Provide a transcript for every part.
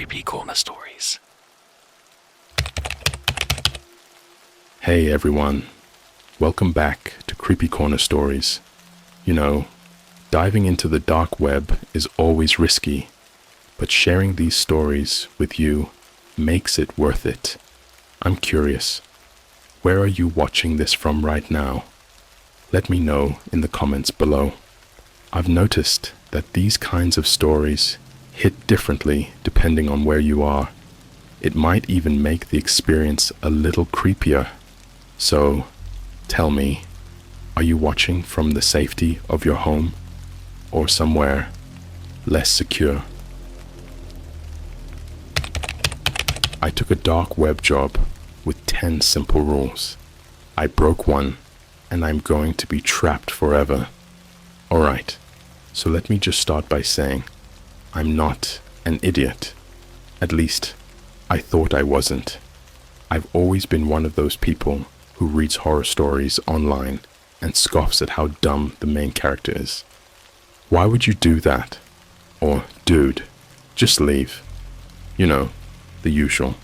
CreepyCorner stories. Hey everyone, welcome back to CreepyCorner stories. You know, diving into the dark web is always risky, but sharing these stories with you makes it worth it. I'm curious, where are you watching this from right now? Let me know in the comments below. I've noticed that these kinds of stories hit differently depending on where you are. It might even make the experience a little creepier. So, tell me, are you watching from the safety of your home or somewhere less secure? I took a dark web job with 10 simple rules. I broke one and I'm going to be trapped forever. Alright, so let me just start by saying I'm not an idiot. At least, I thought I wasn't. I've always been one of those people who reads horror stories online and scoffs at how dumb the main character is. Why would you do that? Or, dude, just leave. You know, the usual.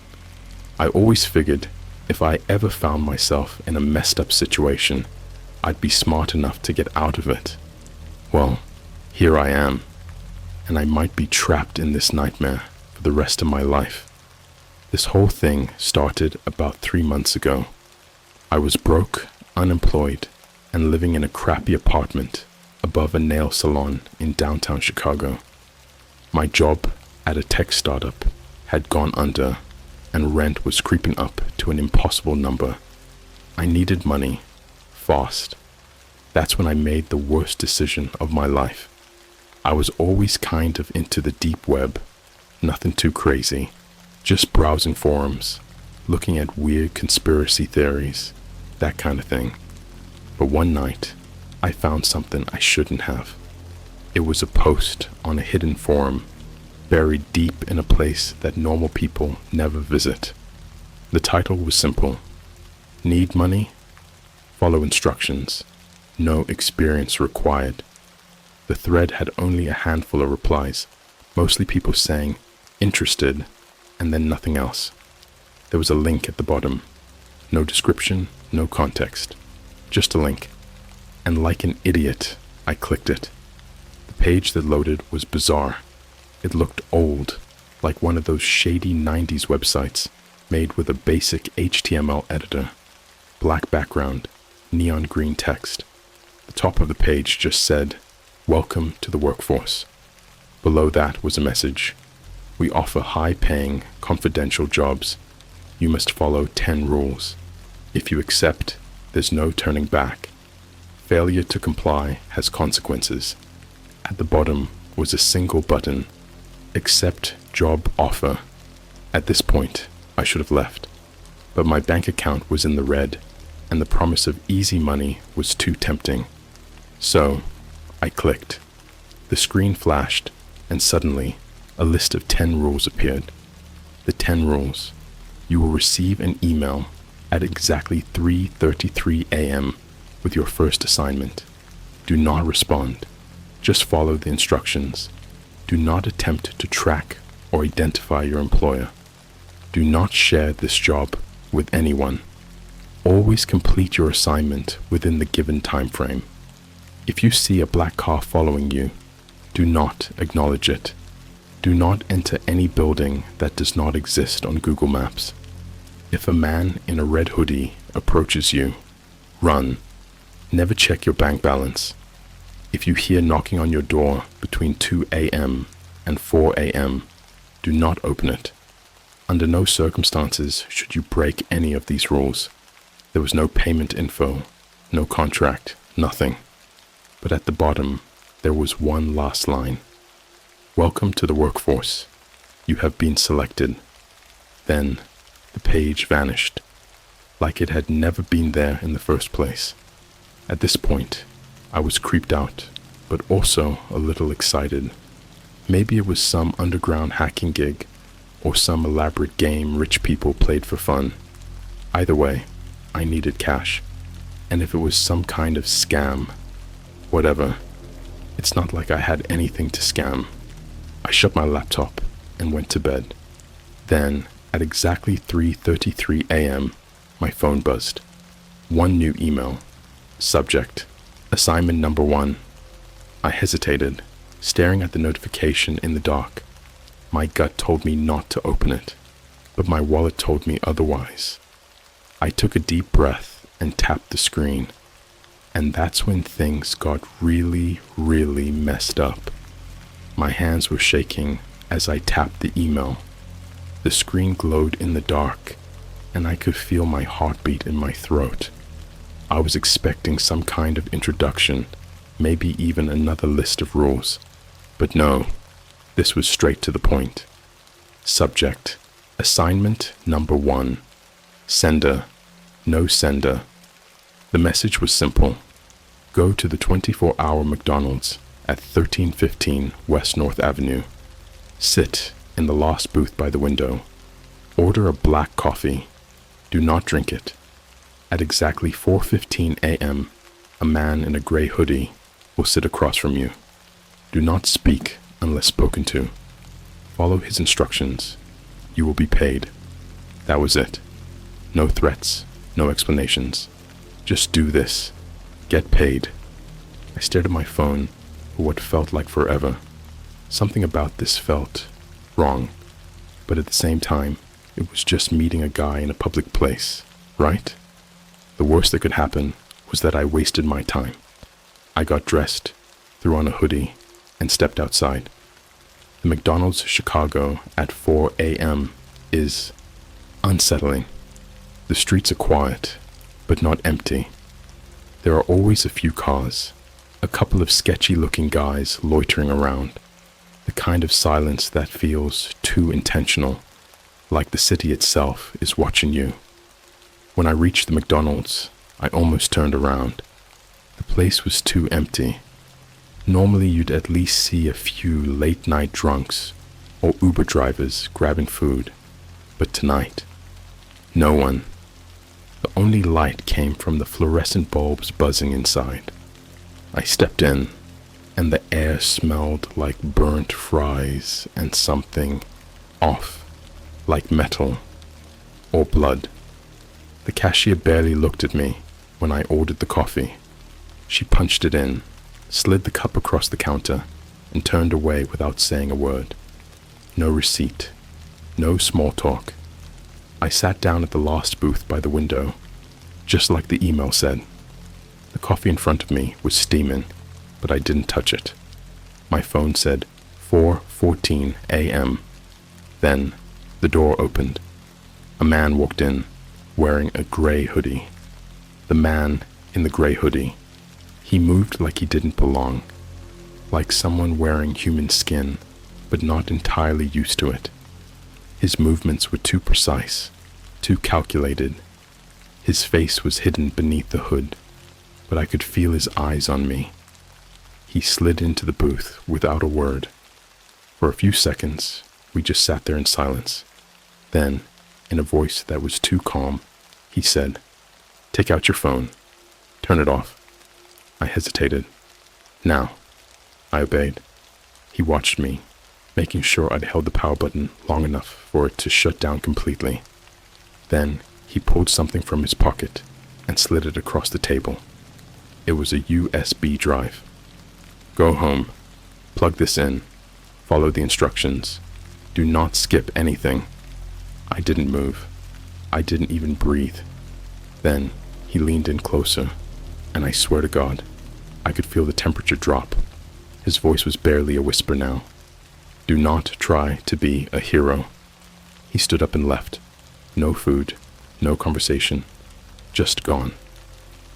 I always figured if I ever found myself in a messed up situation, I'd be smart enough to get out of it. Well, here I am, and I might be trapped in this nightmare for the rest of my life. This whole thing started about 3 months ago. I was broke, unemployed, and living in a crappy apartment above a nail salon in downtown Chicago. My job at a tech startup had gone under, and rent was creeping up to an impossible number. I needed money, fast. That's when I made the worst decision of my life. I was always kind of into the deep web, nothing too crazy, just browsing forums, looking at weird conspiracy theories, that kind of thing. But one night, I found something I shouldn't have. It was a post on a hidden forum, buried deep in a place that normal people never visit. The title was simple: Need money? Follow instructions. No experience required. The thread had only a handful of replies, mostly people saying, interested, and then nothing else. There was a link at the bottom. No description, no context. Just a link. And like an idiot, I clicked it. The page that loaded was bizarre. It looked old, like one of those shady 90s websites made with a basic HTML editor. Black background, neon green text. The top of the page just said, "Welcome to the workforce." Below that was a message: "We offer high-paying, confidential jobs. You must follow 10 rules. If you accept, there's no turning back. Failure to comply has consequences." At the bottom was a single button: Accept job offer. At this point, I should have left, but my bank account was in the red, and the promise of easy money was too tempting. So, I clicked. The screen flashed, and suddenly, a list of 10 rules appeared. The 10 rules. You will receive an email at exactly 3:33 a.m. with your first assignment. Do not respond. Just follow the instructions. Do not attempt to track or identify your employer. Do not share this job with anyone. Always complete your assignment within the given time frame. If you see a black car following you, do not acknowledge it. Do not enter any building that does not exist on Google Maps. If a man in a red hoodie approaches you, run. Never check your bank balance. If you hear knocking on your door between 2 a.m. and 4 a.m., do not open it. Under no circumstances should you break any of these rules. There was no payment info, no contract, nothing. But at the bottom, there was one last line: "Welcome to the workforce. You have been selected." Then, the page vanished, like it had never been there in the first place. At this point, I was creeped out, but also a little excited. Maybe it was some underground hacking gig, or some elaborate game rich people played for fun. Either way, I needed cash, and if it was some kind of scam, whatever, it's not like I had anything to scam. I shut my laptop and went to bed. Then, at exactly 3:33 a.m., my phone buzzed. One new email. Subject: Assignment number 1. I hesitated, staring at the notification in the dark. My gut told me not to open it, but my wallet told me otherwise. I took a deep breath and tapped the screen, and that's when things got really, really messed up. My hands were shaking as I tapped the email. The screen glowed in the dark, and I could feel my heartbeat in my throat. I was expecting some kind of introduction, maybe even another list of rules, but no, this was straight to the point. Subject: Assignment number 1. Sender: No sender. The message was simple. Go to the 24-hour McDonald's at 1315 West North Avenue. Sit in the last booth by the window. Order a black coffee. Do not drink it. At exactly 4:15 a.m., a man in a gray hoodie will sit across from you. Do not speak unless spoken to. Follow his instructions. You will be paid. That was it. No threats, no explanations. Just do this. Get paid. I stared at my phone for what felt like forever. Something about this felt wrong, but at the same time, it was just meeting a guy in a public place, right? The worst that could happen was that I wasted my time. I got dressed, threw on a hoodie, and stepped outside. The McDonald's Chicago at 4 a.m. is unsettling. The streets are quiet, but not empty. There are always a few cars, a couple of sketchy-looking guys loitering around, the kind of silence that feels too intentional, like the city itself is watching you. When I reached the McDonald's, I almost turned around. The place was too empty. Normally you'd at least see a few late-night drunks or Uber drivers grabbing food, but tonight, no one. The only light came from the fluorescent bulbs buzzing inside. I stepped in, and the air smelled like burnt fries and something off, like metal or blood. The cashier barely looked at me when I ordered the coffee. She punched it in, slid the cup across the counter, and turned away without saying a word. No receipt, no small talk. I sat down at the last booth by the window, just like the email said. The coffee in front of me was steaming, but I didn't touch it. My phone said 4:14 a.m. Then the door opened. A man walked in, wearing a gray hoodie. The man in the gray hoodie. He moved like he didn't belong, like someone wearing human skin, but not entirely used to it. His movements were too precise, too calculated. His face was hidden beneath the hood, but I could feel his eyes on me. He slid into the booth without a word. For a few seconds, we just sat there in silence. Then, in a voice that was too calm, he said, "Take out your phone. Turn it off." I hesitated. "Now." I obeyed. He watched me, making sure I'd held the power button long enough for it to shut down completely. Then he pulled something from his pocket and slid it across the table. It was a USB drive. "Go home. Plug this in. Follow the instructions. Do not skip anything." I didn't move. I didn't even breathe. Then he leaned in closer, and I swear to God, I could feel the temperature drop. His voice was barely a whisper now. "Do not try to be a hero." He stood up and left. No food, no conversation, just gone.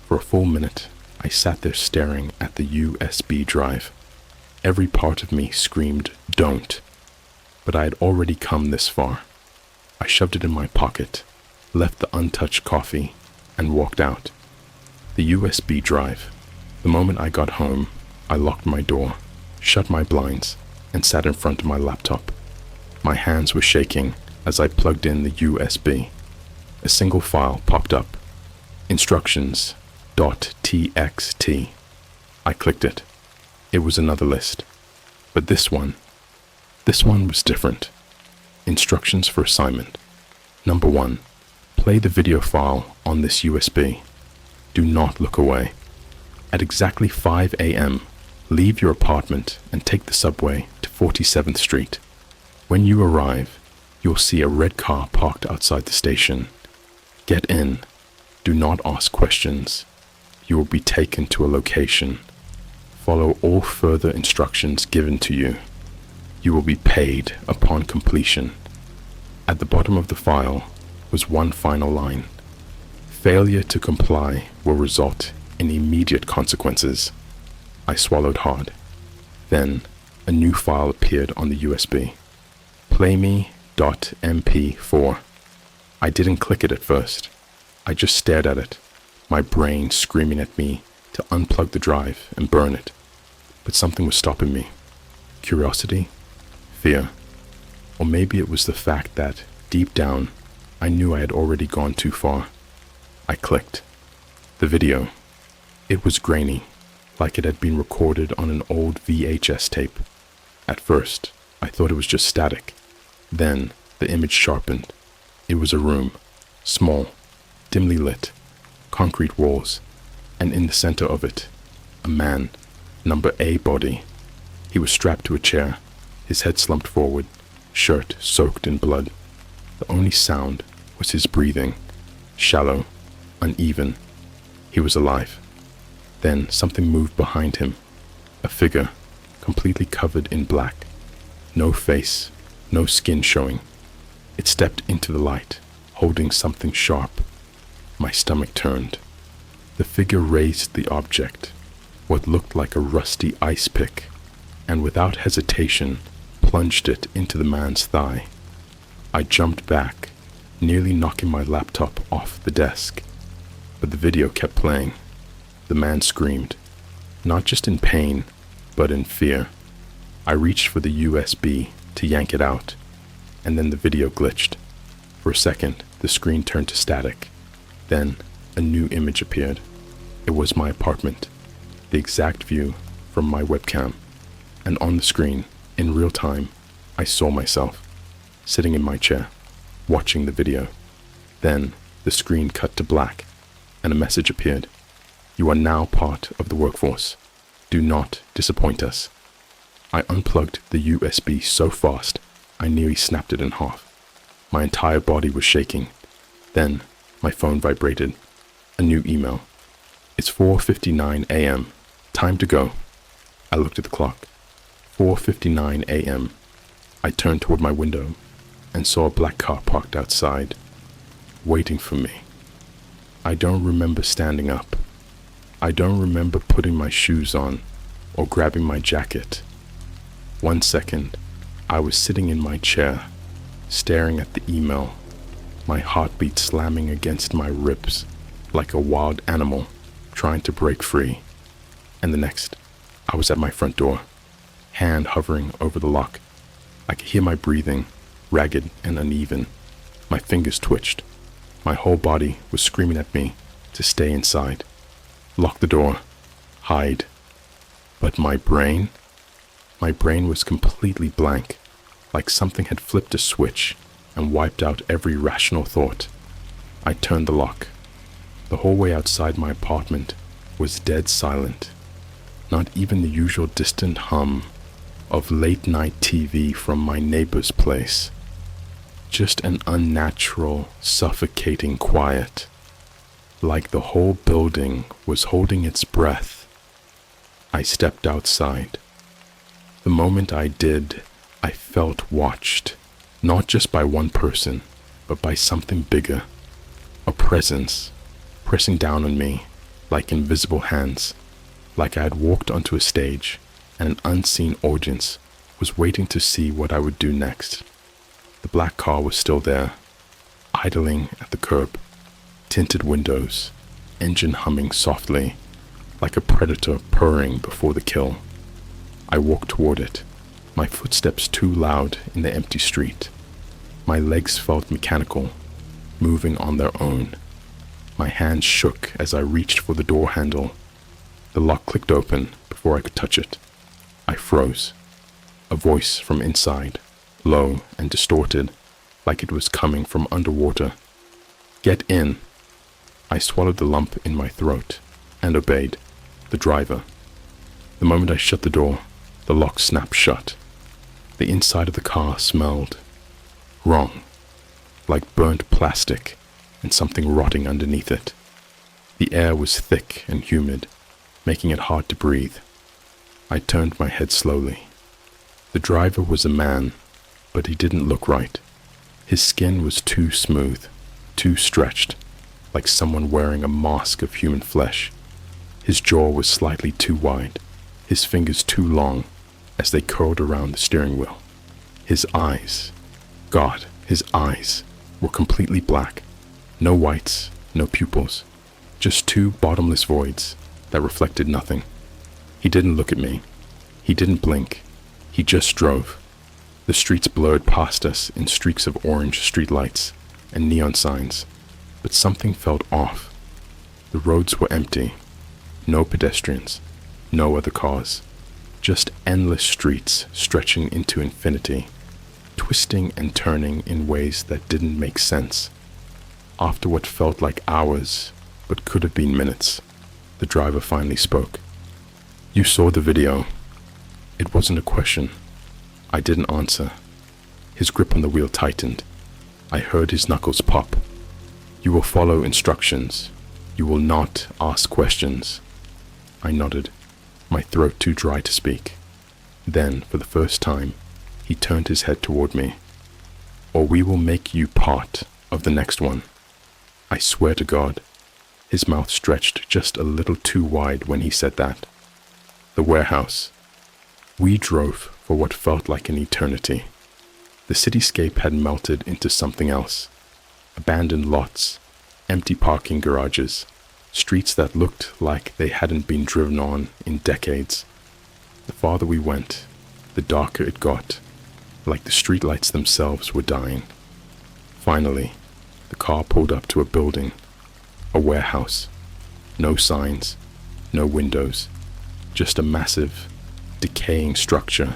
For a full minute, I sat there staring at the USB drive. Every part of me screamed, "Don't." But I had already come this far. I shoved it in my pocket, left the untouched coffee, and walked out. The USB drive. The moment I got home, I locked my door, shut my blinds, and sat in front of my laptop. My hands were shaking as I plugged in the USB. A single file popped up. Instructions.txt. I clicked it. It was another list. But this one was different. Instructions for assignment. Number 1. Play the video file on this USB. Do not look away. At exactly 5 a.m., leave your apartment and take the subway to 47th Street. When you arrive, you'll see a red car parked outside the station. Get in. Do not ask questions. You will be taken to a location. Follow all further instructions given to you. You will be paid upon completion. At the bottom of the file was one final line. Failure to comply will result in immediate consequences. I swallowed hard. Then, a new file appeared on the USB. Playme.mp4. I didn't click it at first. I just stared at it, my brain screaming at me to unplug the drive and burn it. But something was stopping me. Curiosity? Fear? Or maybe it was the fact that, deep down, I knew I had already gone too far. I clicked. The video. It was grainy, like it had been recorded on an old VHS tape. At first, I thought it was just static. Then, the image sharpened. It was a room, small, dimly lit, concrete walls, and in the center of it, a man, number A body. He was strapped to a chair, his head slumped forward, shirt soaked in blood. The only sound was his breathing, shallow, uneven. He was alive. Then something moved behind him, a figure, completely covered in black. No face, no skin showing. It stepped into the light, holding something sharp. My stomach turned. The figure raised the object, what looked like a rusty ice pick, and without hesitation, plunged it into the man's thigh. I jumped back, nearly knocking my laptop off the desk. But the video kept playing. The man screamed, not just in pain, but in fear. I reached for the USB to yank it out, and then the video glitched. For a second, the screen turned to static. Then, a new image appeared. It was my apartment, the exact view from my webcam, and on the screen, in real time, I saw myself, sitting in my chair, watching the video. Then, the screen cut to black, and a message appeared. You are now part of the workforce. Do not disappoint us. I unplugged the USB so fast, I nearly snapped it in half. My entire body was shaking. Then, my phone vibrated. A new email. It's 4:59 a.m. Time to go. I looked at the clock. 4:59 a.m. I turned toward my window and saw a black car parked outside, waiting for me. I don't remember standing up. I don't remember putting my shoes on or grabbing my jacket. 1 second, I was sitting in my chair, staring at the email, my heartbeat slamming against my ribs like a wild animal trying to break free. And the next, I was at my front door, hand hovering over the lock. I could hear my breathing, ragged and uneven. My fingers twitched. My whole body was screaming at me to stay inside. Lock the door. Hide. But my brain was completely blank, like something had flipped a switch and wiped out every rational thought. I turned the lock. The hallway outside my apartment was dead silent. Not even the usual distant hum of late-night TV from my neighbor's place. Just an unnatural, suffocating quiet, like the whole building was holding its breath. I stepped outside. The moment I did, I felt watched, not just by one person, but by something bigger, a presence, pressing down on me like invisible hands, like I had walked onto a stage and an unseen audience was waiting to see what I would do next. The black car was still there, idling at the curb, tinted windows, engine humming softly, like a predator purring before the kill. I walked toward it, my footsteps too loud in the empty street. My legs felt mechanical, moving on their own. My hands shook as I reached for the door handle. The lock clicked open before I could touch it. I froze. A voice from inside, low and distorted, like it was coming from underwater. "Get in." I swallowed the lump in my throat and obeyed the driver. The moment I shut the door, the lock snapped shut. The inside of the car smelled wrong, like burnt plastic and something rotting underneath it. The air was thick and humid, making it hard to breathe. I turned my head slowly. The driver was a man, but he didn't look right. His skin was too smooth, too stretched, like someone wearing a mask of human flesh. His jaw was slightly too wide, his fingers too long as they curled around the steering wheel. His eyes, God, his eyes were completely black. No whites, no pupils, just two bottomless voids that reflected nothing. He didn't look at me. He didn't blink. He just drove. The streets blurred past us in streaks of orange streetlights and neon signs, but something felt off. The roads were empty. No pedestrians, no other cars. Just endless streets stretching into infinity, twisting and turning in ways that didn't make sense. After what felt like hours, but could have been minutes, the driver finally spoke. "You saw the video." It wasn't a question. I didn't answer. His grip on the wheel tightened. I heard his knuckles pop. "You will follow instructions. You will not ask questions." I nodded, my throat too dry to speak. Then, for the first time, he turned his head toward me. "Or we will make you part of the next one." I swear to God. His mouth stretched just a little too wide when he said that. The warehouse. We drove for what felt like an eternity. The cityscape had melted into something else. Abandoned lots, empty parking garages, streets that looked like they hadn't been driven on in decades. The farther we went, the darker it got, like the streetlights themselves were dying. Finally, the car pulled up to a building, a warehouse. No signs, no windows, just a massive, decaying structure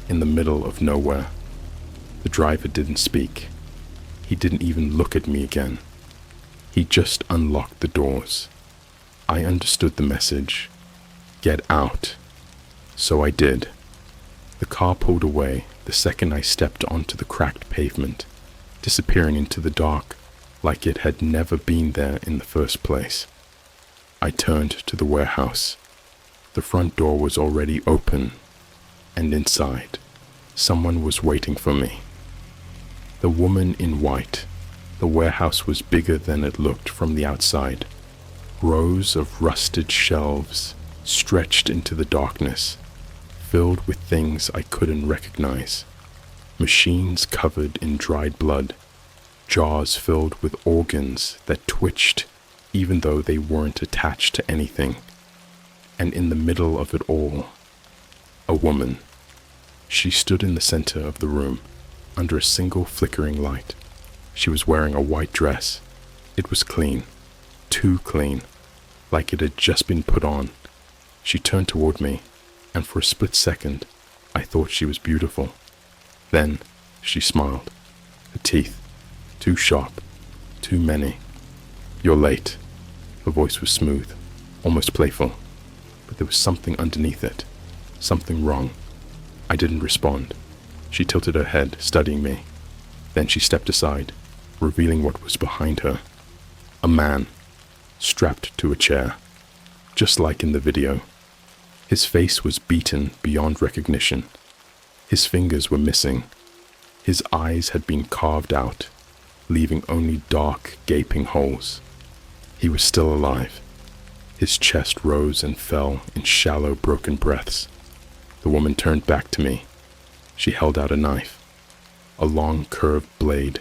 in the middle of nowhere. The driver didn't speak. He didn't even look at me again. He just unlocked the doors. I understood the message. Get out. So I did. The car pulled away the second I stepped onto the cracked pavement, disappearing into the dark like it had never been there in the first place. I turned to the warehouse. The front door was already open, and inside, someone was waiting for me. The woman in white. The warehouse was bigger than it looked from the outside. Rows of rusted shelves stretched into the darkness, filled with things I couldn't recognize. Machines covered in dried blood, jars filled with organs that twitched even though they weren't attached to anything. And in the middle of it all, a woman. She stood in the center of the room, under a single flickering light. She was wearing a white dress. It was clean, too clean, like it had just been put on. She turned toward me, and for a split second, I thought she was beautiful. Then she smiled. Her teeth, too sharp, too many. "You're late." Her voice was smooth, almost playful, but there was something underneath it, something wrong. I didn't respond. She tilted her head, studying me. Then she stepped aside, revealing what was behind her. A man, strapped to a chair, just like in the video. His face was beaten beyond recognition. His fingers were missing. His eyes had been carved out, leaving only dark, gaping holes. He was still alive. His chest rose and fell in shallow, broken breaths. The woman turned back to me. She held out a knife, a long, curved blade,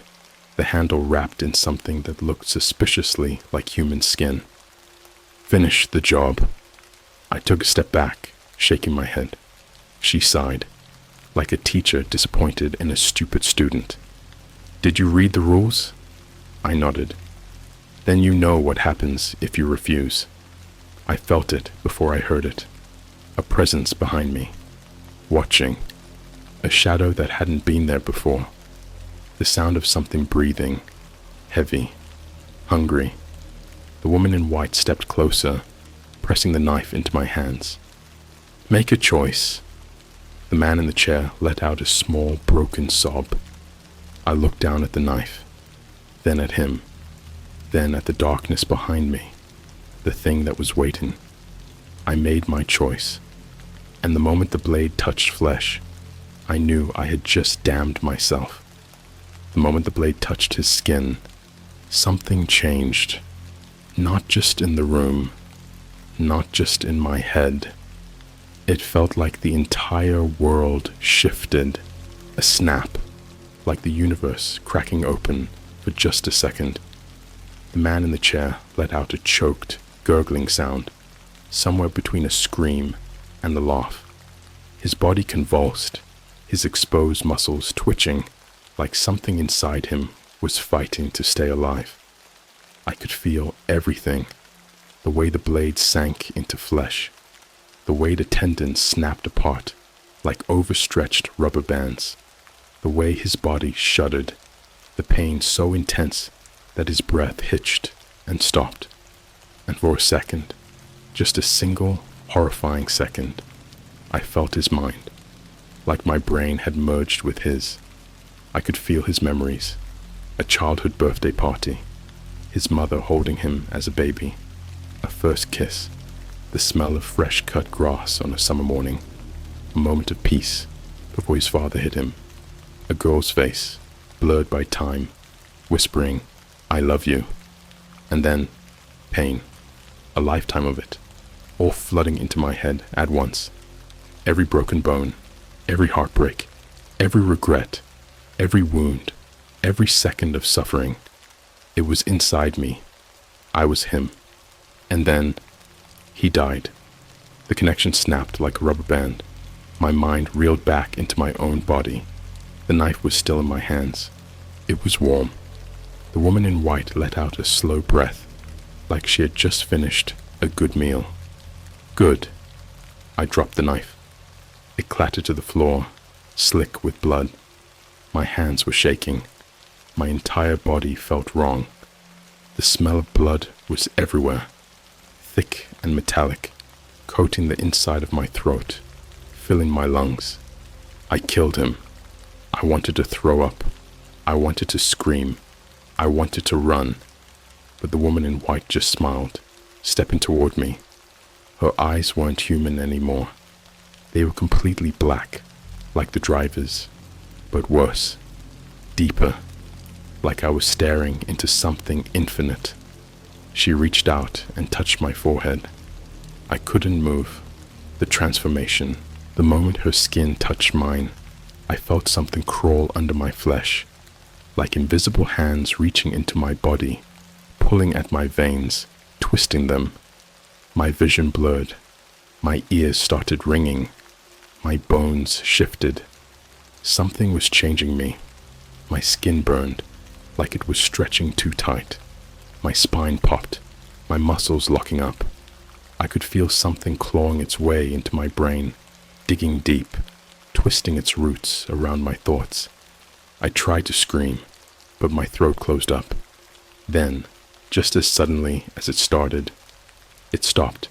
the handle wrapped in something that looked suspiciously like human skin. "Finish the job." I took a step back, shaking my head. She sighed, like a teacher disappointed in a stupid student. "Did you read the rules?" I nodded. "Then you know what happens if you refuse." I felt it before I heard it. A presence behind me, watching, a shadow that hadn't been there before, the sound of something breathing, heavy, hungry. The woman in white stepped closer, pressing the knife into my hands. "Make a choice." The man in the chair let out a small, broken sob. I looked down at the knife, then at him, then at the darkness behind me, the thing that was waiting. I made my choice, and the moment the blade touched flesh, I knew I had just damned myself. The moment the blade touched his skin, something changed. Not just in the room, not just in my head. It felt like the entire world shifted. A snap, like the universe cracking open for just a second. The man in the chair let out a choked, gurgling sound, somewhere between a scream and a laugh. His body convulsed, his exposed muscles twitching, like something inside him was fighting to stay alive. I could feel everything, the way the blade sank into flesh, the way the tendons snapped apart like overstretched rubber bands, the way his body shuddered, the pain so intense that his breath hitched and stopped. And for a second, just a single horrifying second, I felt his mind, like my brain had merged with his. I could feel his memories, a childhood birthday party, his mother holding him as a baby, a first kiss, the smell of fresh cut grass on a summer morning, a moment of peace before his father hit him, a girl's face, blurred by time, whispering, "I love you," and then pain, a lifetime of it, all flooding into my head at once. Every broken bone, every heartbreak, every regret, every wound, every second of suffering. It was inside me. I was him. And then he died. The connection snapped like a rubber band. My mind reeled back into my own body. The knife was still in my hands. It was warm. The woman in white let out a slow breath, like she had just finished a good meal. Good. I dropped the knife. It clattered to the floor, slick with blood. My hands were shaking. My entire body felt wrong. The smell of blood was everywhere, thick and metallic, coating the inside of my throat, filling my lungs. I killed him. I wanted to throw up. I wanted to scream. I wanted to run. But the woman in white just smiled, stepping toward me. Her eyes weren't human anymore. They were completely black, like the driver's, but worse, deeper, like I was staring into something infinite. She reached out and touched my forehead. I couldn't move. The transformation, the moment her skin touched mine, I felt something crawl under my flesh, like invisible hands reaching into my body, pulling at my veins, twisting them. My vision blurred. My ears started ringing. My bones shifted. Something was changing me. My skin burned, like it was stretching too tight. My spine popped, my muscles locking up. I could feel something clawing its way into my brain, digging deep, twisting its roots around my thoughts. I tried to scream, but my throat closed up. Then, just as suddenly as it started, it stopped.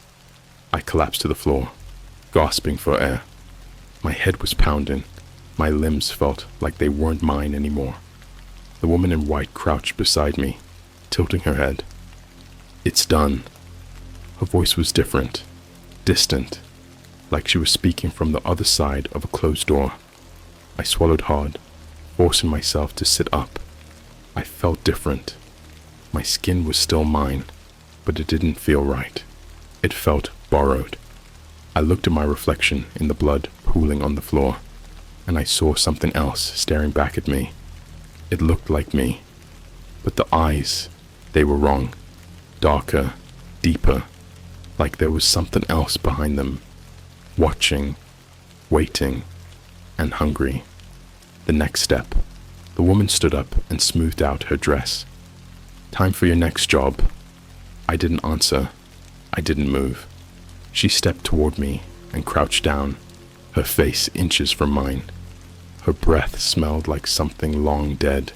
I collapsed to the floor, gasping for air. My head was pounding. My limbs felt like they weren't mine anymore. The woman in white crouched beside me, tilting her head. "It's done." Her voice was different, distant, like she was speaking from the other side of a closed door. I swallowed hard, forcing myself to sit up. I felt different. My skin was still mine, but it didn't feel right. It felt borrowed. I looked at my reflection in the blood pooling on the floor, and I saw something else staring back at me. It looked like me, but the eyes, they were wrong. Darker, deeper, like there was something else behind them, watching, waiting, and hungry. The next step, the woman stood up and smoothed out her dress. "Time for your next job." I didn't answer. I didn't move. She stepped toward me and crouched down, her face inches from mine. Her breath smelled like something long dead.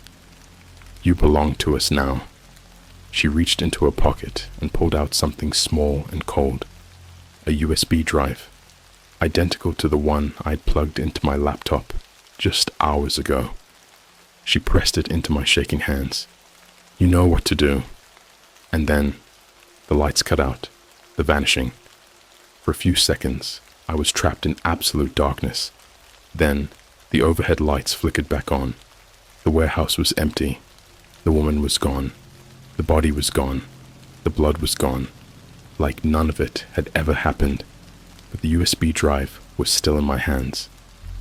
You belong to us now. She reached into her pocket and pulled out something small and cold. A USB drive, identical to the one I'd plugged into my laptop just hours ago. She pressed it into my shaking hands. You know what to do. And then the lights cut out, the vanishing. For a few seconds, I was trapped in absolute darkness. Then the overhead lights flickered back on. The warehouse was empty. The woman was gone. The body was gone. The blood was gone. Like none of it had ever happened. But the USB drive was still in my hands.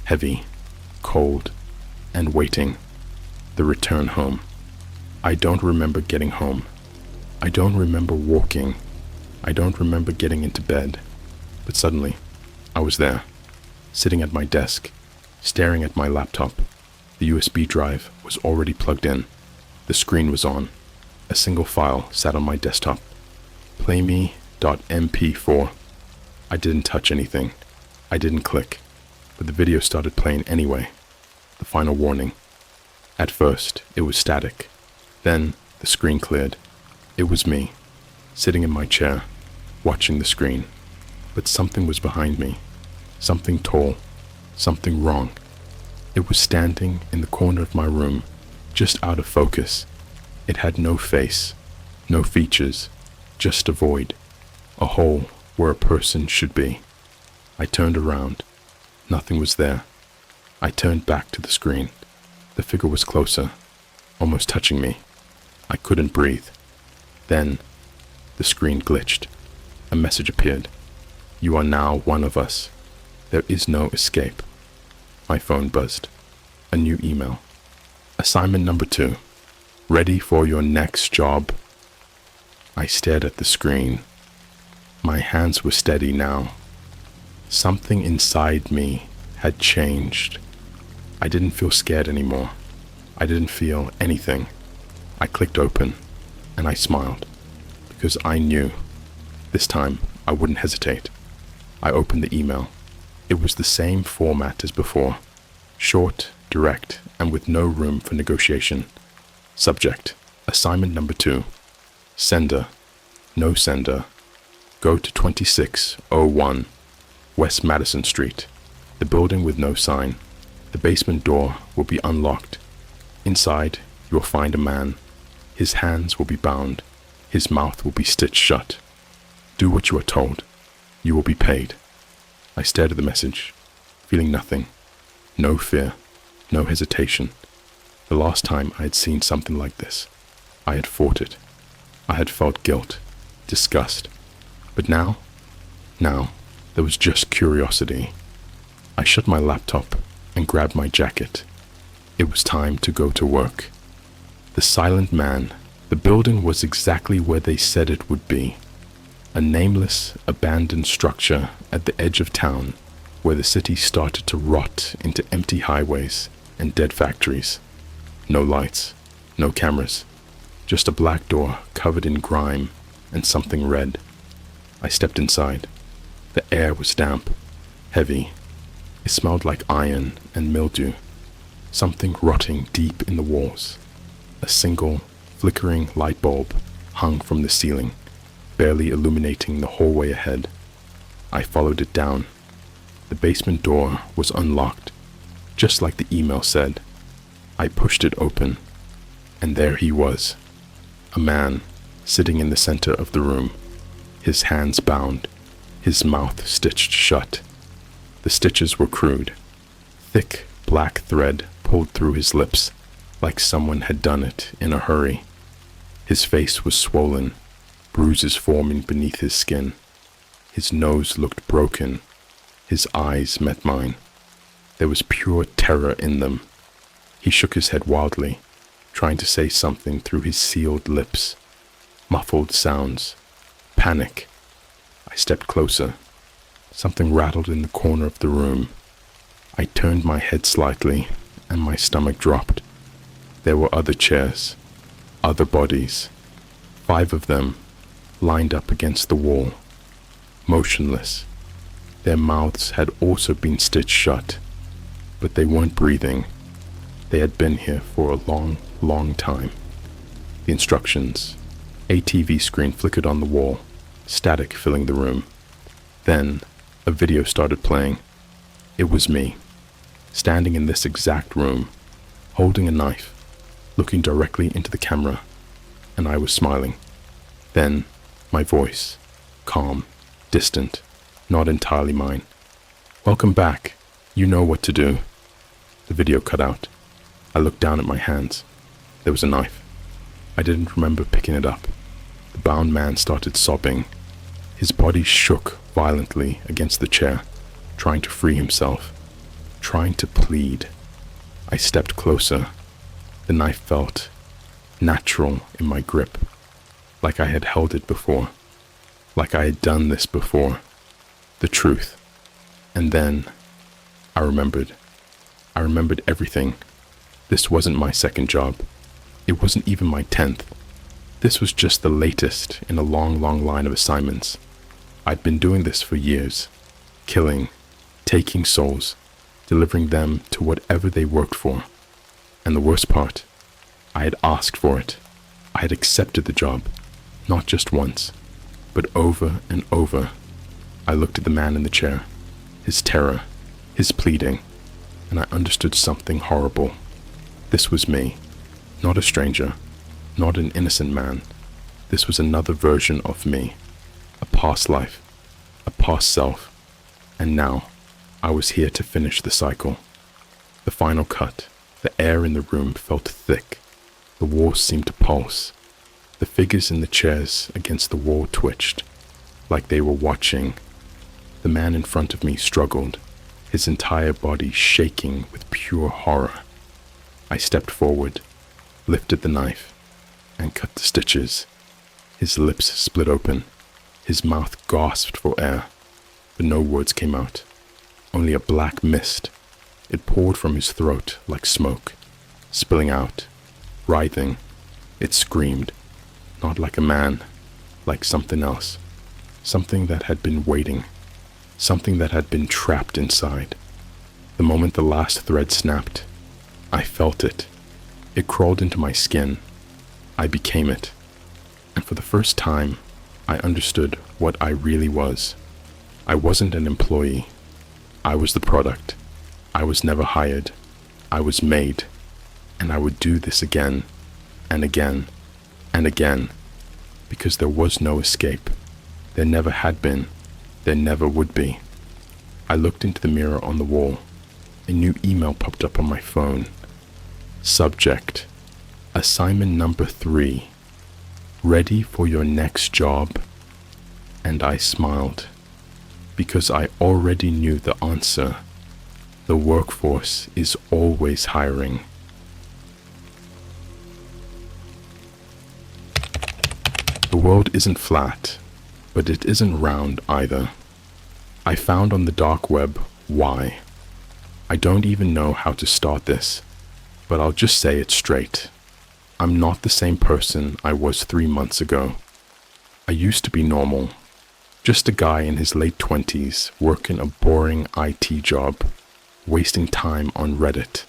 Heavy, cold, and waiting. The return home. I don't remember getting home. I don't remember walking. I don't remember getting into bed. But suddenly, I was there, sitting at my desk, staring at my laptop. The USB drive was already plugged in. The screen was on. A single file sat on my desktop. Playme.mp4. I didn't touch anything. I didn't click. But the video started playing anyway. The final warning. At first, it was static. Then, the screen cleared. It was me, sitting in my chair, watching the screen. But something was behind me. Something tall. Something wrong. It was standing in the corner of my room, just out of focus. It had no face, no features, just a void, a hole where a person should be. I turned around. Nothing was there. I turned back to the screen. The figure was closer, almost touching me. I couldn't breathe. Then, the screen glitched. A message appeared. You are now one of us. There is no escape. My phone buzzed. A new email. Assignment number 2. Ready for your next job? I stared at the screen. My hands were steady now. Something inside me had changed. I didn't feel scared anymore. I didn't feel anything. I clicked open, and I smiled, because I knew. This time, I wouldn't hesitate. I opened the email. It was the same format as before. Short, direct, and with no room for negotiation. Subject, assignment number 2. Sender, no sender. Go to 2601 West Madison Street. The building with no sign. The basement door will be unlocked. Inside, you will find a man. His hands will be bound. His mouth will be stitched shut. Do what you are told. You will be paid. I stared at the message, feeling nothing. No fear, no hesitation. The last time I had seen something like this, I had fought it. I had felt guilt, disgust. But now, there was just curiosity. I shut my laptop and grabbed my jacket. It was time to go to work. The silent man. The building was exactly where they said it would be. A nameless, abandoned structure at the edge of town, where the city started to rot into empty highways and dead factories. No lights, no cameras, just a black door covered in grime and something red. I stepped inside. The air was damp, heavy. It smelled like iron and mildew, something rotting deep in the walls. A single, flickering light bulb hung from the ceiling, barely illuminating the hallway ahead. I followed it down. The basement door was unlocked, just like the email said. I pushed it open, and there he was, a man sitting in the center of the room, his hands bound, his mouth stitched shut. The stitches were crude. Thick black thread pulled through his lips, like someone had done it in a hurry. His face was swollen, bruises forming beneath his skin. His nose looked broken. His eyes met mine. There was pure terror in them. He shook his head wildly, trying to say something through his sealed lips. Muffled sounds. Panic. I stepped closer. Something rattled in the corner of the room. I turned my head slightly, and my stomach dropped. There were other chairs, other bodies, 5 of them, lined up against the wall, motionless. Their mouths had also been stitched shut. but they weren't breathing. They had been here for a long, long time. The instructions. A TV screen flickered on the wall, static filling the room. Then, a video started playing. It was me, standing in this exact room, holding a knife, looking directly into the camera, and I was smiling. Then, my voice, calm, distant, not entirely mine. "Welcome back. You know what to do." The video cut out. I looked down at my hands. There was a knife. I didn't remember picking it up. The bound man started sobbing. His body shook violently against the chair, trying to free himself, trying to plead. I stepped closer. The knife felt natural in my grip, like I had held it before, like I had done this before. The truth. And then I remembered. I remembered everything. This wasn't my second job. It wasn't even my 10th. This was just the latest in a long, long line of assignments. I'd been doing this for years. Killing, taking souls, delivering them to whatever they worked for. And the worst part, I had asked for it. I had accepted the job, not just once, but over and over. I looked at the man in the chair, his terror, his pleading, and I understood something horrible. This was me, not a stranger, not an innocent man. This was another version of me, a past life, a past self, and now I was here to finish the cycle. The final cut. The air in the room felt thick. The walls seemed to pulse. The figures in the chairs against the wall twitched, like they were watching. The man in front of me struggled, his entire body shaking with pure horror. I stepped forward, lifted the knife, and cut the stitches. His lips split open. His mouth gasped for air, but no words came out. Only a black mist. It poured from his throat like smoke, spilling out, writhing. It screamed, not like a man, like something else. Something that had been waiting. Something that had been trapped inside. The moment the last thread snapped, I felt it. It crawled into my skin. I became it. And for the first time, I understood what I really was. I wasn't an employee. I was the product. I was never hired. I was made. And I would do this again, and again, and again, because there was no escape. There never had been. There never would be. I looked into the mirror on the wall. A new email popped up on my phone. Subject: Assignment number 3. Ready for your next job? And I smiled, because I already knew the answer. The workforce is always hiring. The world isn't flat, but it isn't round either. I found on the dark web why. I don't even know how to start this, but I'll just say it straight. I'm not the same person I was 3 months ago. I used to be normal, just a guy in his late 20s working a boring IT job, wasting time on Reddit,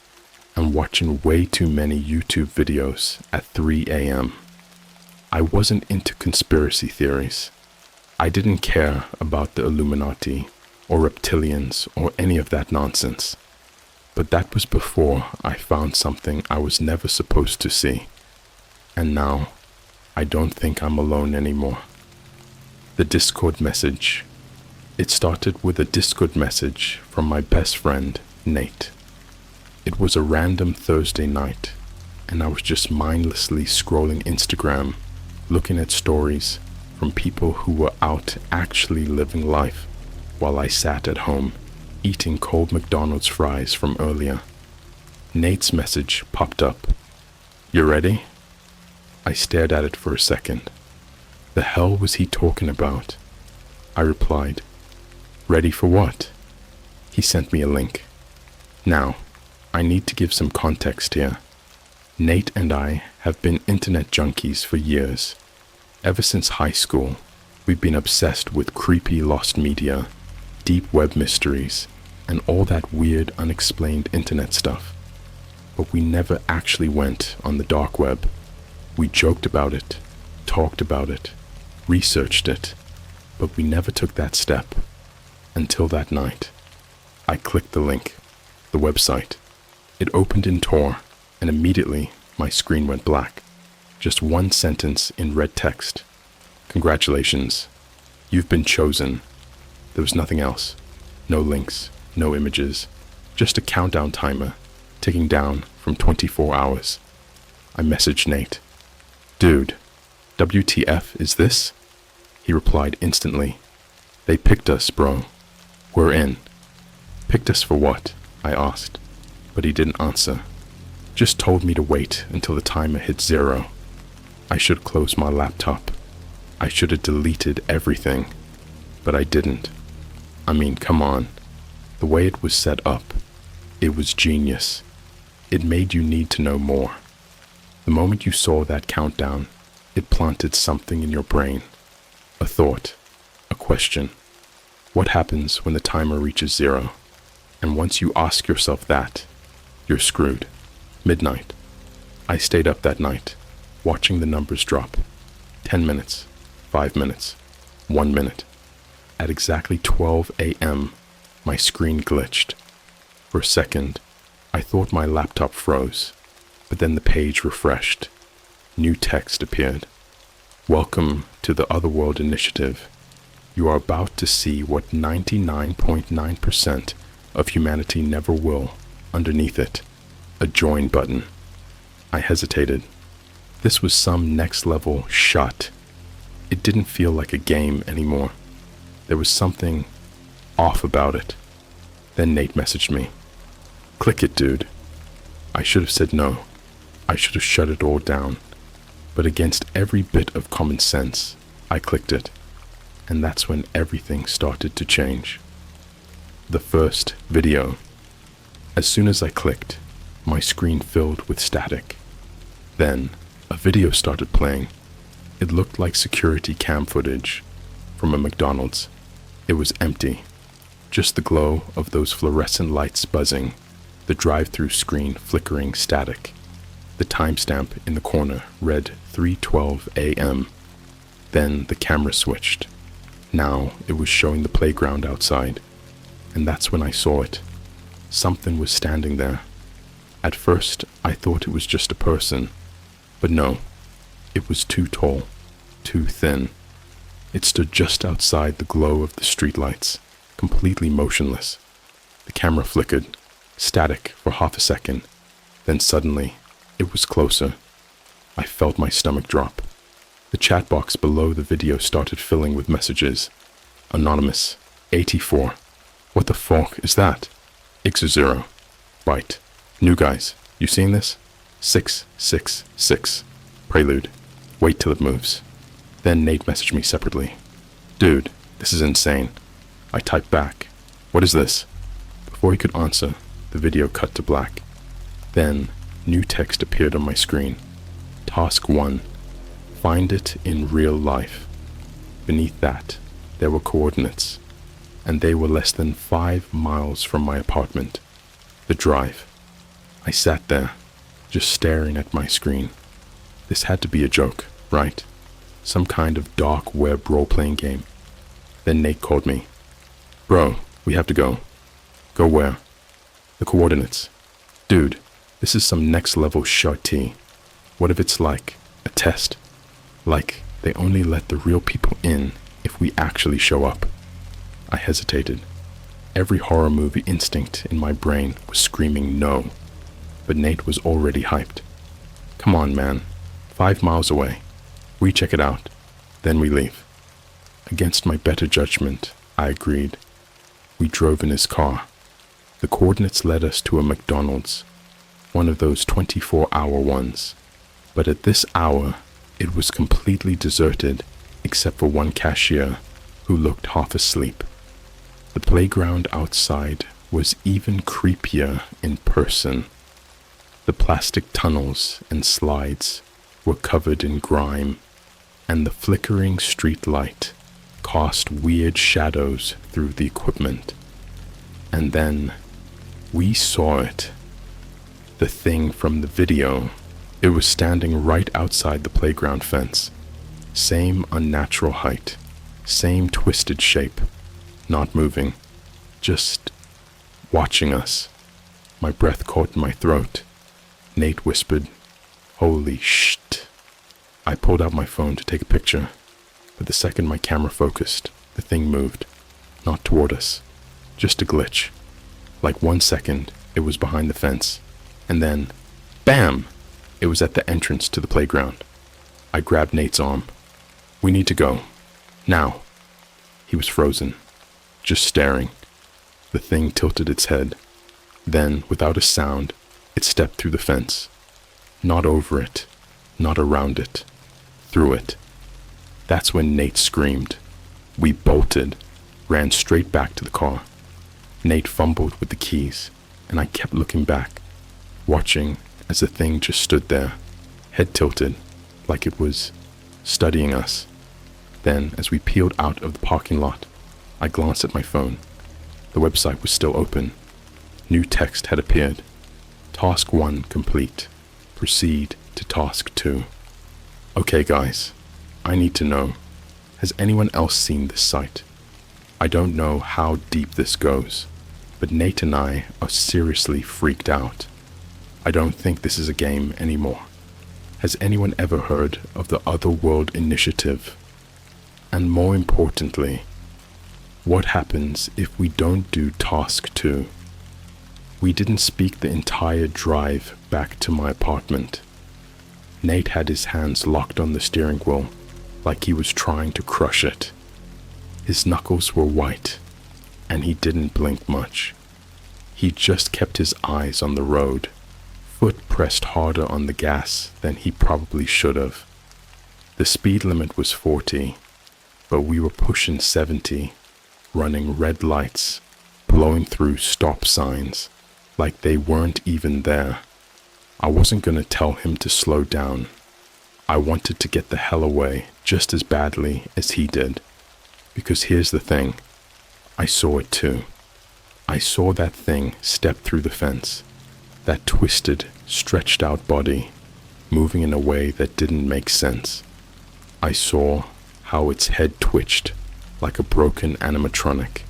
and watching way too many YouTube videos at 3 a.m. I wasn't into conspiracy theories. I didn't care about the Illuminati or reptilians or any of that nonsense. But that was before I found something I was never supposed to see. And now, I don't think I'm alone anymore. The Discord message. It started with a Discord message from my best friend, Nate. It was a random Thursday night, and I was just mindlessly scrolling Instagram, looking at stories from people who were out actually living life, while I sat at home, eating cold McDonald's fries from earlier. Nate's message popped up. "You ready?" I stared at it for a second. The hell was he talking about? I replied, "Ready for what?" He sent me a link. Now, I need to give some context here. Nate and I have been internet junkies for years. Ever since high school, we've been obsessed with creepy lost media, deep web mysteries, and all that weird, unexplained internet stuff. But we never actually went on the dark web. We joked about it, talked about it, researched it, but we never took that step. Until that night. I clicked the link, the website. It opened in Tor, and immediately my screen went black. Just one sentence in red text. Congratulations. You've been chosen. There was nothing else. No links, no images, just a countdown timer ticking down from 24 hours. I messaged Nate. Dude, WTF is this? He replied instantly. They picked us, bro. We're in. Picked us for what? I asked, but he didn't answer. Just told me to wait until the timer hit 0. I should close my laptop. I should have deleted everything, but I didn't. I mean, come on. The way it was set up, it was genius. It made you need to know more. The moment you saw that countdown, it planted something in your brain. A thought, a question. What happens when the timer reaches 0? And once you ask yourself that, you're screwed. Midnight. I stayed up that night, watching the numbers drop. 10 minutes, 5 minutes, 1 minute. At exactly 12 a.m., my screen glitched. For a second, I thought my laptop froze, but then the page refreshed. New text appeared. Welcome to the Otherworld Initiative. You are about to see what 99.9% of humanity never will. Underneath it, a join button. I hesitated. This was some next level shut. It didn't feel like a game anymore. There was something off about it. Then Nate messaged me. Click it, dude. I should have said no. I should have shut it all down. But against every bit of common sense, I clicked it. And that's when everything started to change. The first video. As soon as I clicked, my screen filled with static. Then, a video started playing. It looked like security cam footage from a McDonald's. It was empty. Just the glow of those fluorescent lights buzzing, the drive-through screen flickering static. The timestamp in the corner read 3:12 a.m. Then the camera switched. Now it was showing the playground outside. And that's when I saw it. Something was standing there. At first, I thought it was just a person. But no, it was too tall, too thin. It stood just outside the glow of the streetlights, completely motionless. The camera flickered, static for half a second. Then suddenly, it was closer. I felt my stomach drop. The chat box below the video started filling with messages. Anonymous, 84. What the fuck is that? X0. Right. New guys, you seeing this? 666. Prelude. Wait till it moves. Then Nate messaged me separately. Dude, this is insane. I typed back. What is this? Before he could answer, the video cut to black. Then, new text appeared on my screen. Task 1. Find it in real life. Beneath that, there were coordinates, and they were less than 5 miles from my apartment. The drive. I sat there, just staring at my screen. This had to be a joke, right? Some kind of dark web role-playing game. Then Nate called me. Bro, we have to go. Go where? The coordinates. Dude, this is some next-level shot-tea. What if it's like a test? Like they only let the real people in if we actually show up. I hesitated. Every horror movie instinct in my brain was screaming no. But Nate was already hyped. Come on, man. 5 miles away. We check it out. Then we leave. Against my better judgment, I agreed. We drove in his car. The coordinates led us to a McDonald's. One of those 24-hour ones. But at this hour, it was completely deserted except for one cashier who looked half asleep. The playground outside was even creepier in person. The plastic tunnels and slides were covered in grime, and the flickering street light cast weird shadows through the equipment. And then we saw it. The thing from the video. It was standing right outside the playground fence. Same unnatural height. Same twisted shape. Not moving. Just watching us. My breath caught in my throat. Nate whispered, "Holy shit." I pulled out my phone to take a picture, but the second my camera focused, the thing moved. Not toward us. Just a glitch. Like 1 second, it was behind the fence. And then, bam! It was at the entrance to the playground. I grabbed Nate's arm. "We need to go. Now." He was frozen. Just staring. The thing tilted its head. Then, without a sound, it stepped through the fence. Not over it. Not around it. Through it. That's when Nate screamed. We bolted. Ran straight back to the car. Nate fumbled with the keys, and I kept looking back, watching as the thing just stood there, head tilted, like it was studying us. Then, as we peeled out of the parking lot, I glanced at my phone. The website was still open. New text had appeared. Task 1 complete. Proceed to Task 2. Okay guys, I need to know, has anyone else seen this site? I don't know how deep this goes, but Nate and I are seriously freaked out. I don't think this is a game anymore. Has anyone ever heard of the Otherworld Initiative? And more importantly, what happens if we don't do Task 2? We didn't speak the entire drive back to my apartment. Nate had his hands locked on the steering wheel, like he was trying to crush it. His knuckles were white, and he didn't blink much. He just kept his eyes on the road, foot pressed harder on the gas than he probably should have. The speed limit was 40, but we were pushing 70, running red lights, blowing through stop signs, like they weren't even there. I wasn't gonna tell him to slow down. I wanted to get the hell away just as badly as he did. Because here's the thing, I saw it too. I saw that thing step through the fence, that twisted, stretched out body, moving in a way that didn't make sense. I saw how its head twitched like a broken animatronic,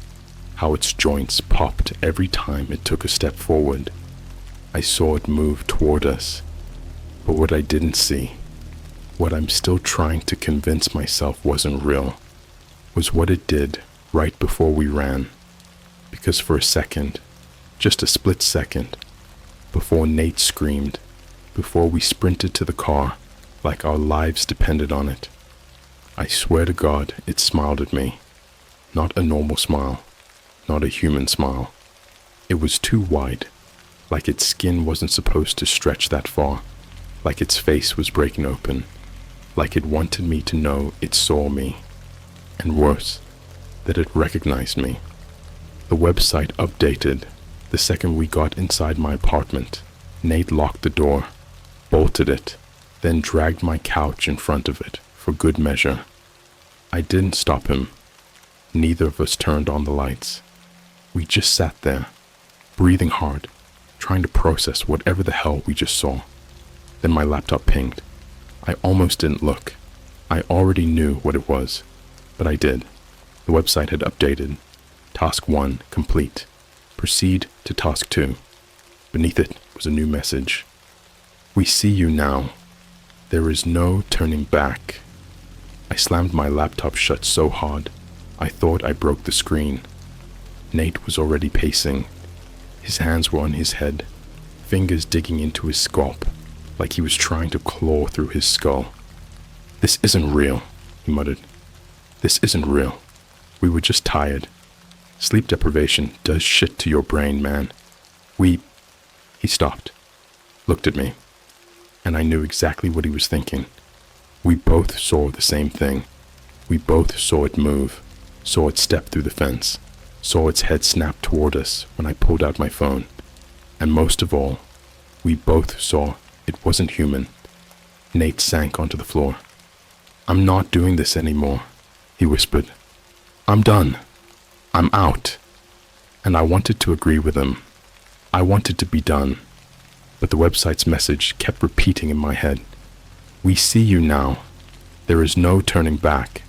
how its joints popped every time it took a step forward. I saw it move toward us, but what I didn't see, what I'm still trying to convince myself wasn't real, was what it did right before we ran. Because for a second, just a split second, before Nate screamed, before we sprinted to the car like our lives depended on it, I swear to God it smiled at me. Not a normal smile, not a human smile. It was too wide, like its skin wasn't supposed to stretch that far, like its face was breaking open, like it wanted me to know it saw me, and worse, that it recognized me. The website updated the second we got inside my apartment. Nate locked the door, bolted it, then dragged my couch in front of it for good measure. I didn't stop him. Neither of us turned on the lights. We just sat there, breathing hard, trying to process whatever the hell we just saw. Then my laptop pinged. I almost didn't look. I already knew what it was, but I did. The website had updated. Task 1 complete. Proceed to Task 2. Beneath it was a new message. We see you now. There is no turning back. I slammed my laptop shut so hard, I thought I broke the screen. Nate was already pacing. His hands were on his head, fingers digging into his scalp, like he was trying to claw through his skull. "This isn't real," he muttered. "This isn't real. We were just tired. Sleep deprivation does shit to your brain, man. He stopped, looked at me, and I knew exactly what he was thinking. We both saw the same thing. We both saw it move, saw it step through the fence, saw its head snap toward us when I pulled out my phone. And most of all, we both saw it wasn't human. Nate sank onto the floor. "I'm not doing this anymore," he whispered. "I'm done. I'm out." and I wanted to agree with him. I wanted to be done, but the website's message kept repeating in my head. We see you now. There is no turning back.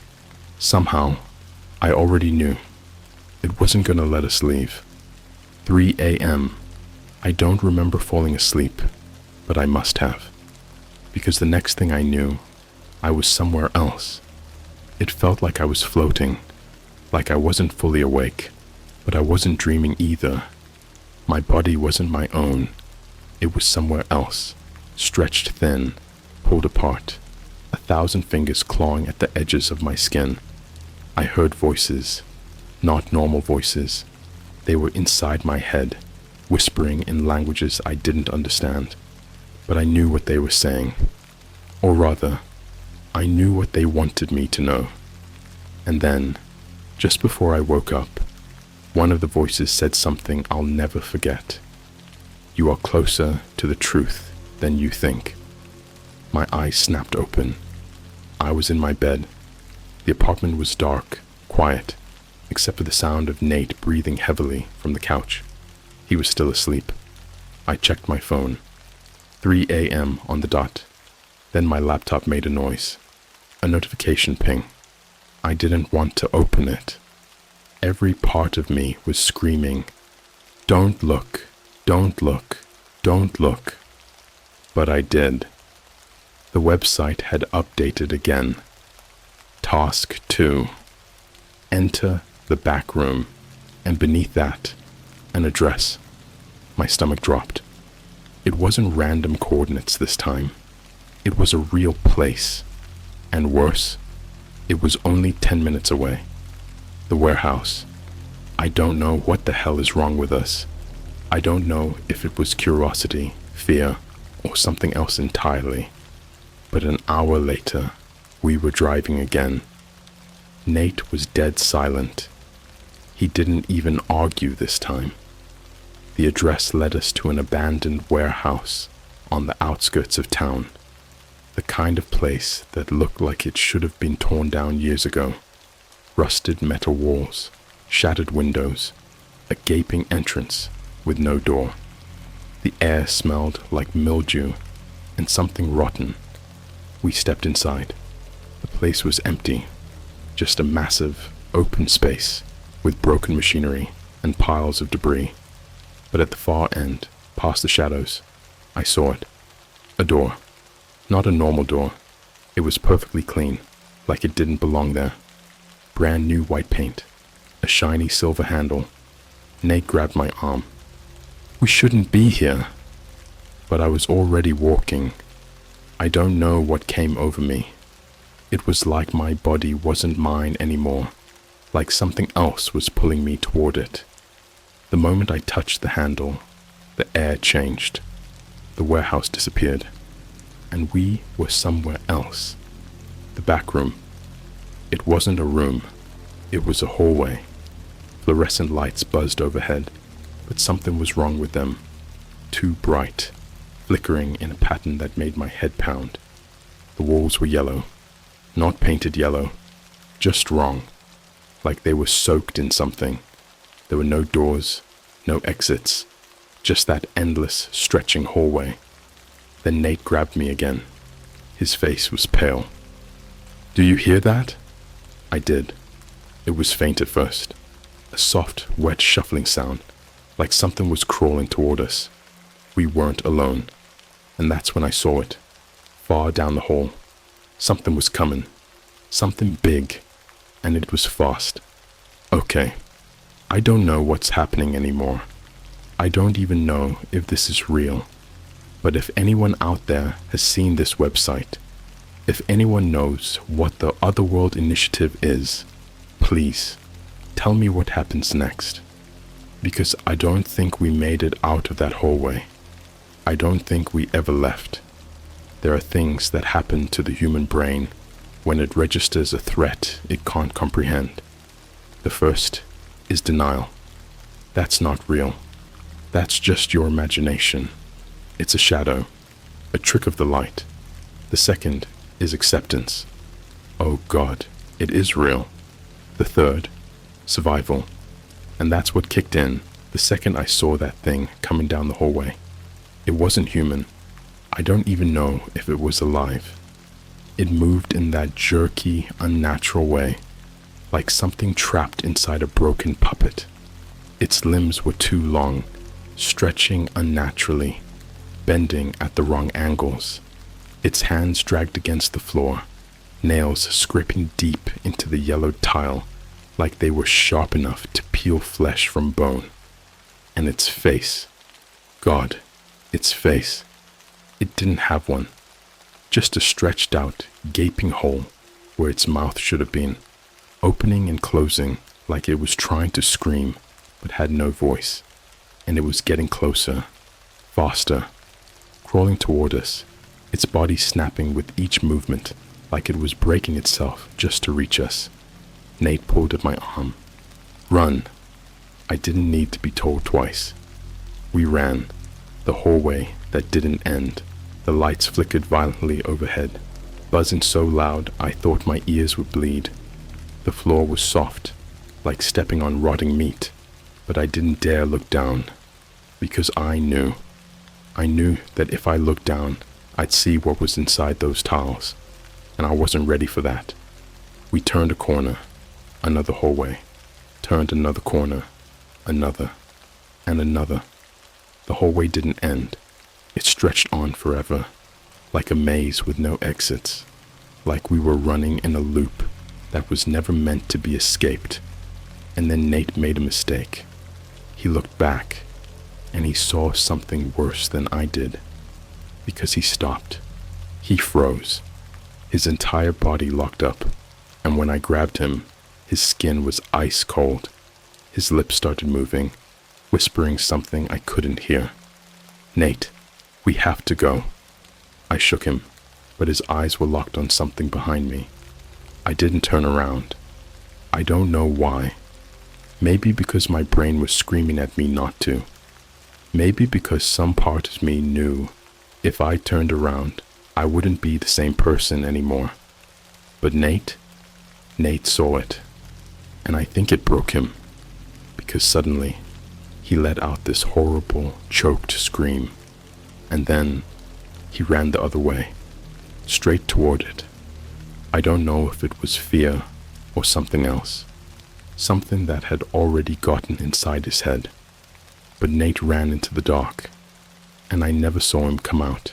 Somehow, I already knew. It wasn't going to let us leave. 3 a.m. I don't remember falling asleep, but I must have. Because the next thing I knew, I was somewhere else. It felt like I was floating, like I wasn't fully awake, but I wasn't dreaming either. My body wasn't my own. It was somewhere else, stretched thin, pulled apart, 1,000 fingers clawing at the edges of my skin. I heard voices, not normal voices. They were inside my head, whispering in languages I didn't understand, but I knew what they were saying. Or rather, I knew what they wanted me to know. And then, just before I woke up, one of the voices said something I'll never forget. You are closer to the truth than you think. My eyes snapped open. I was in my bed. The apartment was dark, quiet, except for the sound of Nate breathing heavily from the couch. He was still asleep. I checked my phone. 3 a.m. on the dot. Then my laptop made a noise. A notification ping. I didn't want to open it. Every part of me was screaming, "Don't look, don't look, don't look." But I did. The website had updated again. Task 2. Enter the back room, and beneath that, an address. My stomach dropped. It wasn't random coordinates this time. It was a real place. And worse, it was only 10 minutes away. The warehouse. I don't know what the hell is wrong with us. I don't know if it was curiosity, fear, or something else entirely. But an hour later, we were driving again. Nate was dead silent. He didn't even argue this time. The address led us to an abandoned warehouse on the outskirts of town. The kind of place that looked like it should have been torn down years ago. Rusted metal walls, shattered windows, a gaping entrance with no door. The air smelled like mildew and something rotten. We stepped inside. The place was empty, just a massive, open space with broken machinery and piles of debris. But at the far end, past the shadows, I saw it. A door. Not a normal door. It was perfectly clean, like it didn't belong there. Brand new white paint, a shiny silver handle. Nate grabbed my arm. We shouldn't be here. But I was already walking. I don't know what came over me. It was like my body wasn't mine anymore, like something else was pulling me toward it. The moment I touched the handle, the air changed. The warehouse disappeared, and we were somewhere else. The back room. It wasn't a room, it was a hallway. Fluorescent lights buzzed overhead, but something was wrong with them. Too bright, flickering in a pattern that made my head pound. The walls were yellow, not painted yellow, just wrong, like they were soaked in something. There were no doors, no exits, just that endless, stretching hallway. Then Nate grabbed me again. His face was pale. "Do you hear that?" I did. It was faint at first, a soft, wet shuffling sound, like something was crawling toward us. We weren't alone, and that's when I saw it. Far down the hall, something was coming, something big, and it was fast. Okay, I don't know what's happening anymore. I don't even know if this is real. But if anyone out there has seen this website, if anyone knows what the Otherworld Initiative is, please tell me what happens next. Because I don't think we made it out of that hallway. I don't think we ever left. There are things that happen to the human brain when it registers a threat it can't comprehend. The first is denial. That's not real. That's just your imagination. It's a shadow, a trick of the light. The second is acceptance. Oh God, it is real. The third, survival. And that's what kicked in the second I saw that thing coming down the hallway. It wasn't human. I don't even know if it was alive. It moved in that jerky, unnatural way, like something trapped inside a broken puppet. Its limbs were too long, stretching unnaturally, bending at the wrong angles. Its hands dragged against the floor, nails scraping deep into the yellowed tile, like they were sharp enough to peel flesh from bone. And its face, God, its face, it didn't have one. Just a stretched out, gaping hole where its mouth should have been, opening and closing like it was trying to scream but had no voice. And it was getting closer, faster, crawling toward us, its body snapping with each movement like it was breaking itself just to reach us. Nate pulled at my arm. Run. I didn't need to be told twice. We ran, the hallway that didn't end. The lights flickered violently overhead, buzzing so loud I thought my ears would bleed. The floor was soft, like stepping on rotting meat, but I didn't dare look down, because I knew that if I looked down, I'd see what was inside those tiles, and I wasn't ready for that. We turned a corner, another hallway, turned another corner, another, and another. The hallway didn't end. It stretched on forever, like a maze with no exits, like we were running in a loop that was never meant to be escaped. And then Nate made a mistake. He looked back, and he saw something worse than I did, because he stopped. He froze. His entire body locked up, and when I grabbed him, his skin was ice cold. His lips started moving, whispering something I couldn't hear. Nate, we have to go. I shook him, but his eyes were locked on something behind me. I didn't turn around. I don't know why. Maybe because my brain was screaming at me not to. Maybe because some part of me knew if I turned around, I wouldn't be the same person anymore. But Nate saw it, and I think it broke him, because suddenly he let out this horrible, choked scream, and then he ran the other way, straight toward it. I don't know if it was fear or something else, something that had already gotten inside his head. But Nate ran into the dark, and I never saw him come out.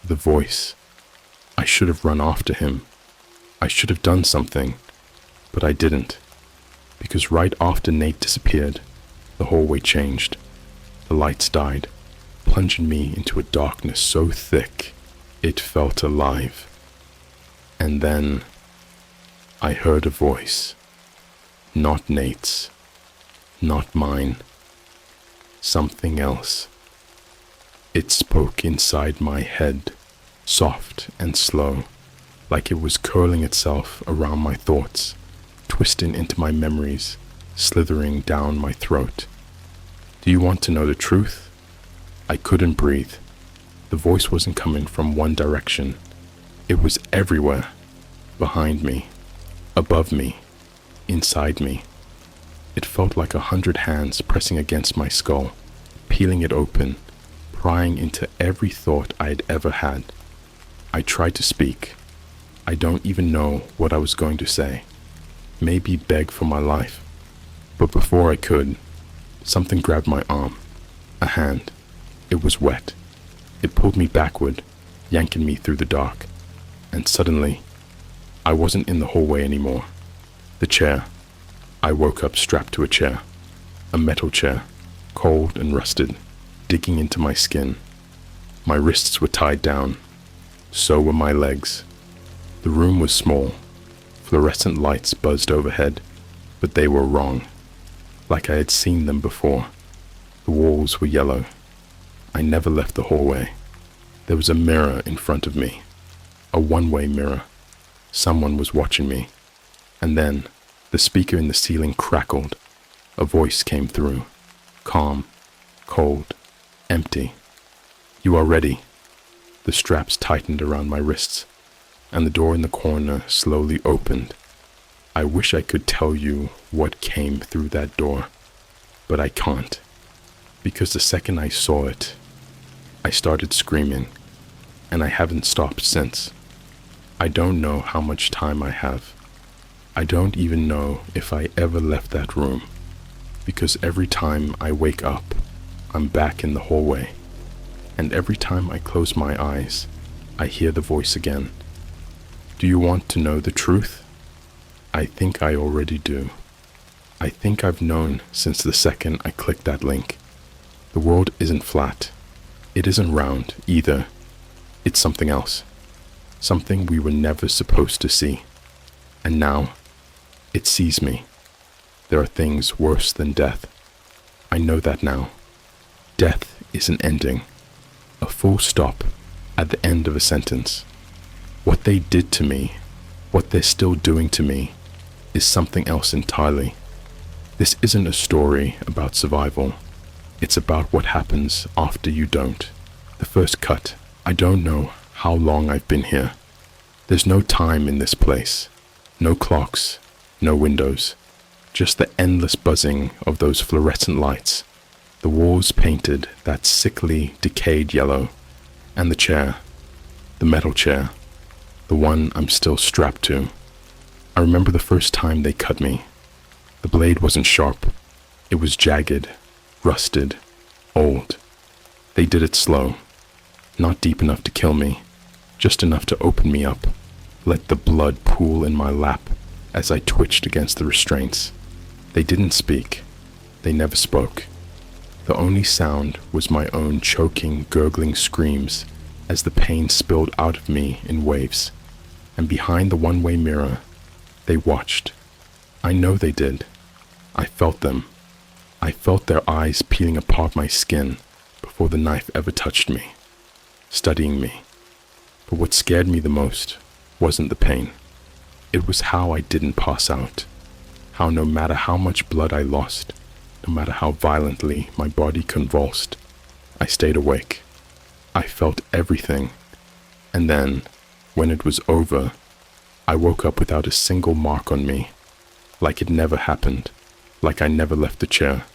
The voice. I should have run after him. I should have done something, but I didn't, because right after Nate disappeared, the hallway changed. The lights died, plunging me into a darkness so thick it felt alive. And then I heard a voice. Not Nate's, not mine. Something else. It spoke inside my head, soft and slow, like it was curling itself around my thoughts, twisting into my memories, slithering down my throat. Do you want to know the truth? I couldn't breathe. The voice wasn't coming from one direction. It was everywhere. Behind me, above me, inside me. It felt like 100 hands pressing against my skull, peeling it open, prying into every thought I had ever had. I tried to speak. I don't even know what I was going to say. Maybe beg for my life. But before I could, something grabbed my arm. A hand. It was wet. It pulled me backward, yanking me through the dark. And suddenly, I wasn't in the hallway anymore. The chair. I woke up strapped to a chair. A metal chair, cold and rusted, digging into my skin. My wrists were tied down. So were my legs. The room was small. Fluorescent lights buzzed overhead, but they were wrong. Like I had seen them before. The walls were yellow. I never left the hallway. There was a mirror in front of me. A one-way mirror. Someone was watching me. And then, the speaker in the ceiling crackled. A voice came through. Calm, cold, empty. You are ready. The straps tightened around my wrists, and the door in the corner slowly opened. I wish I could tell you what came through that door. but I can't, because the second I saw it, I started screaming, and I haven't stopped since. I don't know how much time I have. I don't even know if I ever left that room, because every time I wake up, I'm back in the hallway, and every time I close my eyes, I hear the voice again. Do you want to know the truth? I think I already do. I think I've known since the second I clicked that link. The world isn't flat. It isn't round either. It's something else. Something we were never supposed to see. And now, it sees me. There are things worse than death. I know that now. Death is an ending. A full stop at the end of a sentence. What they did to me, what they're still doing to me, is something else entirely. This isn't a story about survival. It's about what happens after you don't. The first cut. I don't know how long I've been here. There's no time in this place. No clocks, no windows. Just the endless buzzing of those fluorescent lights. The walls painted that sickly, decayed yellow. And the chair. The metal chair. The one I'm still strapped to. I remember the first time they cut me. The blade wasn't sharp. It was jagged, rusted, old. They did it slow. Not deep enough to kill me. Just enough to open me up. Let the blood pool in my lap as I twitched against the restraints. They didn't speak. They never spoke. The only sound was my own choking, gurgling screams as the pain spilled out of me in waves. And behind the one-way mirror, they watched. I know they did. I felt them. I felt their eyes peeling apart my skin before the knife ever touched me, studying me. But what scared me the most wasn't the pain. It was how I didn't pass out. How no matter how much blood I lost, no matter how violently my body convulsed, I stayed awake. I felt everything. And then, when it was over, I woke up without a single mark on me, like it never happened, like I never left the chair.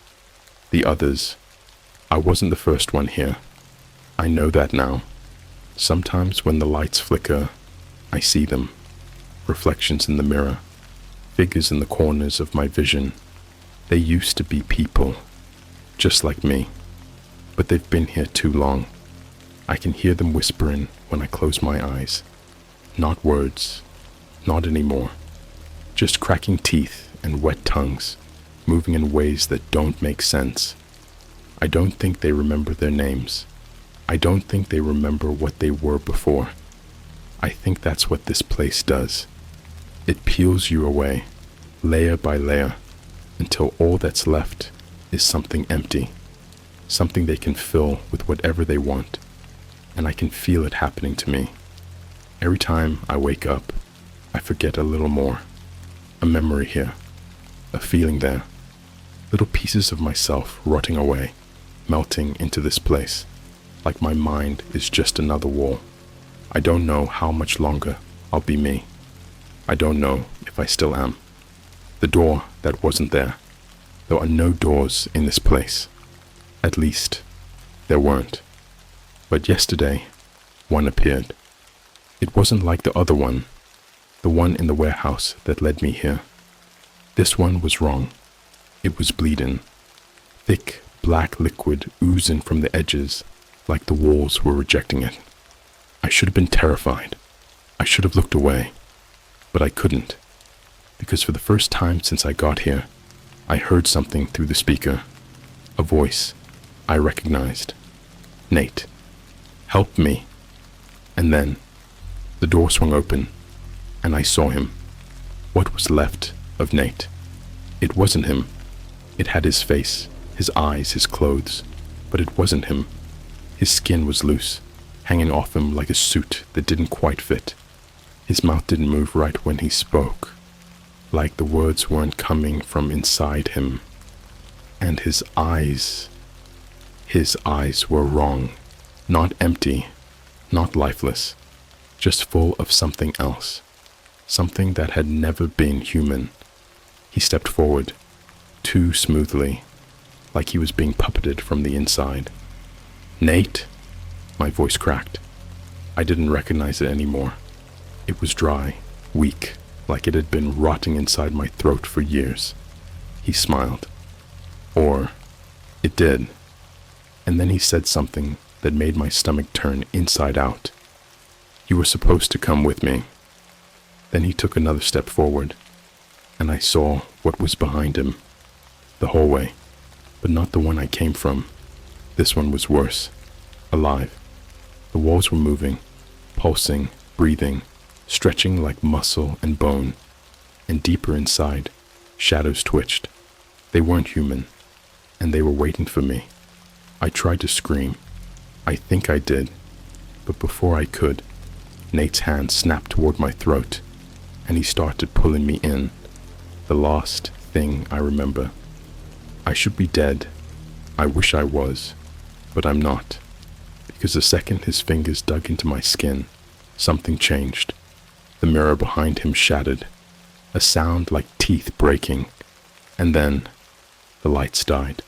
The others, I wasn't the first one here. I know that now. Sometimes when the lights flicker, I see them, reflections in the mirror, figures in the corners of my vision. They used to be people, just like me, but they've been here too long. I can hear them whispering when I close my eyes. Not words. Not anymore. Just cracking teeth and wet tongues, moving in ways that don't make sense. I don't think they remember their names. I don't think they remember what they were before. I think that's what this place does. It peels you away, layer by layer, until all that's left is something empty, something they can fill with whatever they want, and I can feel it happening to me. Every time I wake up, I forget a little more. A memory here, a feeling there, little pieces of myself rotting away, melting into this place, like my mind is just another wall. I don't know how much longer I'll be me. I don't know if I still am. The door that wasn't there. There are no doors in this place. At least, there weren't. But yesterday, one appeared. It wasn't like the other one, the one in the warehouse that led me here. This one was wrong. It was bleeding. Thick, black liquid oozing from the edges, like the walls were rejecting it. I should have been terrified. I should have looked away. But I couldn't. Because for the first time since I got here, I heard something through the speaker. A voice I recognized. Nate. Help me. And then, the door swung open, and I saw him. What was left of Nate. It wasn't him. It had his face, his eyes, his clothes, but it wasn't him. His skin was loose, hanging off him like a suit that didn't quite fit. His mouth didn't move right when he spoke, like the words weren't coming from inside him. And his eyes were wrong. Not empty, not lifeless, just full of something else, something that had never been human. He stepped forward, too smoothly, like he was being puppeted from the inside. "Nate?" My voice cracked. I didn't recognize it anymore. It was dry, weak, like it had been rotting inside my throat for years. He smiled. Or it did. And then he said something that made my stomach turn inside out. "You were supposed to come with me." Then he took another step forward, and I saw what was behind him. The hallway, but not the one I came from. This one was worse. Alive. The walls were moving, pulsing, breathing, stretching like muscle and bone. And deeper inside, shadows twitched. They weren't human, and they were waiting for me. I tried to scream. I think I did. But before I could, Nate's hand snapped toward my throat, and he started pulling me in. The last thing I remember. I should be dead. I wish I was, but I'm not. Because the second his fingers dug into my skin, something changed. The mirror behind him shattered, a sound like teeth breaking, and then the lights died.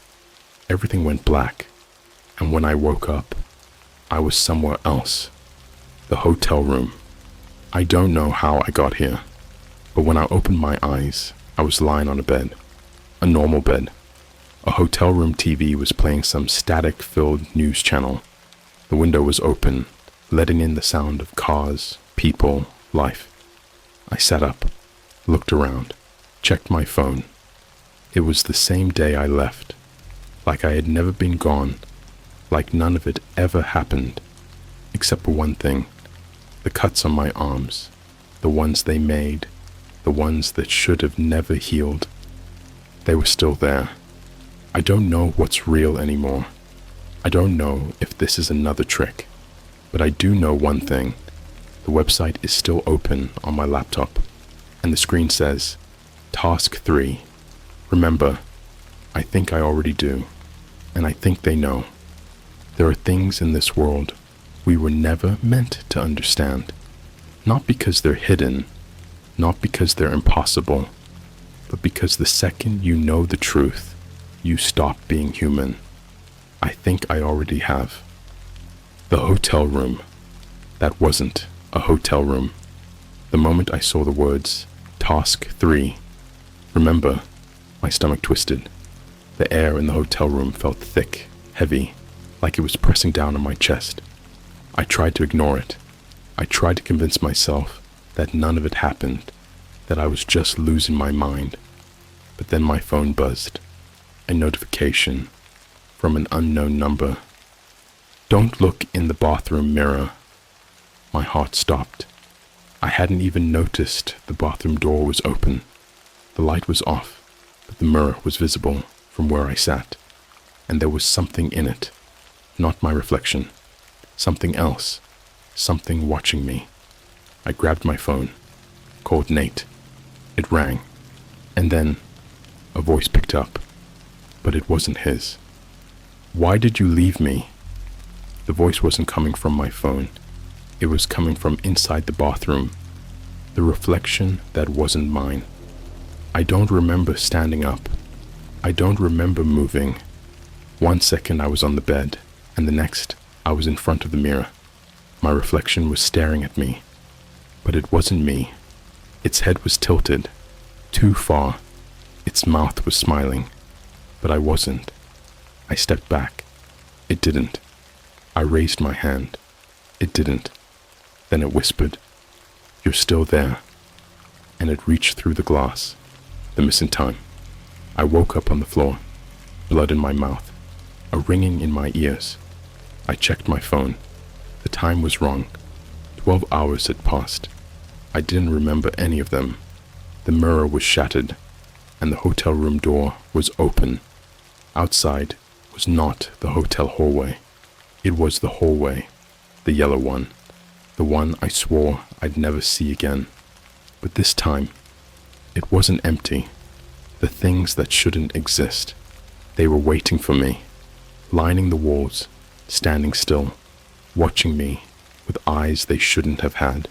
Everything went black, and when I woke up, I was somewhere else. The hotel room. I don't know how I got here, but when I opened my eyes, I was lying on a bed, a normal bed. A hotel room TV was playing some static-filled news channel. The window was open, letting in the sound of cars, people, life. I sat up, looked around, checked my phone. It was the same day I left, like I had never been gone, like none of it ever happened, except for one thing, the cuts on my arms, the ones they made, the ones that should have never healed. They were still there. I don't know what's real anymore. I don't know if this is another trick, but I do know one thing. The website is still open on my laptop, and the screen says, Task 3. Remember, I think I already do, and I think they know. There are things in this world we were never meant to understand, not because they're hidden, not because they're impossible, but because the second you know the truth, you stop being human. I think I already have. The hotel room. That wasn't a hotel room. The moment I saw the words, Task 3, remember, my stomach twisted. The air in the hotel room felt thick, heavy, like it was pressing down on my chest. I tried to ignore it. I tried to convince myself that none of it happened, that I was just losing my mind. But then my phone buzzed. A notification from an unknown number. Don't look in the bathroom mirror. My heart stopped. I hadn't even noticed the bathroom door was open. The light was off, but the mirror was visible from where I sat, and there was something in it, not my reflection, something else, something watching me. I grabbed my phone, called Nate. It rang, and then a voice picked up, but it wasn't his. Why did you leave me? The voice wasn't coming from my phone. It was coming from inside the bathroom, the reflection that wasn't mine. I don't remember standing up. I don't remember moving. 1 second I was on the bed, and the next I was in front of the mirror. My reflection was staring at me, but it wasn't me. Its head was tilted, too far. Its mouth was smiling, but I wasn't. I stepped back. It didn't. I raised my hand. It didn't. Then it whispered, "You're still there." And it reached through the glass. The missing time. I woke up on the floor, blood in my mouth, a ringing in my ears. I checked my phone. The time was wrong. 12 hours had passed. I didn't remember any of them. The mirror was shattered, and the hotel room door was open. Outside was not the hotel hallway. It was the hallway, the yellow one, the one I swore I'd never see again. But this time, it wasn't empty. The things that shouldn't exist, they were waiting for me, lining the walls, standing still, watching me with eyes they shouldn't have had.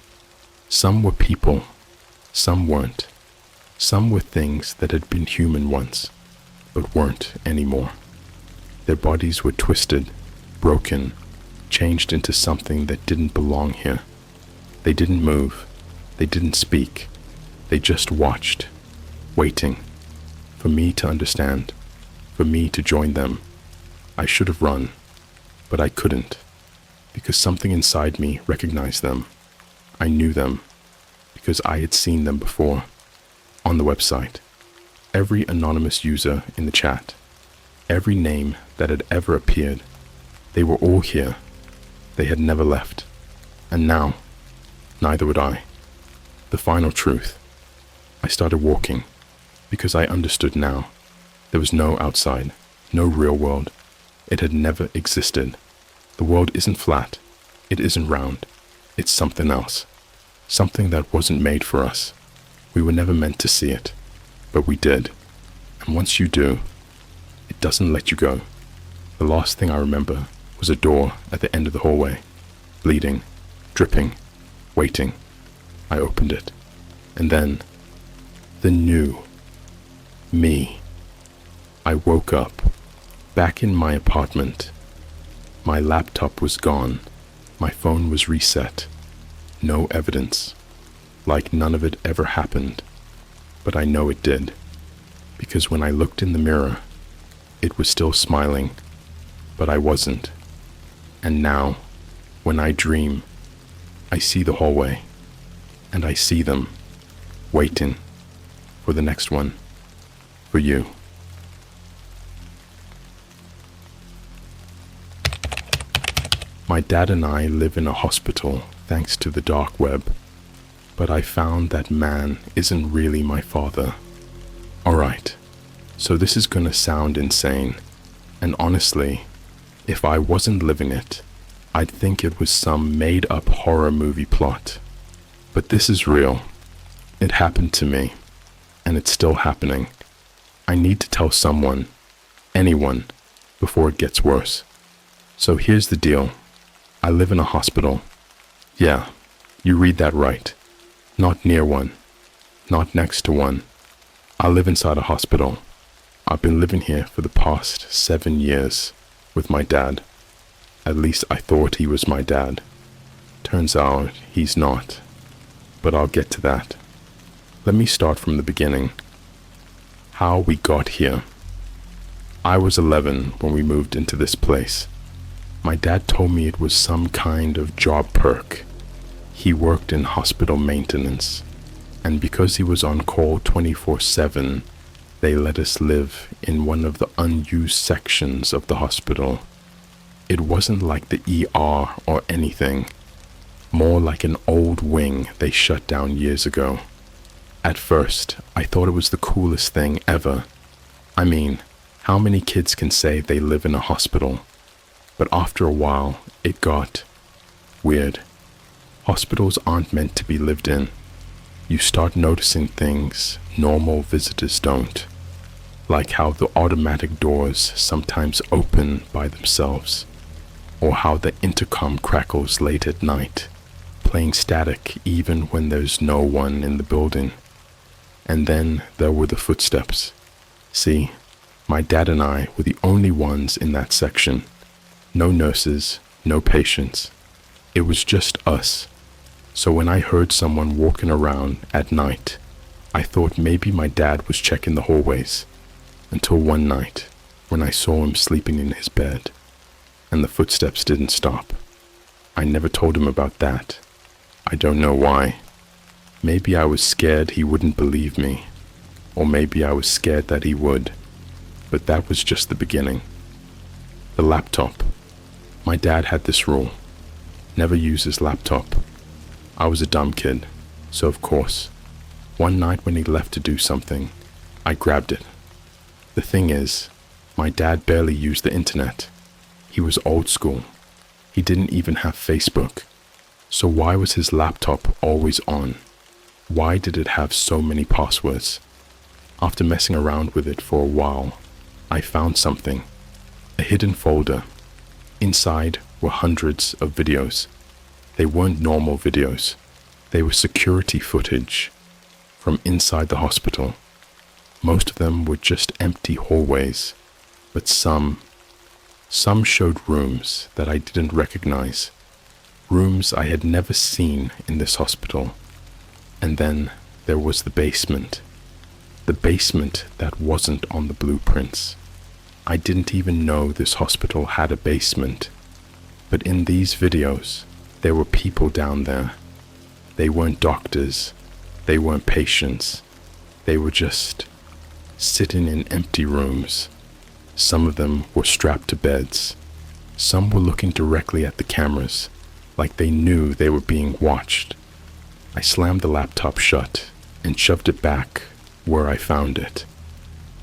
Some were people, some weren't. Some were things that had been human once, but weren't anymore. Their bodies were twisted, broken, changed into something that didn't belong here. They didn't move. They didn't speak. They just watched, waiting for me to understand, for me to join them. I should have run, but I couldn't, because something inside me recognized them. I knew them, because I had seen them before, on the website. Every anonymous user in the chat, every name that had ever appeared, they were all here. They had never left. And now, neither would I. The final truth. I started walking, because I understood now. There was no outside, no real world. It had never existed. The world isn't flat. It isn't round. It's something else. Something that wasn't made for us. We were never meant to see it, but we did. And once you do, it doesn't let you go. The last thing I remember was a door at the end of the hallway, bleeding, dripping, waiting. I opened it, and then the new me. I woke up, back in my apartment. My laptop was gone. My phone was reset. No evidence. Like none of it ever happened. But I know it did. Because when I looked in the mirror, it was still smiling, but I wasn't. And now, when I dream, I see the hallway, and I see them, waiting for the next one, for you. My dad and I live in a hospital thanks to the dark web, but I found that man isn't really my father. Alright, so this is gonna sound insane, and honestly, if I wasn't living it, I'd think it was some made-up horror movie plot. But this is real. It happened to me, and it's still happening. I need to tell someone, anyone, before it gets worse. So here's the deal. I live in a hospital. Yeah, you read that right. Not near one. Not next to one. I live inside a hospital. I've been living here for the past 7 years with my dad. At least I thought he was my dad. Turns out he's not. But I'll get to that. Let me start from the beginning. How we got here. I was 11 when we moved into this place. My dad told me it was some kind of job perk. He worked in hospital maintenance, and because he was on call 24/7, they let us live in one of the unused sections of the hospital. It wasn't like the ER or anything, more like an old wing they shut down years ago. At first, I thought it was the coolest thing ever. I mean, how many kids can say they live in a hospital? But after a while, it got weird. Hospitals aren't meant to be lived in. You start noticing things normal visitors don't, like how the automatic doors sometimes open by themselves, or how the intercom crackles late at night, playing static even when there's no one in the building. And then there were the footsteps. See, my dad and I were the only ones in that section. No nurses, no patients. It was just us. So when I heard someone walking around at night, I thought maybe my dad was checking the hallways, until one night when I saw him sleeping in his bed, and the footsteps didn't stop. I never told him about that. I don't know why. Maybe I was scared he wouldn't believe me, or maybe I was scared that he would, but that was just the beginning. The laptop. My dad had this rule. Never use his laptop. I was a dumb kid, so of course, one night when he left to do something, I grabbed it. The thing is, my dad barely used the internet. He was old school. He didn't even have Facebook. So why was his laptop always on? Why did it have so many passwords? After messing around with it for a while, I found something. A hidden folder. Inside were hundreds of videos. They weren't normal videos. They were security footage from inside the hospital. Most of them were just empty hallways, but some Some showed rooms that I didn't recognize, rooms I had never seen in this hospital. And then there was the basement that wasn't on the blueprints. I didn't even know this hospital had a basement, but in these videos, there were people down there. They weren't doctors, they weren't patients, they were just sitting in empty rooms. Some of them were strapped to beds. Some were looking directly at the cameras, like they knew they were being watched. I slammed the laptop shut and shoved it back where I found it.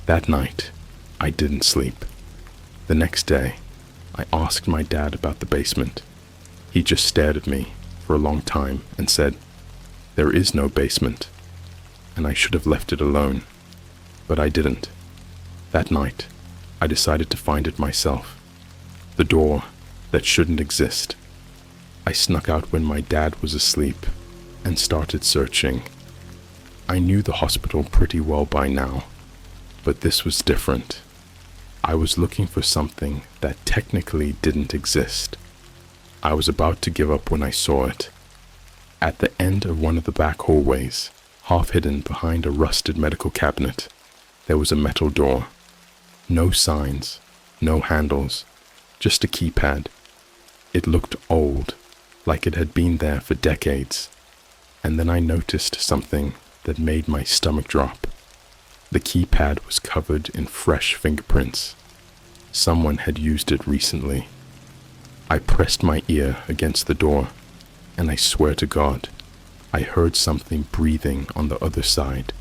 That night, I didn't sleep. The next day, I asked my dad about the basement. He just stared at me for a long time and said, "There is no basement," and I should have left it alone, but I didn't. That night, I decided to find it myself. The door that shouldn't exist. I snuck out when my dad was asleep and started searching. I knew the hospital pretty well by now, but this was different. I was looking for something that technically didn't exist. I was about to give up when I saw it. At the end of one of the back hallways, half hidden behind a rusted medical cabinet, there was a metal door. No signs, no handles, just a keypad. It looked old, like it had been there for decades. And then I noticed something that made my stomach drop. The keypad was covered in fresh fingerprints. Someone had used it recently. I pressed my ear against the door, and I swear to God, I heard something breathing on the other side.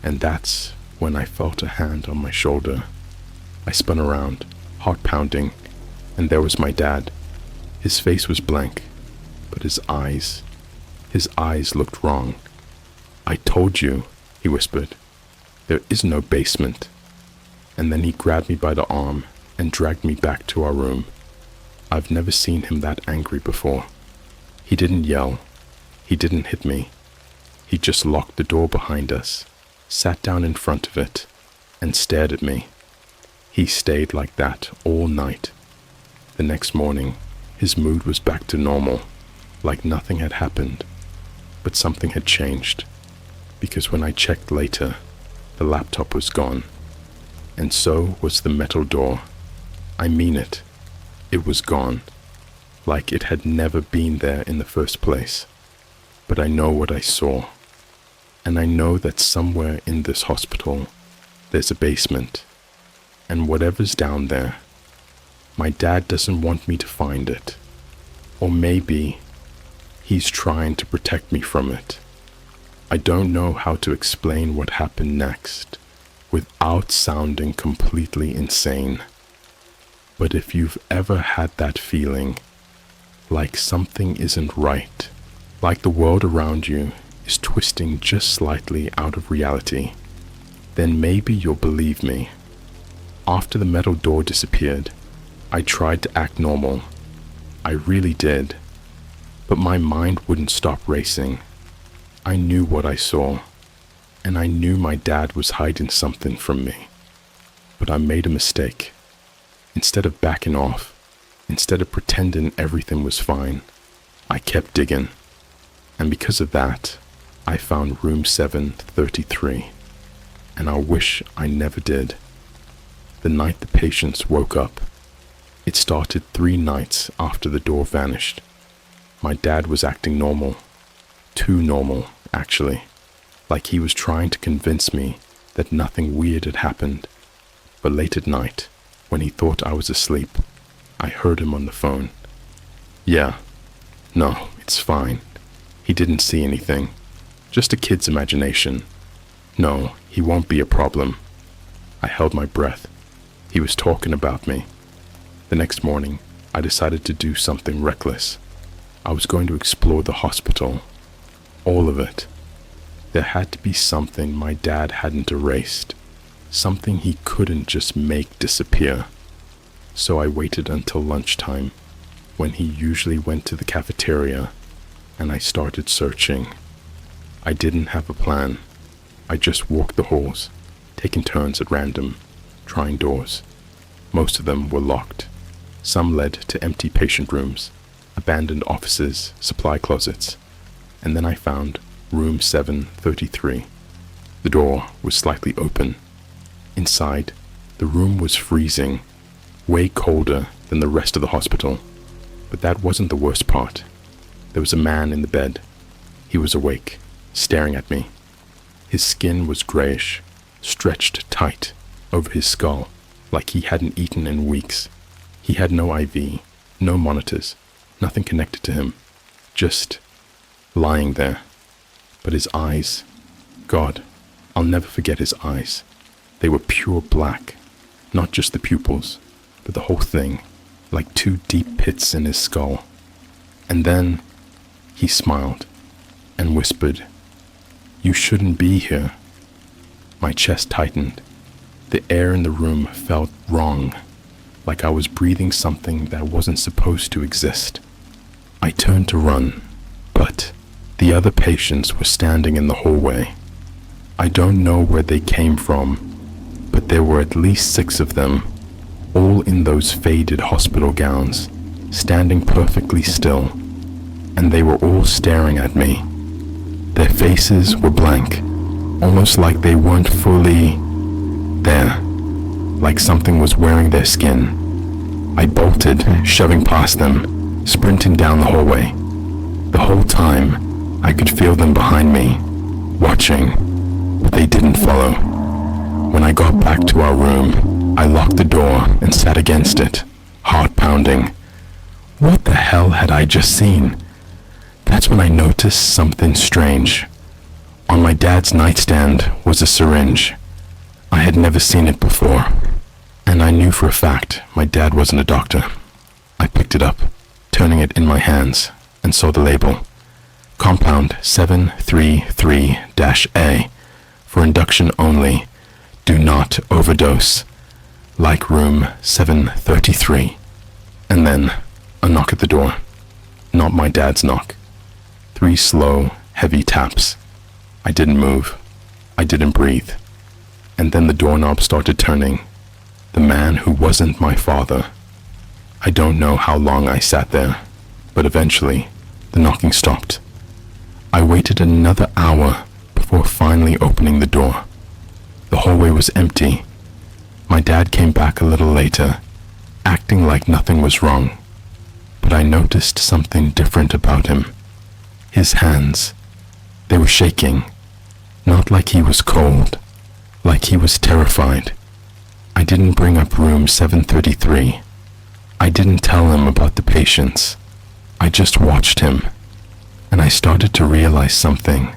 And that's when I felt a hand on my shoulder. I spun around, heart pounding, and there was my dad. His face was blank, but his eyes looked wrong. "I told you," he whispered. "There is no basement." And then he grabbed me by the arm and dragged me back to our room. I've never seen him that angry before. He didn't yell. He didn't hit me. He just locked the door behind us, sat down in front of it, and stared at me. He stayed like that all night. The next morning, his mood was back to normal, like nothing had happened. But something had changed, because when I checked later, the laptop was gone. And so was the metal door. I mean it. It was gone, like it had never been there in the first place. But I know what I saw. And I know that somewhere in this hospital, there's a basement. And whatever's down there, my dad doesn't want me to find it. Or maybe he's trying to protect me from it. I don't know how to explain what happened next without sounding completely insane. But if you've ever had that feeling, like something isn't right, like the world around you is twisting just slightly out of reality, then maybe you'll believe me. After the metal door disappeared, I tried to act normal. I really did. But my mind wouldn't stop racing. I knew what I saw, and I knew my dad was hiding something from me. But I made a mistake. Instead of backing off, instead of pretending everything was fine, I kept digging. And because of that, I found room 733. And I wish I never did. The night the patients woke up, it started 3 nights after the door vanished. My dad was acting normal. Too normal, actually. Like he was trying to convince me that nothing weird had happened. But late at night, when he thought I was asleep, I heard him on the phone. "Yeah, no, it's fine. He didn't see anything. Just a kid's imagination. No, he won't be a problem." I held my breath. He was talking about me. The next morning, I decided to do something reckless. I was going to explore the hospital. All of it. There had to be something my dad hadn't erased. Something he couldn't just make disappear. So I waited until lunchtime, when he usually went to the cafeteria, and I started searching. I didn't have a plan. I just walked the halls, taking turns at random, trying doors. Most of them were locked. Some led to empty patient rooms, abandoned offices, supply closets, and then I found room 733. The door was slightly open. Inside, the room was freezing, way colder than the rest of the hospital. But that wasn't the worst part. There was a man in the bed. He was awake, staring at me. His skin was grayish, stretched tight over his skull, like he hadn't eaten in weeks. He had no IV, no monitors, nothing connected to him, just lying there. But his eyes, God, I'll never forget his eyes. They were pure black, not just the pupils, but the whole thing, like two deep pits in his skull. And then he smiled and whispered, "You shouldn't be here." My chest tightened. The air in the room felt wrong, like I was breathing something that wasn't supposed to exist. I turned to run, but the other patients were standing in the hallway. I don't know where they came from, but there were at least 6 of them, all in those faded hospital gowns, standing perfectly still, and they were all staring at me. Their faces were blank, almost like they weren't fully there, like something was wearing their skin. I bolted, shoving past them, sprinting down the hallway. The whole time, I could feel them behind me, watching, but they didn't follow. When I got back to our room, I locked the door and sat against it, heart pounding. What the hell had I just seen? That's when I noticed something strange. On my dad's nightstand was a syringe. I had never seen it before, and I knew for a fact my dad wasn't a doctor. I picked it up, turning it in my hands, and saw the label. Compound 733-A, for induction only. Do not overdose. Like room 733. And then, a knock at the door. Not my dad's knock. 3 slow, heavy taps. I didn't move. I didn't breathe. And then the doorknob started turning. The man who wasn't my father. I don't know how long I sat there, but eventually, the knocking stopped. I waited another hour before finally opening the door. The hallway was empty. My dad came back a little later, acting like nothing was wrong. But I noticed something different about him. His hands, they were shaking, not like he was cold, like he was terrified. I didn't bring up room 733. I didn't tell him about the patients. I just watched him, and I started to realize something.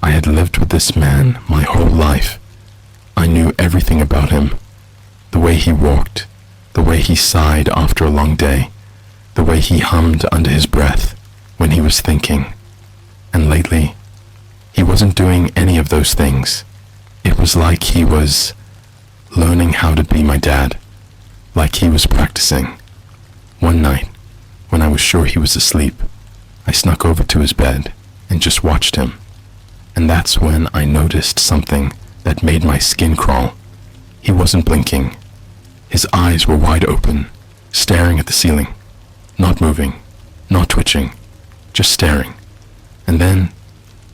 I had lived with this man my whole life. I knew everything about him. The way he walked, the way he sighed after a long day, the way he hummed under his breath when he was thinking. And lately, he wasn't doing any of those things. It was like he was learning how to be my dad, like he was practicing. One night, when I was sure he was asleep, I snuck over to his bed and just watched him. And that's when I noticed something that made my skin crawl. He wasn't blinking. His eyes were wide open, staring at the ceiling, not moving, not twitching, just staring. And then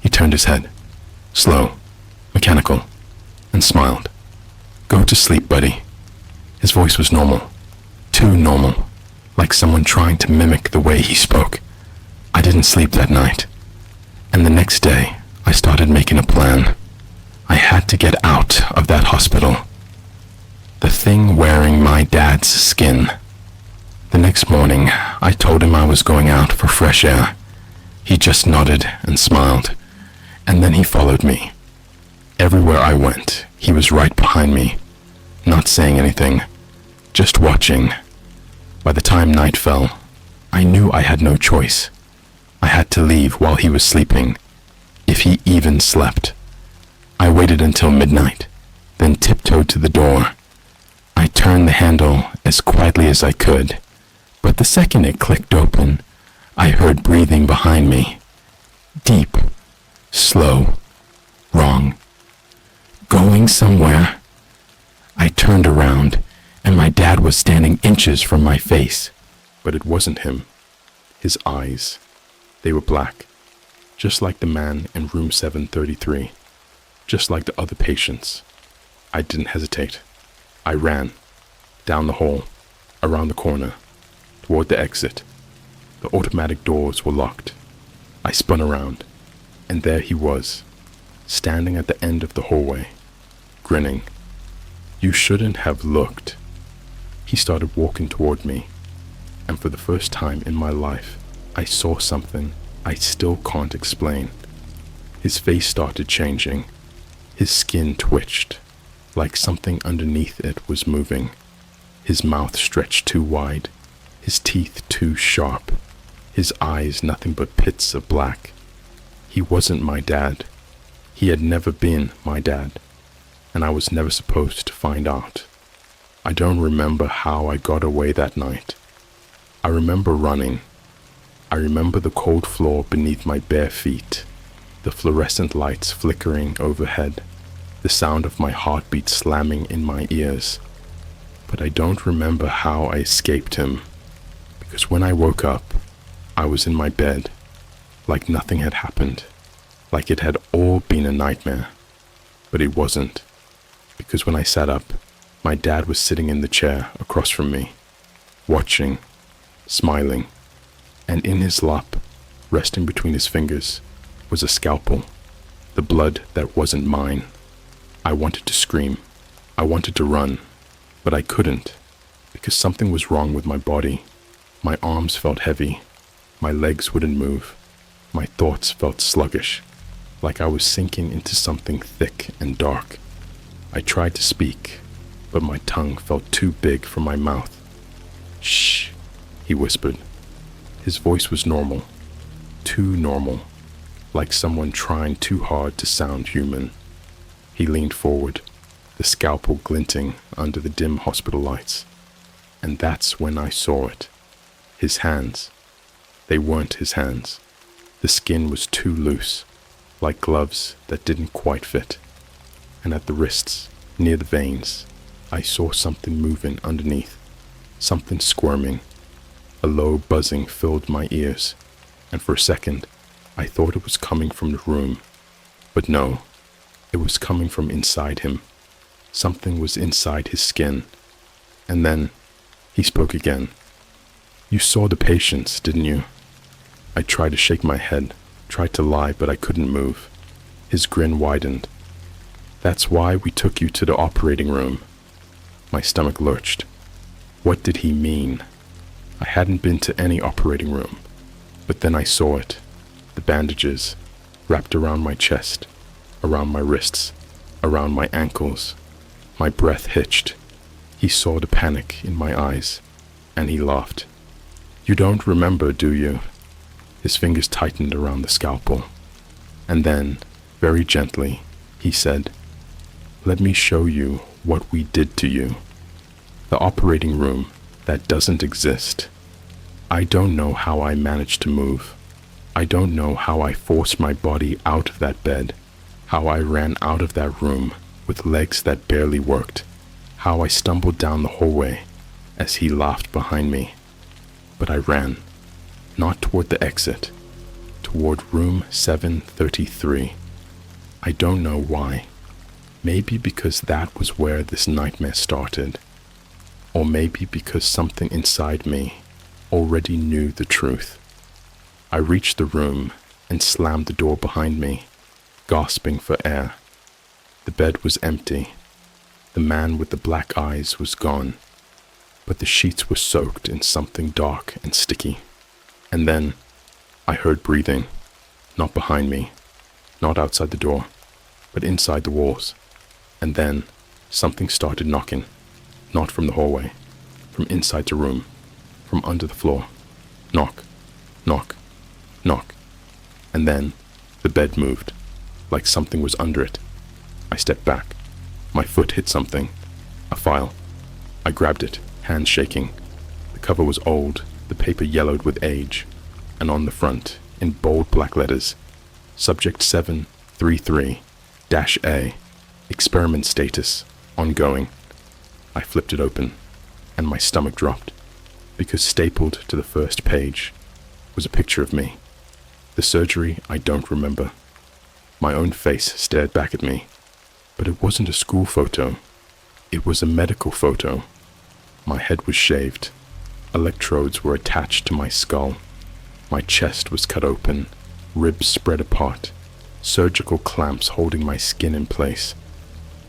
he turned his head, slow, mechanical, and smiled. "Go to sleep, buddy." His voice was normal, too normal, like someone trying to mimic the way he spoke. I didn't sleep that night. And the next day, I started making a plan. I had to get out of that hospital. The thing wearing my dad's skin. The next morning, I told him I was going out for fresh air. He just nodded and smiled, and then he followed me. Everywhere I went, he was right behind me, not saying anything, just watching. By the time night fell, I knew I had no choice. I had to leave while he was sleeping, if he even slept. I waited until midnight, then tiptoed to the door. I turned the handle as quietly as I could, but the second it clicked open, I heard breathing behind me. Deep, slow, wrong. Going somewhere. I turned around, and my dad was standing inches from my face. But it wasn't him. His eyes. They were black, just like the man in room 733, just like the other patients. I didn't hesitate. I ran, down the hall, around the corner, toward the exit. The automatic doors were locked. I spun around, and there he was, standing at the end of the hallway, grinning. You shouldn't have looked. He started walking toward me, and for the first time in my life, I saw something I still can't explain. His face started changing. His skin twitched, like something underneath it was moving. His mouth stretched too wide, his teeth too sharp, his eyes nothing but pits of black. He wasn't my dad. He had never been my dad, and I was never supposed to find out. I don't remember how I got away that night. I remember running. I remember the cold floor beneath my bare feet, the fluorescent lights flickering overhead, the sound of my heartbeat slamming in my ears. But I don't remember how I escaped him, because when I woke up, I was in my bed, like nothing had happened, like it had all been a nightmare. But it wasn't, because when I sat up, my dad was sitting in the chair across from me, watching, smiling, and in his lap, resting between his fingers, was a scalpel, the blood that wasn't mine. I wanted to scream. I wanted to run, but I couldn't, because something was wrong with my body. My arms felt heavy. My legs wouldn't move. My thoughts felt sluggish, like I was sinking into something thick and dark. I tried to speak, but my tongue felt too big for my mouth. Shh, he whispered. His voice was normal, too normal, like someone trying too hard to sound human. He leaned forward, the scalpel glinting under the dim hospital lights. And that's when I saw it. His hands. They weren't his hands. The skin was too loose, like gloves that didn't quite fit. And at the wrists, near the veins, I saw something moving underneath, something squirming. A low buzzing filled my ears, and for a second, I thought it was coming from the room. But no, it was coming from inside him. Something was inside his skin. And then, he spoke again. You saw the patients, didn't you? I tried to shake my head, tried to lie, but I couldn't move. His grin widened. That's why we took you to the operating room. My stomach lurched. What did he mean? I hadn't been to any operating room, but then I saw it. The bandages, wrapped around my chest, around my wrists, around my ankles. My breath hitched. He saw the panic in my eyes, and he laughed. You don't remember, do you? His fingers tightened around the scalpel. And then, very gently, he said, let me show you what we did to you. The operating room that doesn't exist. I don't know how I managed to move. I don't know how I forced my body out of that bed, how I ran out of that room with legs that barely worked, how I stumbled down the hallway as he laughed behind me. But I ran, not toward the exit, toward room 733. I don't know why. Maybe because that was where this nightmare started. Or maybe because something inside me already knew the truth. I reached the room and slammed the door behind me, gasping for air. The bed was empty. The man with the black eyes was gone, but the sheets were soaked in something dark and sticky. And then I heard breathing, not behind me, not outside the door, but inside the walls. And then something started knocking, not from the hallway, from inside the room, from under the floor. Knock, knock, knock. And then the bed moved, like something was under it. I stepped back. My foot hit something, a file. I grabbed it, hands shaking. The cover was old, the paper yellowed with age, and on the front, in bold black letters, Subject 733-A, Experiment Status, Ongoing. I flipped it open. and my stomach dropped, because stapled to the first page was a picture of me. The surgery I don't remember. My own face stared back at me, but it wasn't a school photo. It was a medical photo. My head was shaved. Electrodes were attached to my skull. My chest was cut open, ribs spread apart, surgical clamps holding my skin in place.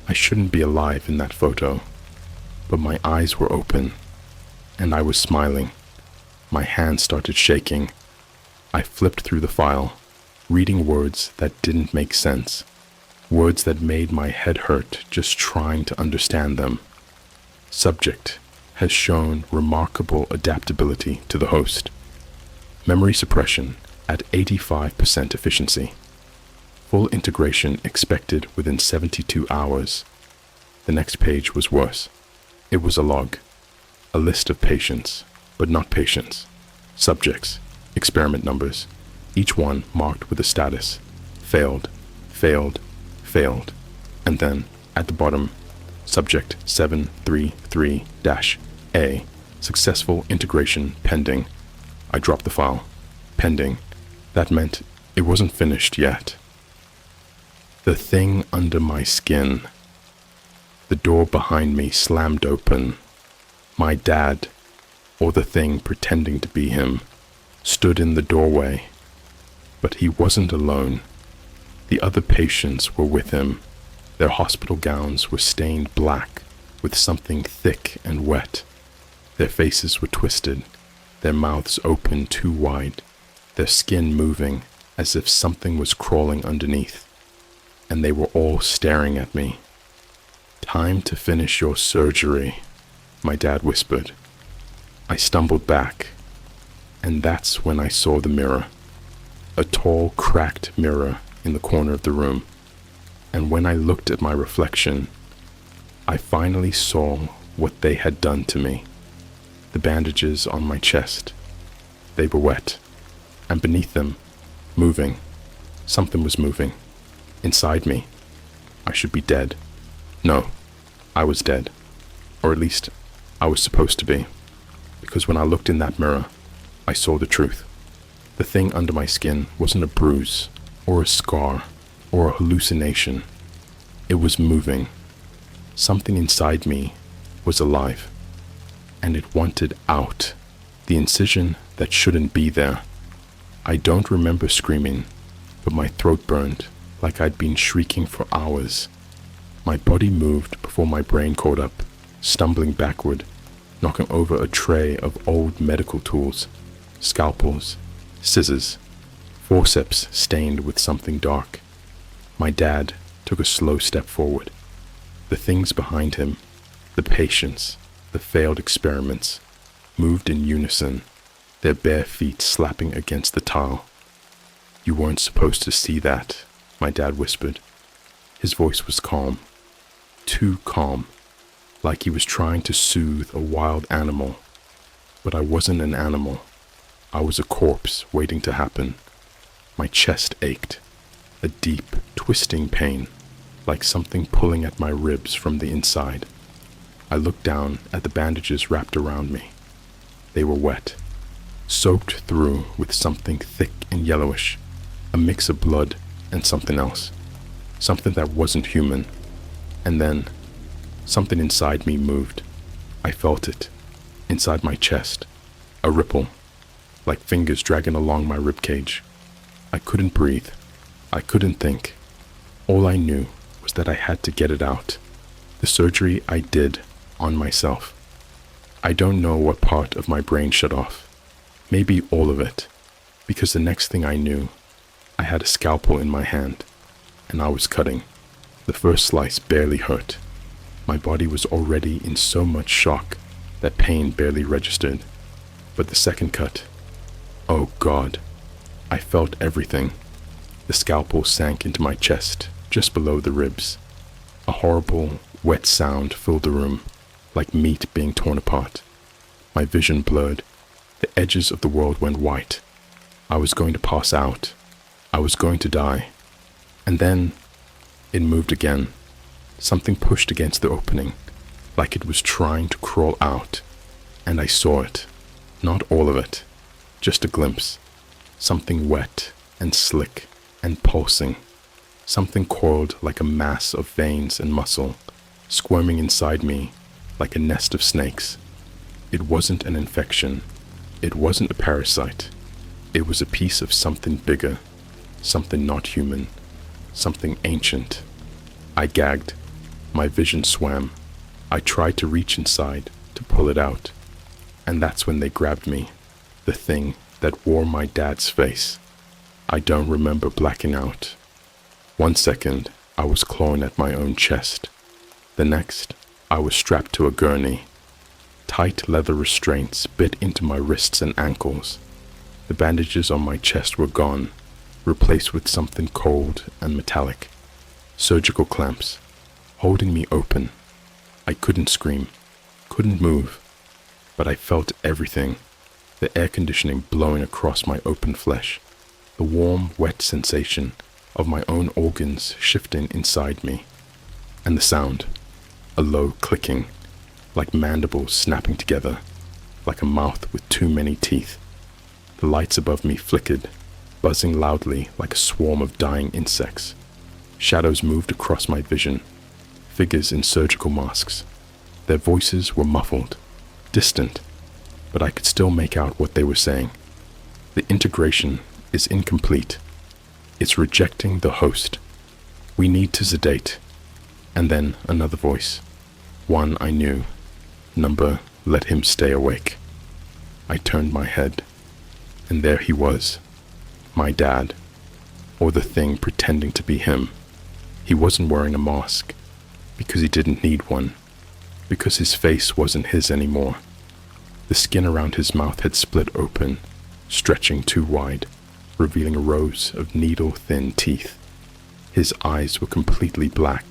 I shouldn't be alive in that photo, but my eyes were open, and I was smiling. My hands started shaking. I flipped through the file, reading words that didn't make sense, words that made my head hurt just trying to understand them. Subject has shown remarkable adaptability to the host. Memory suppression at 85% efficiency. Full integration expected within 72 hours. The next page was worse. It was a log, a list of patients, but not patients, subjects, experiment numbers, each one marked with a status: failed, failed, failed, and then, at the bottom, subject 733-A, successful integration pending. I dropped the file. Pending. That meant it wasn't finished yet. The thing under my skin. The door behind me slammed open. My dad, or the thing pretending to be him, stood in the doorway. But he wasn't alone. The other patients were with him. Their hospital gowns were stained black with something thick and wet. Their faces were twisted, their mouths open too wide, their skin moving as if something was crawling underneath. And they were all staring at me. "Time to finish your surgery," my dad whispered. I stumbled back, and that's when I saw the mirror. A tall, cracked mirror in the corner of the room. And when I looked at my reflection, I finally saw what they had done to me. The bandages on my chest. They were wet, and beneath them, moving. Something was moving. Inside me. I should be dead. No, I was dead. Or at least, I was supposed to be. Because when I looked in that mirror, I saw the truth. The thing under my skin wasn't a bruise, or a scar, or a hallucination. It was moving. Something inside me was alive. And it wanted out. The incision that shouldn't be there. I don't remember screaming, but my throat burned like I'd been shrieking for hours. My body moved before my brain caught up, stumbling backward, knocking over a tray of old medical tools, scalpels, scissors, forceps stained with something dark. My dad took a slow step forward. The things behind him, the patients, the failed experiments, moved in unison, their bare feet slapping against the tile. "You weren't supposed to see that," my dad whispered. His voice was calm, too calm, like he was trying to soothe a wild animal. But I wasn't an animal. I was a corpse waiting to happen. My chest ached, a deep, twisting pain, like something pulling at my ribs from the inside. I looked down at the bandages wrapped around me. They were wet, soaked through with something thick and yellowish, a mix of blood and something else, something that wasn't human. And then, something inside me moved. I felt it, inside my chest, a ripple, like fingers dragging along my ribcage. I couldn't breathe. I couldn't think. All I knew was that I had to get it out. The surgery I did on myself. I don't know what part of my brain shut off. Maybe all of it, because the next thing I knew, I had a scalpel in my hand, and I was cutting. The first slice barely hurt. My body was already in so much shock that pain barely registered. But the second cut, oh God, I felt everything. The scalpel sank into my chest, just below the ribs. A horrible, wet sound filled the room, like meat being torn apart. My vision blurred. The edges of the world went white. I was going to pass out. I was going to die. And then, it moved again. Something pushed against the opening, like it was trying to crawl out. And I saw it. Not all of it. Just a glimpse. Something wet and slick and pulsing. Something coiled like a mass of veins and muscle, squirming inside me like a nest of snakes. It wasn't an infection. It wasn't a parasite. It was a piece of something bigger, something not human, something ancient. I gagged. My vision swam. I tried to reach inside, to pull it out. And that's when they grabbed me, the thing that wore my dad's face. I don't remember blacking out. 1 second, I was clawing at my own chest. The next, I was strapped to a gurney. Tight leather restraints bit into my wrists and ankles. The bandages on my chest were gone, replaced with something cold and metallic. Surgical clamps, holding me open. I couldn't scream, couldn't move, but I felt everything. The air conditioning blowing across my open flesh, the warm, wet sensation of my own organs shifting inside me, and the sound, a low clicking, like mandibles snapping together, like a mouth with too many teeth. The lights above me flickered, buzzing loudly like a swarm of dying insects. Shadows moved across my vision, figures in surgical masks. Their voices were muffled, distant, but I could still make out what they were saying. The integration is incomplete. It's rejecting the host. We need to sedate. And then another voice. One I knew. Number, let him stay awake. I turned my head, and there he was. My dad, or the thing pretending to be him. He wasn't wearing a mask, because he didn't need one, because his face wasn't his anymore. The skin around his mouth had split open, stretching too wide, revealing rows of needle-thin teeth. His eyes were completely black,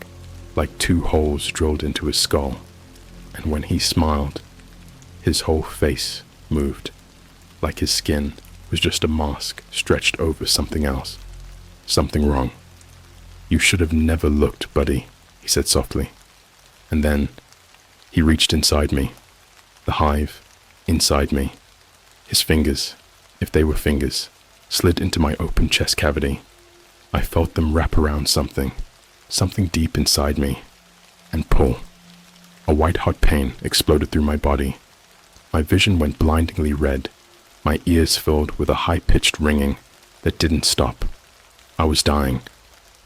like 2 holes drilled into his skull, and when he smiled, his whole face moved, like his skin was just a mask stretched over something else. Something wrong. You should have never looked, buddy, he said softly. And then he reached inside me, the hive inside me. His fingers, if they were fingers, slid into my open chest cavity. I felt them wrap around something deep inside me, and pull. A white-hot pain exploded through my body. My vision went blindingly red, my ears filled with a high-pitched ringing that didn't stop. I was dying.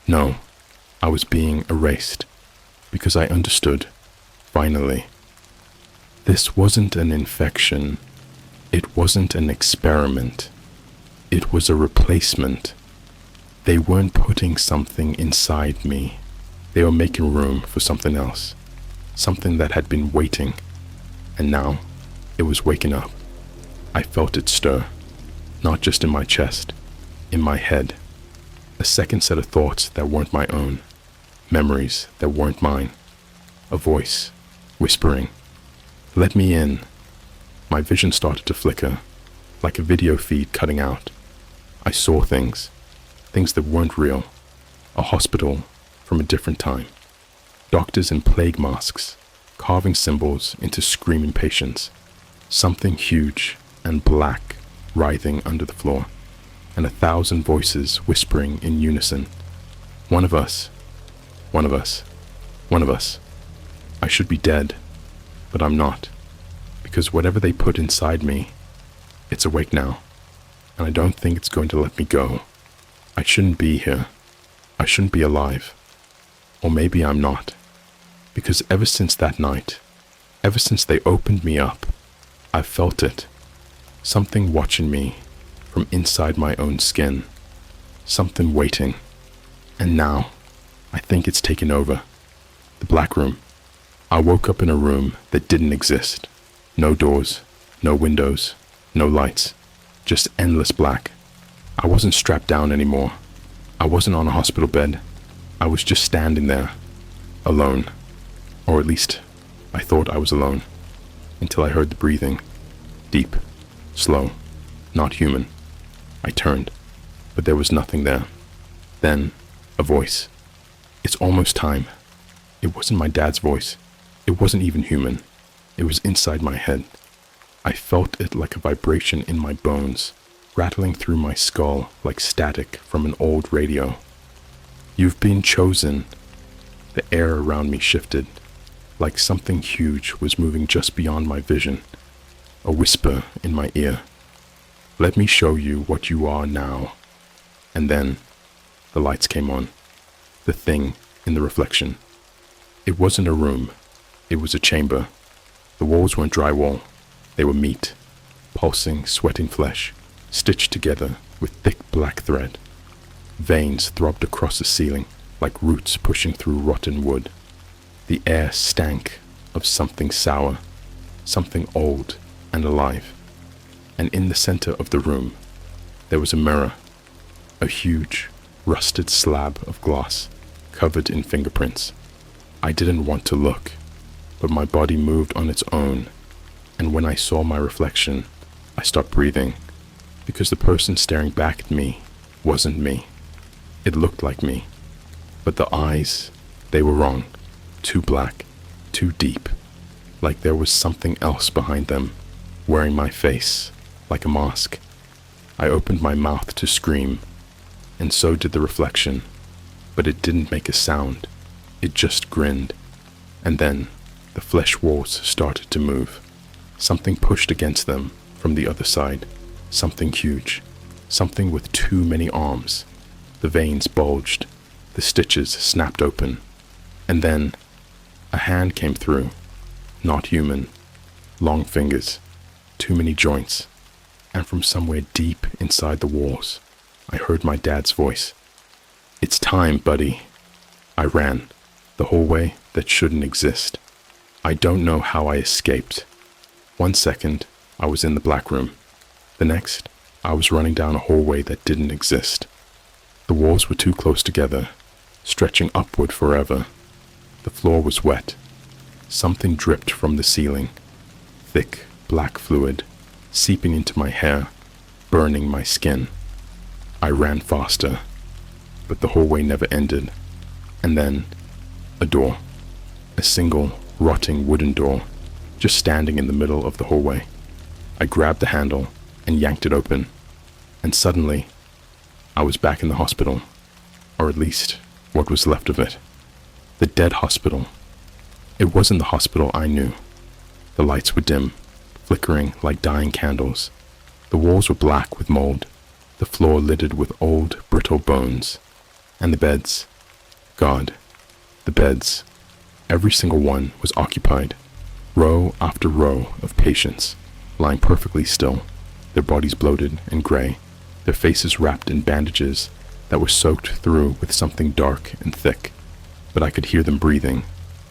No, I was being erased, because I understood, finally. This wasn't an infection. It wasn't an experiment. It was a replacement. They weren't putting something inside me. They were making room for something else, something that had been waiting, and now it was waking up. I felt it stir, not just in my chest, in my head. A second set of thoughts that weren't my own, memories that weren't mine. A voice, whispering, "Let me in." My vision started to flicker, like a video feed cutting out. I saw things that weren't real. A hospital from a different time. Doctors in plague masks, carving symbols into screaming patients. Something huge and black writhing under the floor, and 1,000 voices whispering in unison. One of us, one of us, one of us. I should be dead, but I'm not, because whatever they put inside me, it's awake now, and I don't think it's going to let me go. I shouldn't be here. I shouldn't be alive. Or maybe I'm not, because ever since that night, ever since they opened me up, I've felt it. Something watching me from inside my own skin. Something waiting. And now, I think it's taken over. The black room. I woke up in a room that didn't exist. No doors, no windows, no lights. Just endless black. I wasn't strapped down anymore. I wasn't on a hospital bed. I was just standing there, alone. Or at least, I thought I was alone, until I heard the breathing. Deep, slow, not human. I turned, but there was nothing there. Then, a voice. "It's almost time." It wasn't my dad's voice. It wasn't even human. It was inside my head. I felt it like a vibration in my bones, rattling through my skull like static from an old radio. You've been chosen. The air around me shifted, like something huge was moving just beyond my vision. A whisper in my ear. Let me show you what you are now. And then the lights came on. The thing in the reflection. It wasn't a room. It was a chamber. The walls weren't drywall. They were meat. Pulsing, sweating flesh, stitched together with thick black thread. Veins throbbed across the ceiling like roots pushing through rotten wood. The air stank of something sour, something old and alive. And in the center of the room, there was a mirror, a huge, rusted slab of glass covered in fingerprints. I didn't want to look, but my body moved on its own, and when I saw my reflection, I stopped breathing, because the person staring back at me wasn't me. It looked like me, but the eyes, they were wrong, too black, too deep, like there was something else behind them, wearing my face like a mask. I opened my mouth to scream, and so did the reflection, but it didn't make a sound. It just grinned, and then the flesh walls started to move. Something pushed against them from the other side, something huge, something with too many arms. The veins bulged, the stitches snapped open, and then a hand came through, not human, long fingers, too many joints, and from somewhere deep inside the walls, I heard my dad's voice. It's time, buddy. I ran, the hallway that shouldn't exist. I don't know how I escaped. 1 second, I was in the black room. The next, I was running down a hallway that didn't exist. The walls were too close together, stretching upward forever. The floor was wet. Something dripped from the ceiling, thick black fluid, seeping into my hair, burning my skin. I ran faster, but the hallway never ended. And then, a door. A single, rotting wooden door, just standing in the middle of the hallway. I grabbed the handle and yanked it open, and suddenly, I was back in the hospital, or at least what was left of it. The dead hospital. It wasn't the hospital I knew. The lights were dim, flickering like dying candles. The walls were black with mold, the floor littered with old, brittle bones, and the beds. God, the beds. Every single one was occupied, row after row of patients, lying perfectly still, their bodies bloated and gray, their faces wrapped in bandages that were soaked through with something dark and thick, but I could hear them breathing,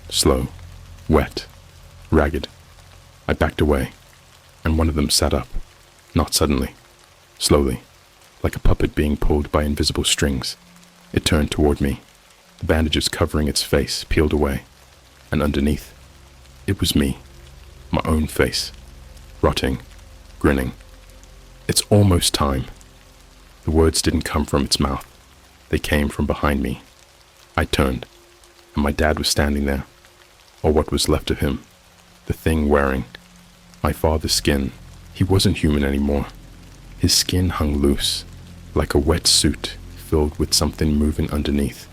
slow, wet, ragged. I backed away, and one of them sat up, not suddenly, slowly, like a puppet being pulled by invisible strings. It turned toward me, the bandages covering its face peeled away, and underneath, it was me, my own face, rotting, grinning. It's almost time. The words didn't come from its mouth. They came from behind me. I turned, and my dad was standing there, or what was left of him, the thing wearing my father's skin. He wasn't human anymore. His skin hung loose, like a wet suit filled with something moving underneath.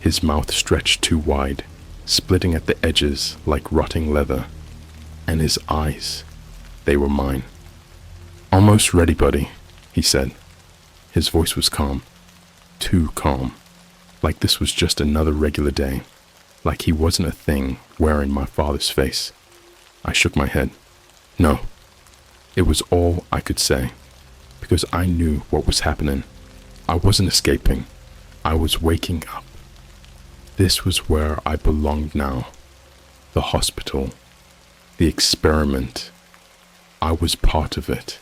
His mouth stretched too wide, splitting at the edges like rotting leather. And his eyes, they were mine. Almost ready, buddy, he said. His voice was calm, too calm, like this was just another regular day, like he wasn't a thing wearing my father's face. I shook my head. No. It was all I could say, because I knew what was happening. I wasn't escaping. I was waking up. This was where I belonged now. The hospital. The experiment. I was part of it.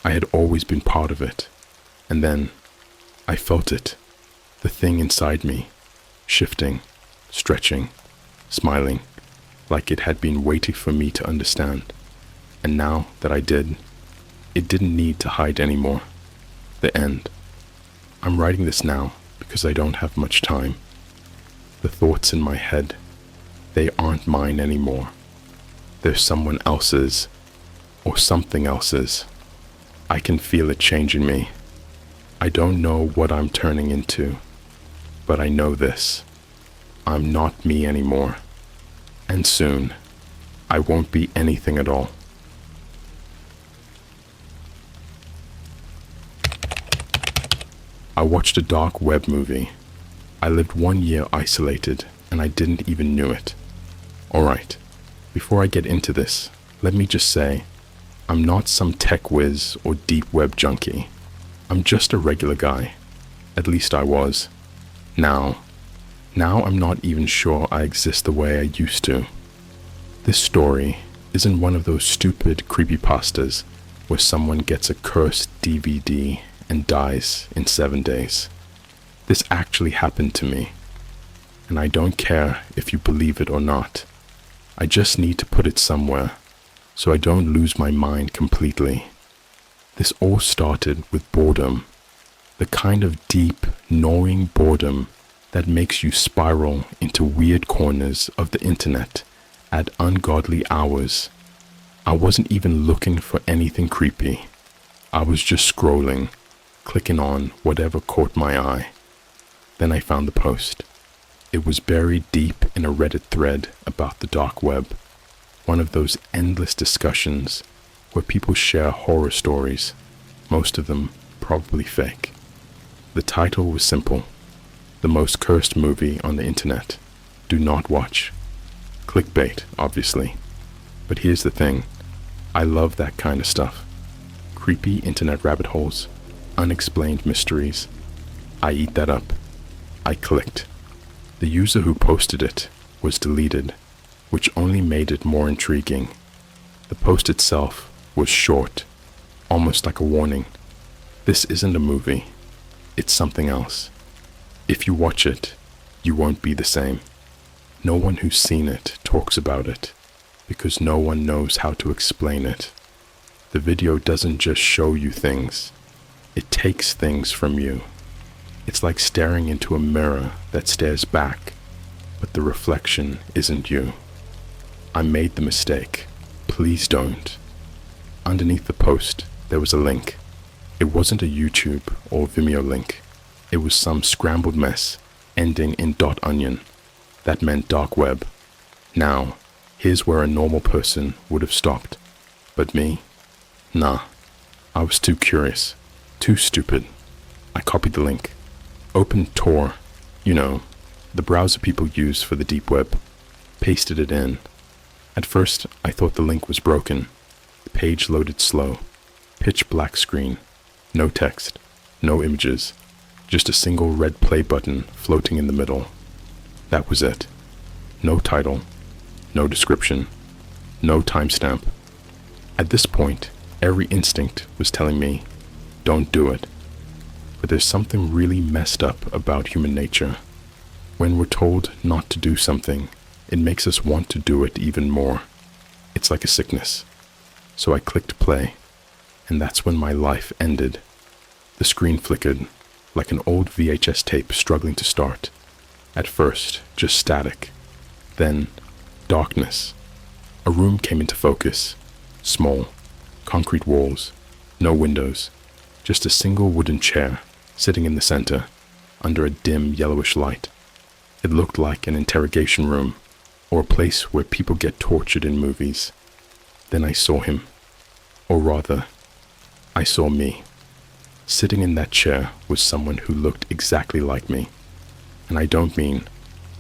I had always been part of it. And then, I felt it. The thing inside me, shifting, stretching, smiling, like it had been waiting for me to understand. And now that I did, it didn't need to hide anymore. The end. I'm writing this now because I don't have much time. The thoughts in my head, they aren't mine anymore. They're someone else's, or something else is. I can feel it changing me. I don't know what I'm turning into, but I know this. I'm not me anymore. And soon, I won't be anything at all. I watched a dark web movie. I lived 1 year isolated, and I didn't even know it. Alright, before I get into this, let me just say, I'm not some tech whiz or deep web junkie. I'm just a regular guy. At least I was. Now I'm not even sure I exist the way I used to. This story isn't one of those stupid creepypastas where someone gets a cursed DVD and dies in 7 days. This actually happened to me, and I don't care if you believe it or not. I just need to put it somewhere so I don't lose my mind completely. This all started with boredom, the kind of deep, gnawing boredom that makes you spiral into weird corners of the internet at ungodly hours. I wasn't even looking for anything creepy. I was just scrolling, clicking on whatever caught my eye. Then I found the post. It was buried deep in a Reddit thread about the dark web, one of those endless discussions where people share horror stories, most of them probably fake. The title was simple: the most cursed movie on the internet. Do not watch. Clickbait, obviously. But here's the thing. I love that kind of stuff. Creepy internet rabbit holes, unexplained mysteries. I eat that up. I clicked. The user who posted it was deleted, which only made it more intriguing. The post itself was short, almost like a warning. This isn't a movie. It's something else. If you watch it, you won't be the same. No one who's seen it talks about it, because no one knows how to explain it. The video doesn't just show you things. It takes things from you. It's like staring into a mirror that stares back, but the reflection isn't you. I made the mistake. Please don't. Underneath the post, there was a link. It wasn't a YouTube or Vimeo link. It was some scrambled mess ending in .onion. That meant dark web. Now, here's where a normal person would have stopped. But me? Nah. I was too curious. Too stupid. I copied the link. Opened Tor, the browser people use for the deep web. Pasted it in. At first, I thought the link was broken. The page loaded slow. Pitch black screen. No text. No images. Just a single red play button floating in the middle. That was it. No title. No description. No timestamp. At this point, every instinct was telling me, don't do it. But there's something really messed up about human nature. When we're told not to do something, it makes us want to do it even more. It's like a sickness. So I clicked play, and that's when my life ended. The screen flickered, like an old VHS tape struggling to start. At first, just static. Then, darkness. A room came into focus. Small, concrete walls, no windows. Just a single wooden chair, sitting in the center, under a dim yellowish light. It looked like an interrogation room, or a place where people get tortured in movies. Then I saw him. Or rather, I saw me. Sitting in that chair was someone who looked exactly like me. And I don't mean,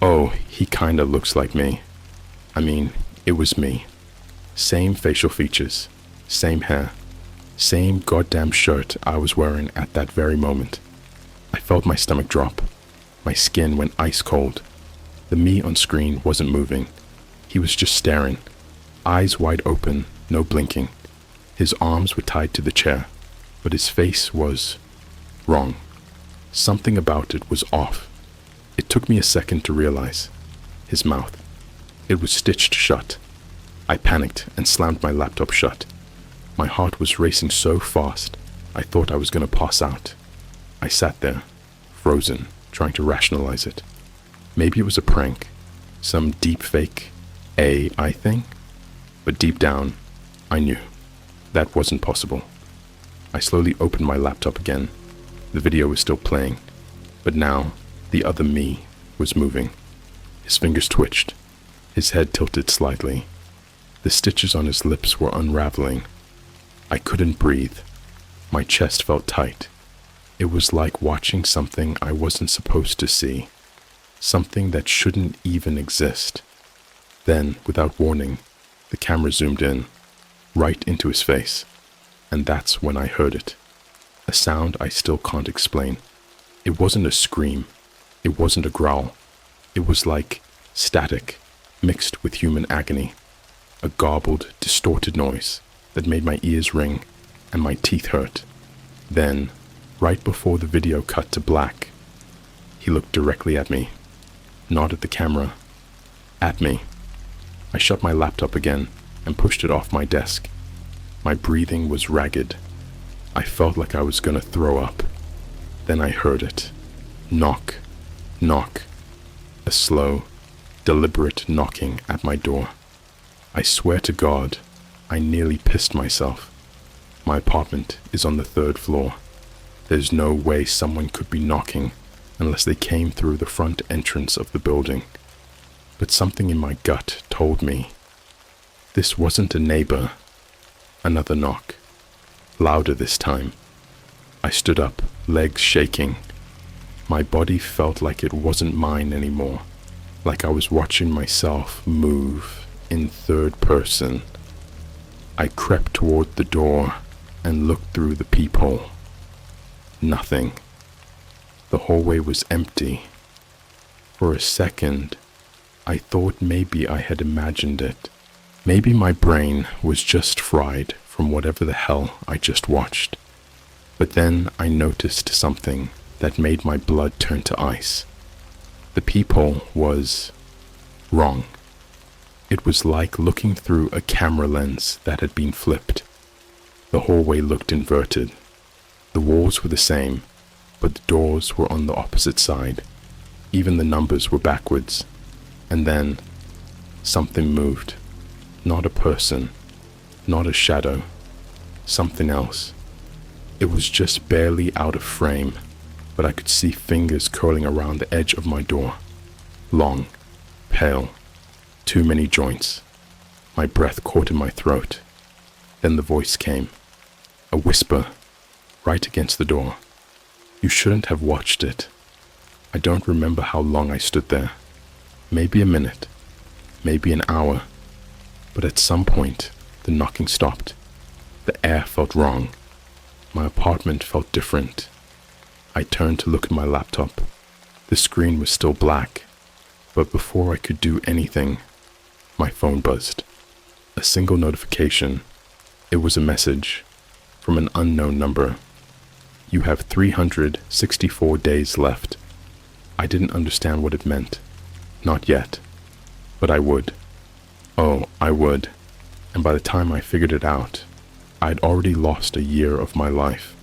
oh, he kinda looks like me. I mean, it was me. Same facial features, same hair, same goddamn shirt I was wearing at that very moment. I felt my stomach drop. My skin went ice cold. The me on screen wasn't moving. He was just staring, eyes wide open, no blinking. His arms were tied to the chair, but his face was wrong. Something about it was off. It took me a second to realize. His mouth. It was stitched shut. I panicked and slammed my laptop shut. My heart was racing so fast, I thought I was going to pass out. I sat there, frozen, trying to rationalize it. Maybe it was a prank, some deep fake AI thing. But deep down, I knew. That wasn't possible. I slowly opened my laptop again. The video was still playing, but now the other me was moving. His fingers twitched. His head tilted slightly. The stitches on his lips were unraveling. I couldn't breathe. My chest felt tight. It was like watching something I wasn't supposed to see, something that shouldn't even exist. Then, without warning, the camera zoomed in, right into his face, and that's when I heard it. A sound I still can't explain. It wasn't a scream. It wasn't a growl. It was like static, mixed with human agony. A garbled, distorted noise that made my ears ring and my teeth hurt. Then, right before the video cut to black, he looked directly at me, not at the camera, at me. I shut my laptop again and pushed it off my desk. My breathing was ragged. I felt like I was gonna throw up. Then I heard it. Knock, knock. A slow, deliberate knocking at my door. I swear to God, I nearly pissed myself. My apartment is on the 3rd floor. There's no way someone could be knocking unless they came through the front entrance of the building. But something in my gut told me this wasn't a neighbor. Another knock, louder this time. I stood up, legs shaking. My body felt like it wasn't mine anymore, like I was watching myself move in 3rd person. I crept toward the door and looked through the peephole. Nothing. The hallway was empty. For a second, I thought maybe I had imagined it. Maybe my brain was just fried from whatever the hell I just watched. But then I noticed something that made my blood turn to ice. The peephole was wrong. It was like looking through a camera lens that had been flipped. The hallway looked inverted. The walls were the same, but the doors were on the opposite side. Even the numbers were backwards. And then, something moved. Not a person, not a shadow, something else. It was just barely out of frame, but I could see fingers curling around the edge of my door. Long, pale, too many joints. My breath caught in my throat. Then the voice came. A whisper, right against the door. You shouldn't have watched it. I don't remember how long I stood there. Maybe a minute, maybe an hour. But at some point, the knocking stopped. The air felt wrong. My apartment felt different. I turned to look at my laptop. The screen was still black, but before I could do anything, my phone buzzed. A single notification. It was a message from an unknown number. You have 364 days left. I didn't understand what it meant. Not yet. But I would. Oh, I would. And by the time I figured it out, I'd already lost a year of my life.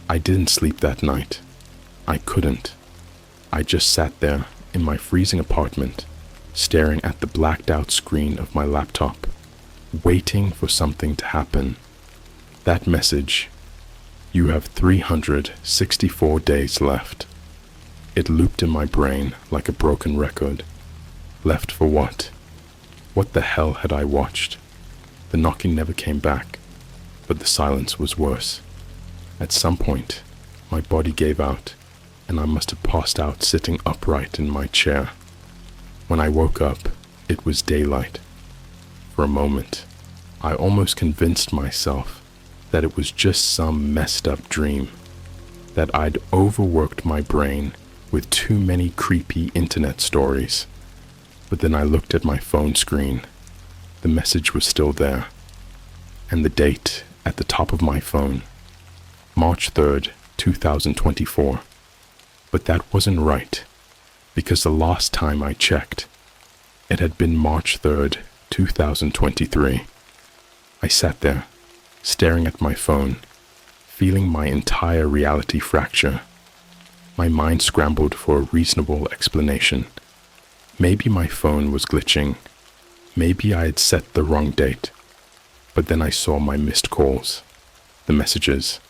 I didn't sleep that night. I couldn't. I just sat there in my freezing apartment, staring at the blacked out screen of my laptop, waiting for something to happen. That message, you have 364 days left. It looped in my brain like a broken record. Left for what? What the hell had I watched? The knocking never came back, but the silence was worse. At some point, my body gave out, and I must have passed out sitting upright in my chair. When I woke up, it was daylight. For a moment, I almost convinced myself that it was just some messed up dream, that I'd overworked my brain with too many creepy internet stories. But then I looked at my phone screen. The message was still there, and the date at the top of my phone, March 3rd, 2024. But that wasn't right, because the last time I checked, it had been March 3rd, 2023. I sat there, staring at my phone, feeling my entire reality fracture. My mind scrambled for a reasonable explanation. Maybe my phone was glitching. Maybe I had set the wrong date. But then I saw my missed calls, the messages,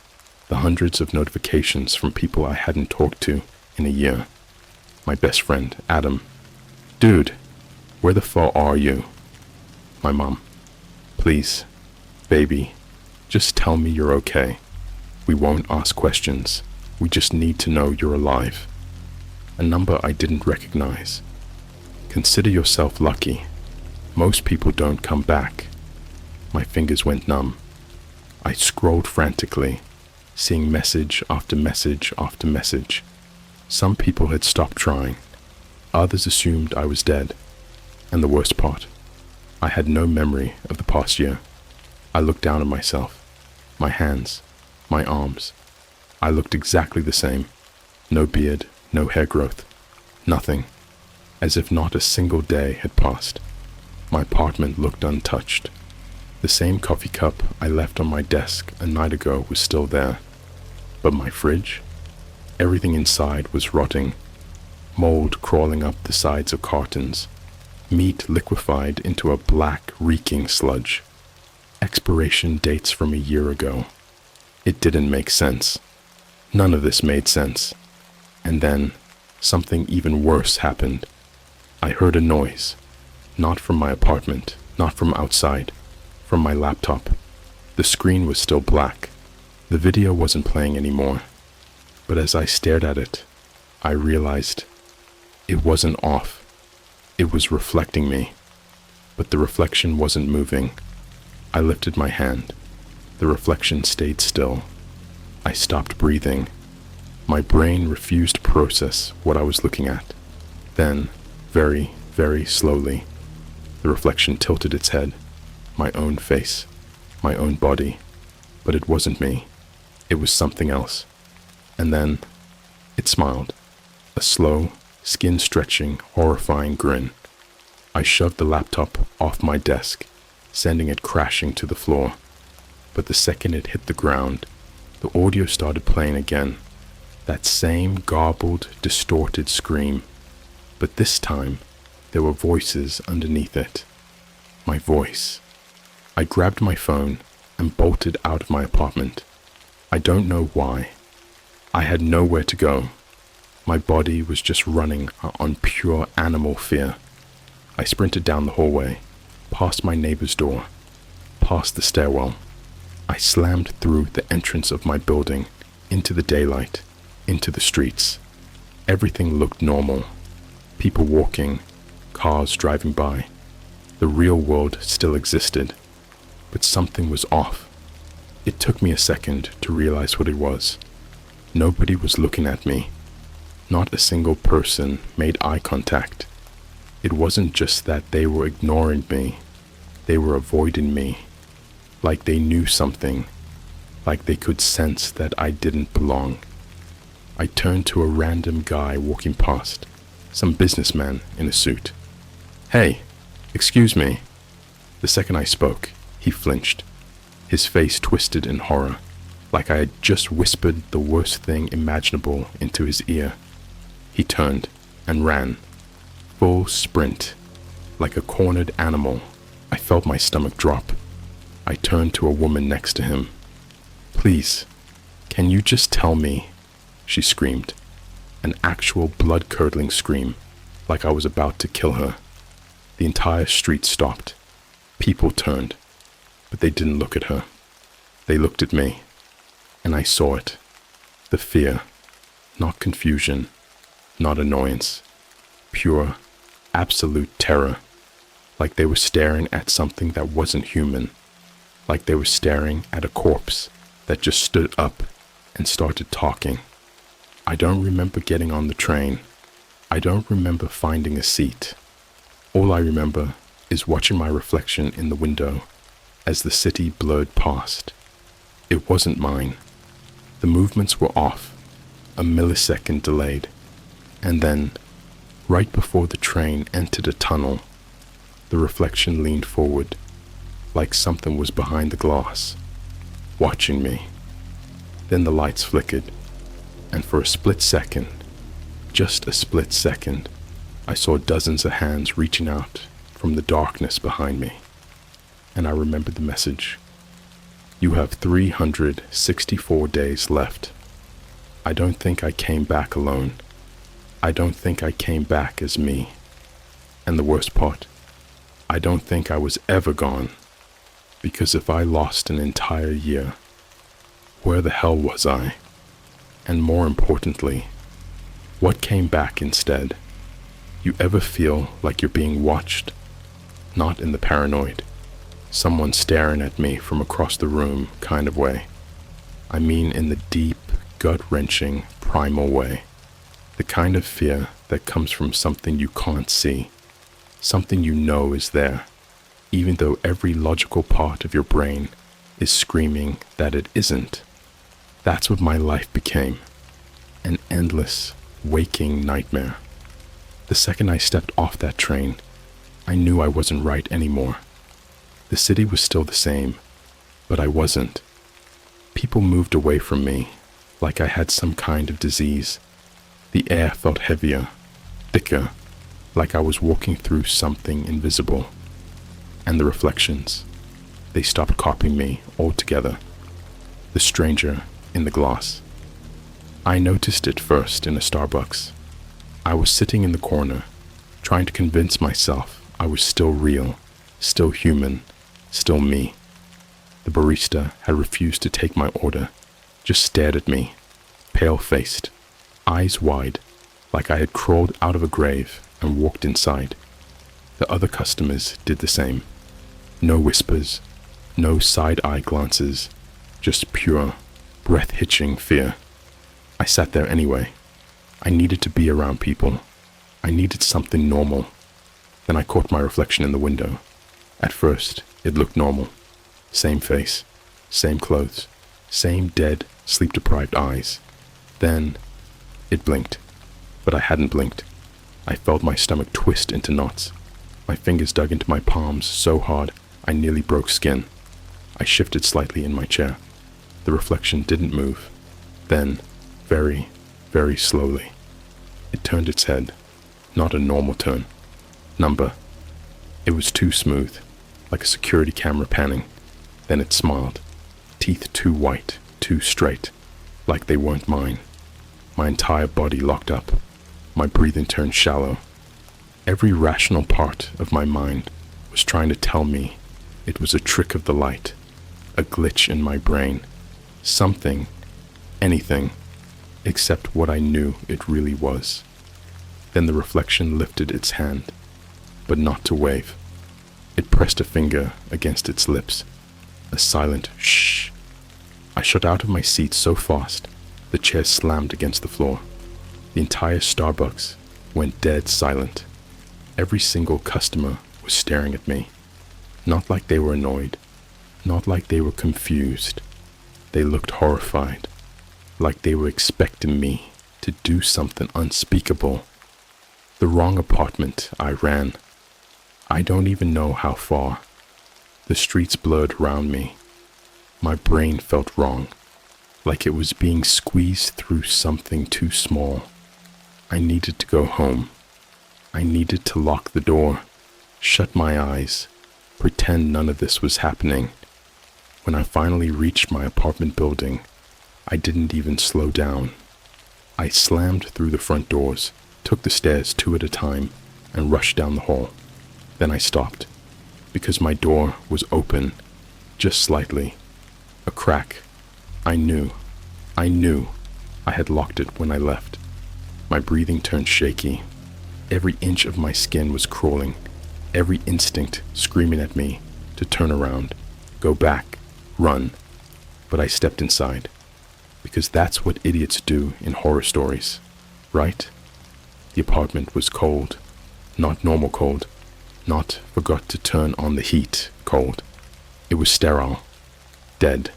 the hundreds of notifications from people I hadn't talked to in a year. My best friend, Adam. Dude, where the fuck are you? My mom. Please, baby, just tell me you're okay. We won't ask questions. We just need to know you're alive. A number I didn't recognize. Consider yourself lucky. Most people don't come back. My fingers went numb. I scrolled frantically, seeing message after message after message. Some people had stopped trying. Others assumed I was dead. And the worst part, I had no memory of the past year. I looked down at myself, my hands, my arms. I looked exactly the same. No beard, no hair growth, nothing. As if not a single day had passed. My apartment looked untouched. The same coffee cup I left on my desk a night ago was still there. But my fridge? Everything inside was rotting. Mold crawling up the sides of cartons. Meat liquefied into a black, reeking sludge. Expiration dates from a year ago. It didn't make sense. None of this made sense. And then, something even worse happened. I heard a noise. Not from my apartment, not from outside. From my laptop. The screen was still black. The video wasn't playing anymore. But as I stared at it, I realized it wasn't off. It was reflecting me. But the reflection wasn't moving. I lifted my hand. The reflection stayed still. I stopped breathing. My brain refused to process what I was looking at. Then, very, very slowly, the reflection tilted its head. My own face, my own body, but it wasn't me. It was something else. And then, it smiled, a slow, skin-stretching, horrifying grin. I shoved the laptop off my desk, sending it crashing to the floor. But the second it hit the ground, the audio started playing again. That same garbled, distorted scream. But this time, there were voices underneath it. My voice. I grabbed my phone and bolted out of my apartment. I don't know why. I had nowhere to go. My body was just running on pure animal fear. I sprinted down the hallway, past my neighbor's door, past the stairwell. I slammed through the entrance of my building, into the daylight, into the streets. Everything looked normal. People walking, cars driving by. The real world still existed. But something was off. It took me a second to realize what it was. Nobody was looking at me. Not a single person made eye contact. It wasn't just that they were ignoring me. They were avoiding me. Like they knew something. Like they could sense that I didn't belong. I turned to a random guy walking past. Some businessman in a suit. "Hey, excuse me." The second I spoke, he flinched. His face twisted in horror, like I had just whispered the worst thing imaginable into his ear. He turned and ran. Full sprint. Like a cornered animal, I felt my stomach drop. I turned to a woman next to him. "Please, can you just tell me?" She screamed. An actual blood-curdling scream, like I was about to kill her. The entire street stopped. People turned, but they didn't look at her. They looked at me, and I saw it. The fear, not confusion, not annoyance. Pure, absolute terror. Like they were staring at something that wasn't human. Like they were staring at a corpse that just stood up and started talking. I don't remember getting on the train. I don't remember finding a seat. All I remember is watching my reflection in the window as the city blurred past. It wasn't mine. The movements were off, a millisecond delayed. And then, right before the train entered a tunnel, the reflection leaned forward, like something was behind the glass, watching me. Then the lights flickered, and for a split second, just a split second, I saw dozens of hands reaching out from the darkness behind me. and I remembered the message. You have 364 days left. I don't think I came back alone. I don't think I came back as me. And the worst part, I don't think I was ever gone. Because if I lost an entire year, where the hell was I? And more importantly, what came back instead? You ever feel like you're being watched? Not in the paranoid, someone staring at me from across the room kind of way. I mean in the deep, gut-wrenching, primal way. The kind of fear that comes from something you can't see, something you know is there, even though every logical part of your brain is screaming that it isn't. That's what my life became, an endless, waking nightmare. The second I stepped off that train, I knew I wasn't right anymore. The city was still the same, but I wasn't. People moved away from me, like I had some kind of disease. The air felt heavier, thicker, like I was walking through something invisible. And the reflections, they stopped copying me altogether. The stranger in the glass. I noticed it first in a Starbucks. I was sitting in the corner, trying to convince myself I was still real, still human, still me. The barista had refused to take my order, just stared at me, pale-faced, eyes wide, like I had crawled out of a grave and walked inside. The other customers did the same. No whispers, no side-eye glances, just pure, breath-hitching fear. I sat there anyway. I needed to be around people. I needed something normal. Then I caught my reflection in the window. At first, it looked normal. Same face, same clothes, same dead, sleep-deprived eyes. Then, it blinked. But I hadn't blinked. I felt my stomach twist into knots. My fingers dug into my palms so hard I nearly broke skin. I shifted slightly in my chair. The reflection didn't move. Then, very, very slowly, it turned its head. Not a normal turn. Number. It was too smooth, like a security camera panning. Then it smiled. Teeth too white, too straight, like they weren't mine. My entire body locked up. My breathing turned shallow. Every rational part of my mind was trying to tell me it was a trick of the light, a glitch in my brain, something, anything, except what I knew it really was. Then the reflection lifted its hand, but not to wave. It pressed a finger against its lips, a silent shh. I shot out of my seat so fast, the chair slammed against the floor. The entire Starbucks went dead silent. Every single customer was staring at me, not like they were annoyed, not like they were confused. They looked horrified, like they were expecting me to do something unspeakable. The wrong apartment I ran. I don't even know how far. The streets blurred around me. My brain felt wrong, like it was being squeezed through something too small. I needed to go home. I needed to lock the door, shut my eyes, pretend none of this was happening. When I finally reached my apartment building, I didn't even slow down. I slammed through the front doors, took the stairs 2 at a time, and rushed down the hall. Then I stopped, because my door was open, just slightly. A crack. I knew I had locked it when I left. My breathing turned shaky. Every inch of my skin was crawling, every instinct screaming at me to turn around, go back, run. But I stepped inside, because that's what idiots do in horror stories, right? The apartment was cold, not normal cold, not forgot to turn on the heat cold. It was sterile, dead.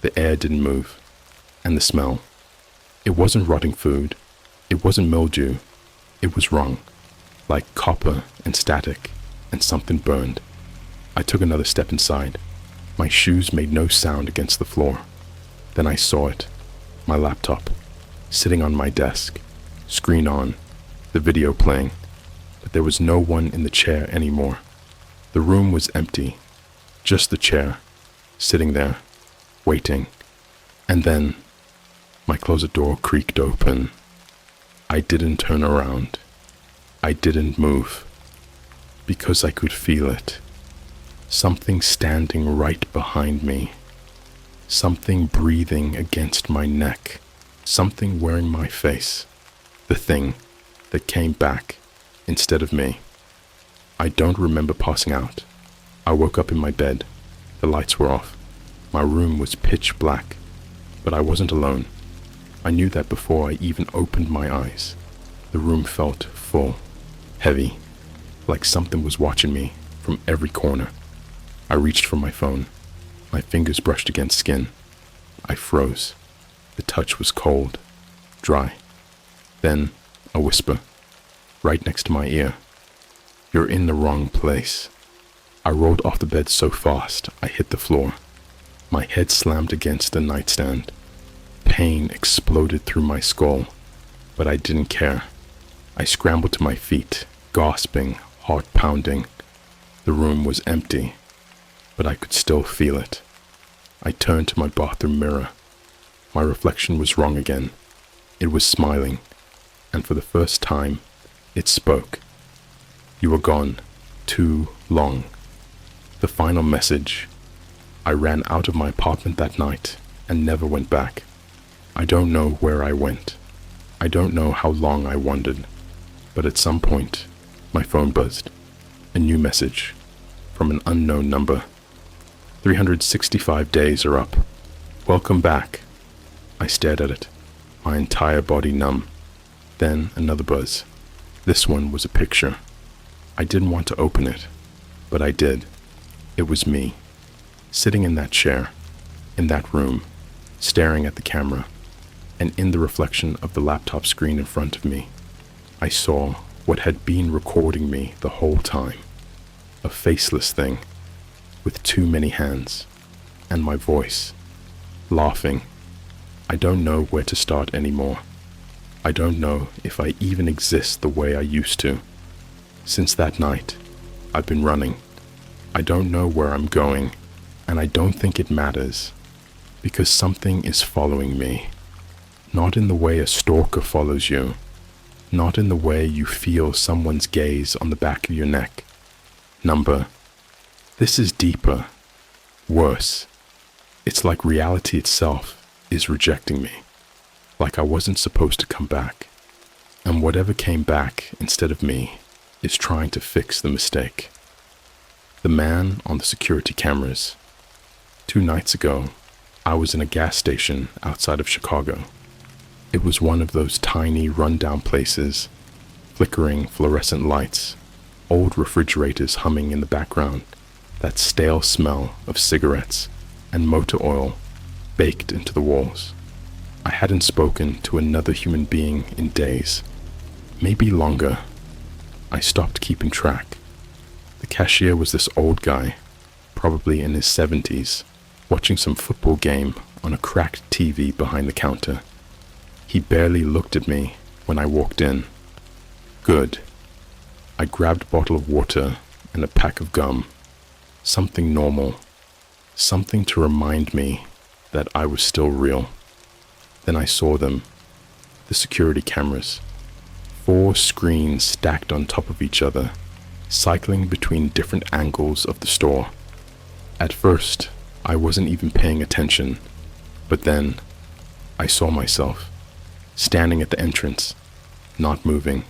The air didn't move, and the smell. It wasn't rotting food, it wasn't mildew, it was wrong, like copper and static, and something burned. I took another step inside. My shoes made no sound against the floor. Then I saw it, my laptop, sitting on my desk, screen on, the video playing, but there was no one in the chair anymore. The room was empty. Just the chair, sitting there, waiting. And then my closet door creaked open. I didn't turn around. I didn't move. Because I could feel it. Something standing right behind me. Something breathing against my neck. Something wearing my face. The thing that came back instead of me. I don't remember passing out. I woke up in my bed. The lights were off. My room was pitch black. But I wasn't alone. I knew that before I even opened my eyes. The room felt full, heavy, like something was watching me from every corner. I reached for my phone. My fingers brushed against skin. I froze. The touch was cold, dry. Then a whisper, right next to my ear. "You're in the wrong place." I rolled off the bed so fast I hit the floor. My head slammed against the nightstand. Pain exploded through my skull, but I didn't care. I scrambled to my feet, gasping, heart pounding. The room was empty, but I could still feel it. I turned to my bathroom mirror. My reflection was wrong again. It was smiling, and for the first time, it spoke. "You were gone too long." The final message. I ran out of my apartment that night and never went back. I don't know where I went. I don't know how long I wandered, but at some point, my phone buzzed. A new message from an unknown number. 365 days are up. Welcome back. I stared at it, my entire body numb. Then another buzz. This one was a picture. I didn't want to open it, but I did. It was me, sitting in that chair, in that room, staring at the camera, and in the reflection of the laptop screen in front of me, I saw what had been recording me the whole time. A faceless thing, with too many hands, and my voice, laughing. I don't know where to start anymore. I don't know if I even exist the way I used to. Since that night, I've been running. I don't know where I'm going, and I don't think it matters, because something is following me. Not in the way a stalker follows you, not in the way you feel someone's gaze on the back of your neck. Number. This is deeper, worse. It's like reality itself is rejecting me, like I wasn't supposed to come back, and whatever came back instead of me is trying to fix the mistake. The man on the security cameras. 2 nights ago, I was in a gas station outside of Chicago. It was one of those tiny, run-down places, flickering fluorescent lights, old refrigerators humming in the background, that stale smell of cigarettes and motor oil baked into the walls. I hadn't spoken to another human being in days, maybe longer. I stopped keeping track. The cashier was this old guy, probably in his 70s, watching some football game on a cracked TV behind the counter. He barely looked at me when I walked in. Good. I grabbed a bottle of water and a pack of gum. Something normal. Something to remind me that I was still real. Then I saw them. The security cameras. 4 screens stacked on top of each other, cycling between different angles of the store. At first, I wasn't even paying attention, but then I saw myself, standing at the entrance, not moving,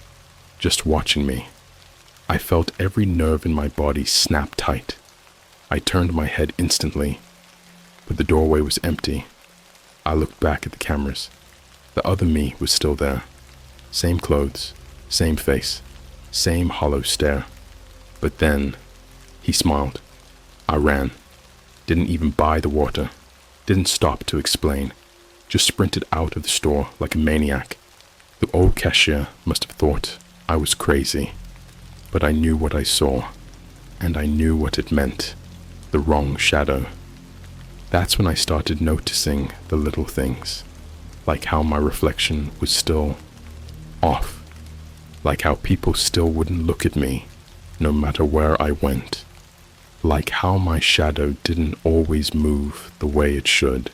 just watching me. I felt every nerve in my body snap tight. I turned my head instantly, but the doorway was empty. I looked back at the cameras. The other me was still there. Same clothes, same face, same hollow stare. But then, he smiled. I ran. Didn't even buy the water. Didn't stop to explain. Just sprinted out of the store like a maniac. The old cashier must have thought I was crazy. But I knew what I saw, and I knew what it meant. The wrong shadow. That's when I started noticing the little things, like how my reflection was still off, like how people still wouldn't look at me no matter where I went, like how my shadow didn't always move the way it should.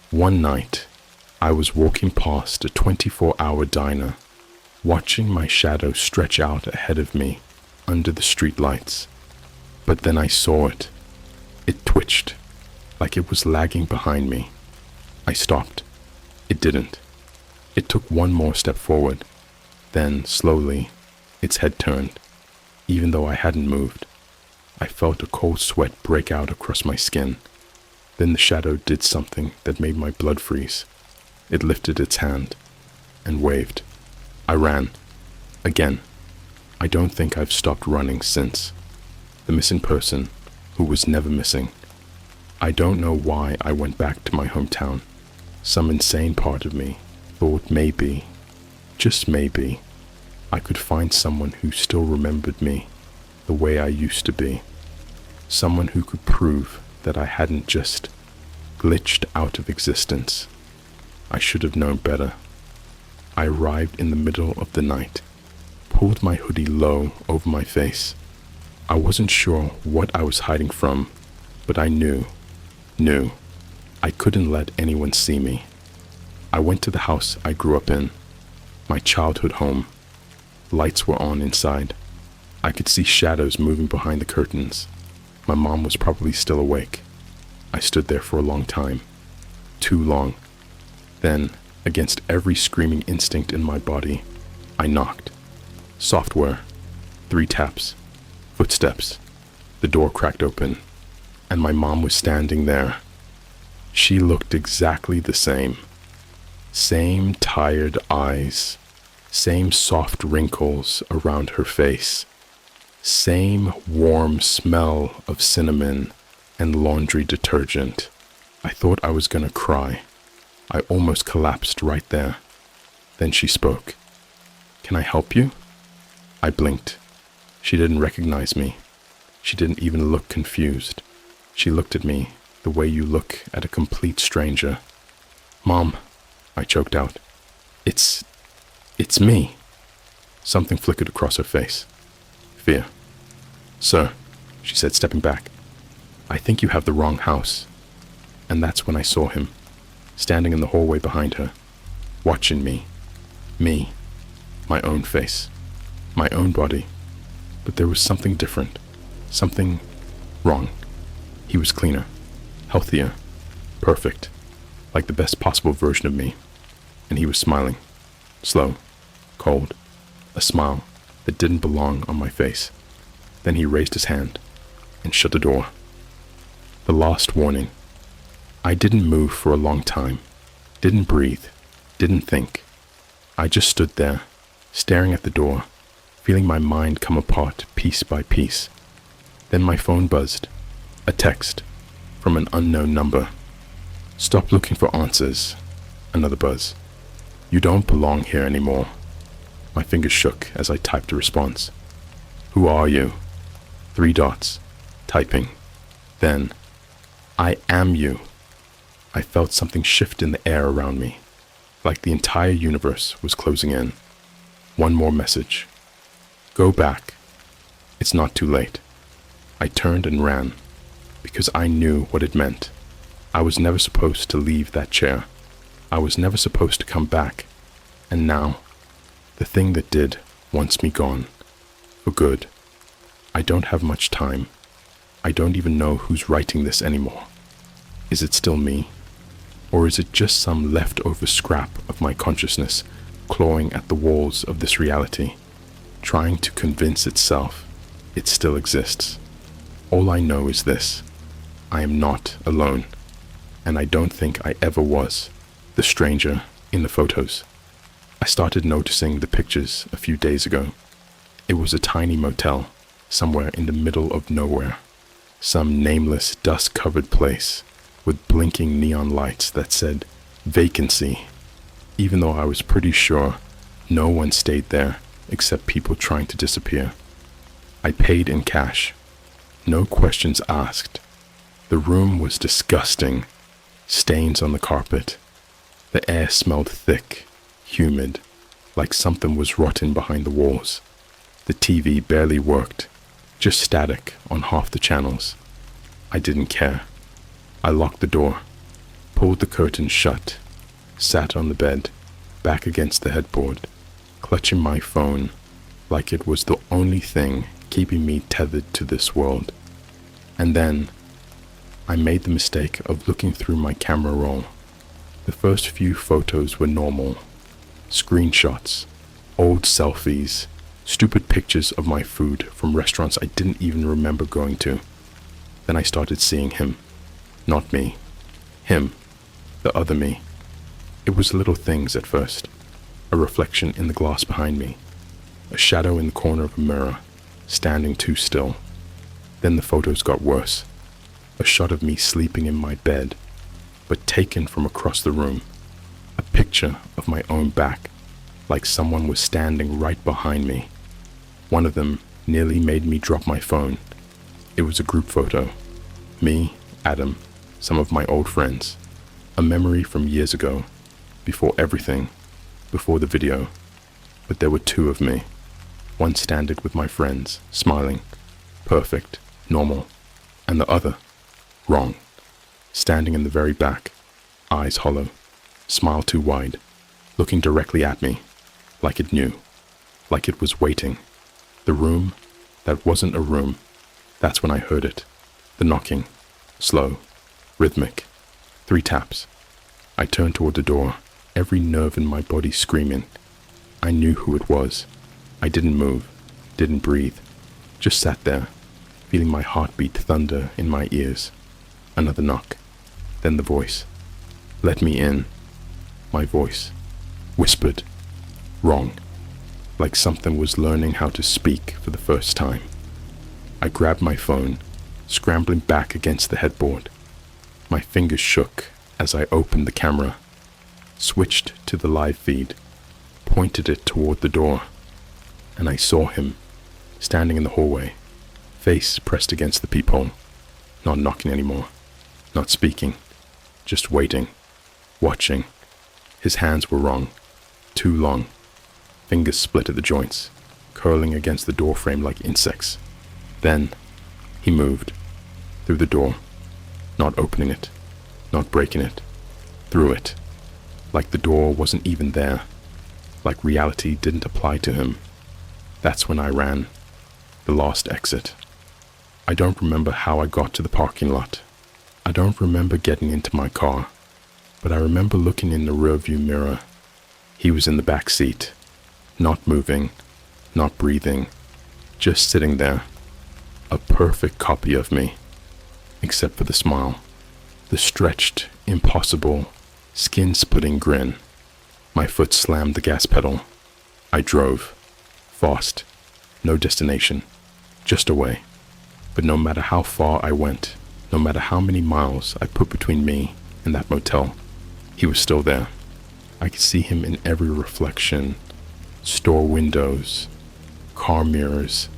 One night, I was walking past a 24-hour diner, watching my shadow stretch out ahead of me under the streetlights. But then I saw it. It twitched, like it was lagging behind me. I stopped. It didn't. It took one more step forward. Then, slowly, its head turned. Even though I hadn't moved, I felt a cold sweat break out across my skin. Then the shadow did something that made my blood freeze. It lifted its hand and waved. I ran. Again. I don't think I've stopped running since. The missing person who was never missing. I don't know why I went back to my hometown. Some insane part of me thought maybe, just maybe, I could find someone who still remembered me the way I used to be. Someone who could prove that I hadn't just glitched out of existence. I should have known better. I arrived in the middle of the night, pulled my hoodie low over my face. I wasn't sure what I was hiding from, but I knew I couldn't let anyone see me. I went to the house I grew up in, my childhood home. Lights were on inside. I could see shadows moving behind the curtains. My mom was probably still awake. I stood there for a long time. Too long. Then, against every screaming instinct in my body, I knocked. Software. 3 taps. Footsteps. The door cracked open, and my mom was standing there. She looked exactly the same. Same tired eyes. Same soft wrinkles around her face. Same warm smell of cinnamon and laundry detergent. I thought I was gonna cry. I almost collapsed right there. Then she spoke. "Can I help you?" I blinked. She didn't recognize me. She didn't even look confused. She looked at me the way you look at a complete stranger. "Mom," I choked out. It's me." Something flickered across her face. Fear. "Sir," she said, stepping back, "I think you have the wrong house." And that's when I saw him, standing in the hallway behind her, watching me. Me. My own face. My own body. But there was something different. Something wrong. He was cleaner. Healthier. Perfect. Like the best possible version of me. And he was smiling. Slow. Cold. A smile that didn't belong on my face. Then he raised his hand and shut the door. The last warning. I didn't move for a long time. Didn't breathe. Didn't think. I just stood there, staring at the door, feeling my mind come apart piece by piece. Then my phone buzzed. A text from an unknown number. "Stop looking for answers." Another buzz. "You don't belong here anymore." My fingers shook as I typed a response. "Who are you?" 3 dots. Typing. Then, "I am you." I felt something shift in the air around me, like the entire universe was closing in. One more message. "Go back. It's not too late." I turned and ran, because I knew what it meant. I was never supposed to leave that chair. I was never supposed to come back. And now, the thing that did wants me gone. For good. I don't have much time. I don't even know who's writing this anymore. Is it still me? Or is it just some leftover scrap of my consciousness clawing at the walls of this reality, trying to convince itself it still exists? All I know is this. I am not alone. And I don't think I ever was the stranger in the photos. I started noticing the pictures a few days ago. It was a tiny motel, somewhere in the middle of nowhere. Some nameless, dust-covered place with blinking neon lights that said vacancy, even though I was pretty sure no one stayed there except people trying to disappear. I paid in cash. No questions asked. The room was disgusting. Stains on the carpet. The air smelled thick, humid, like something was rotten behind the walls. The TV barely worked. just static on half the channels. I didn't care. I locked the door, pulled the curtains shut, sat on the bed, back against the headboard, clutching my phone like it was the only thing keeping me tethered to this world. And then I made the mistake of looking through my camera roll. The first few photos were normal. Screenshots, old selfies, stupid pictures of my food from restaurants I didn't even remember going to. Then I started seeing him. Not me. Him. The other me. It was little things at first. A reflection in the glass behind me. A shadow in the corner of a mirror, standing too still. Then the photos got worse. A shot of me sleeping in my bed, but taken from across the room. A picture of my own back, like someone was standing right behind me. One of them nearly made me drop my phone. It was a group photo. Me, Adam, some of my old friends. A memory from years ago, before everything, before the video. But there were two of me. One standing with my friends, smiling, perfect, normal, and the other, wrong, standing in the very back, eyes hollow, smile too wide, looking directly at me, like it knew, like it was waiting. The room that wasn't a room. That's when I heard it. The knocking, slow, rhythmic, 3 taps. I turned toward the door, every nerve in my body screaming. I knew who it was. I didn't move, didn't breathe, just sat there, feeling my heartbeat thunder in my ears. Another knock, then the voice. Let me in. My voice, whispered, wrong, like something was learning how to speak for the first time. I grabbed my phone, scrambling back against the headboard. My fingers shook as I opened the camera, switched to the live feed, pointed it toward the door, and I saw him, standing in the hallway, face pressed against the peephole, not knocking anymore, not speaking, just waiting, watching. His hands were wrong, too long, fingers split at the joints, curling against the door frame like insects. Then he moved, through the door, not opening it, not breaking it, through it, like the door wasn't even there, like reality didn't apply to him. That's when I ran, the last exit. I don't remember how I got to the parking lot. I don't remember getting into my car, but I remember looking in the rearview mirror. He was in the back seat, not moving, not breathing, just sitting there, a perfect copy of me, except for the smile, the stretched, impossible, skin-splitting grin. My foot slammed the gas pedal. I drove, fast, no destination, just away. But no matter how far I went, no matter how many miles I put between me and that motel, he was still there. I could see him in every reflection, store windows, car mirrors,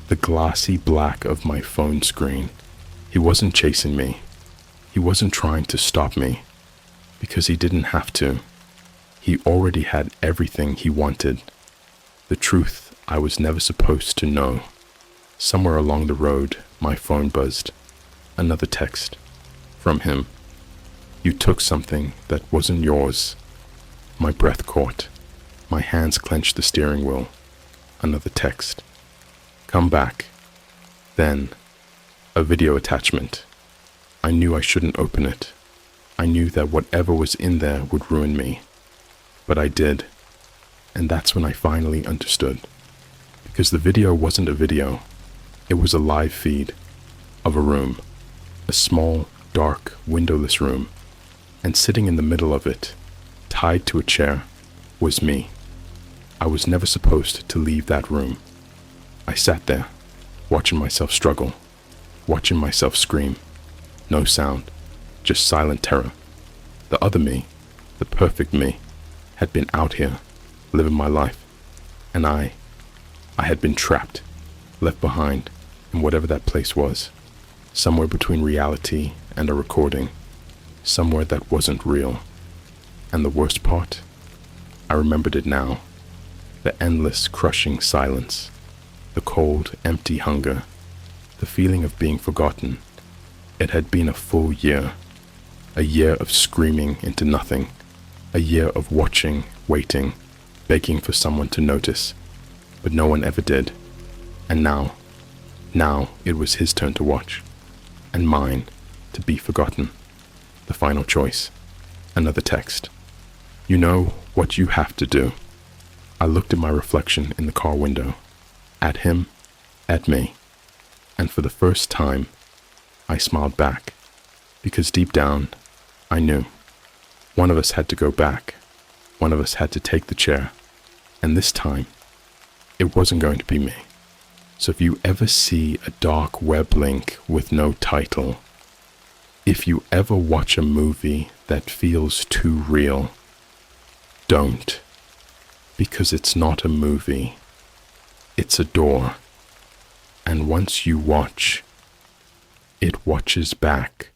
the glassy black of my phone screen. He wasn't chasing me. He wasn't trying to stop me, because he didn't have to. He already had everything he wanted. The truth I was never supposed to know. Somewhere along the road, my phone buzzed. Another text. From him. You took something that wasn't yours. My breath caught. My hands clenched the steering wheel. Another text. Come back. Then, a video attachment. I knew I shouldn't open it. I knew that whatever was in there would ruin me. But I did. And that's when I finally understood. Because the video wasn't a video. It was a live feed of a room. A small, dark, windowless room. And sitting in the middle of it, tied to a chair, was me. I was never supposed to leave that room. I sat there, watching myself struggle, watching myself scream. No sound, just silent terror. The other me, the perfect me, had been out here, living my life. And I had been trapped, left behind in whatever that place was, somewhere between reality and a recording, somewhere that wasn't real. And the worst part, I remembered it now, the endless crushing silence, the cold, empty hunger, the feeling of being forgotten. It had been a full year, a year of screaming into nothing, a year of watching, waiting, begging for someone to notice, but no one ever did. And now it was his turn to watch, and mine to be forgotten. The final choice. Another text. You know what you have to do. I looked at my reflection in the car window, at him, at me, and for the first time, I smiled back, because deep down, I knew. One of us had to go back. One of us had to take the chair, and this time, it wasn't going to be me. So if you ever see a dark web link with no title, if you ever watch a movie that feels too real, don't. Because it's not a movie. It's a door. And once you watch, it watches back.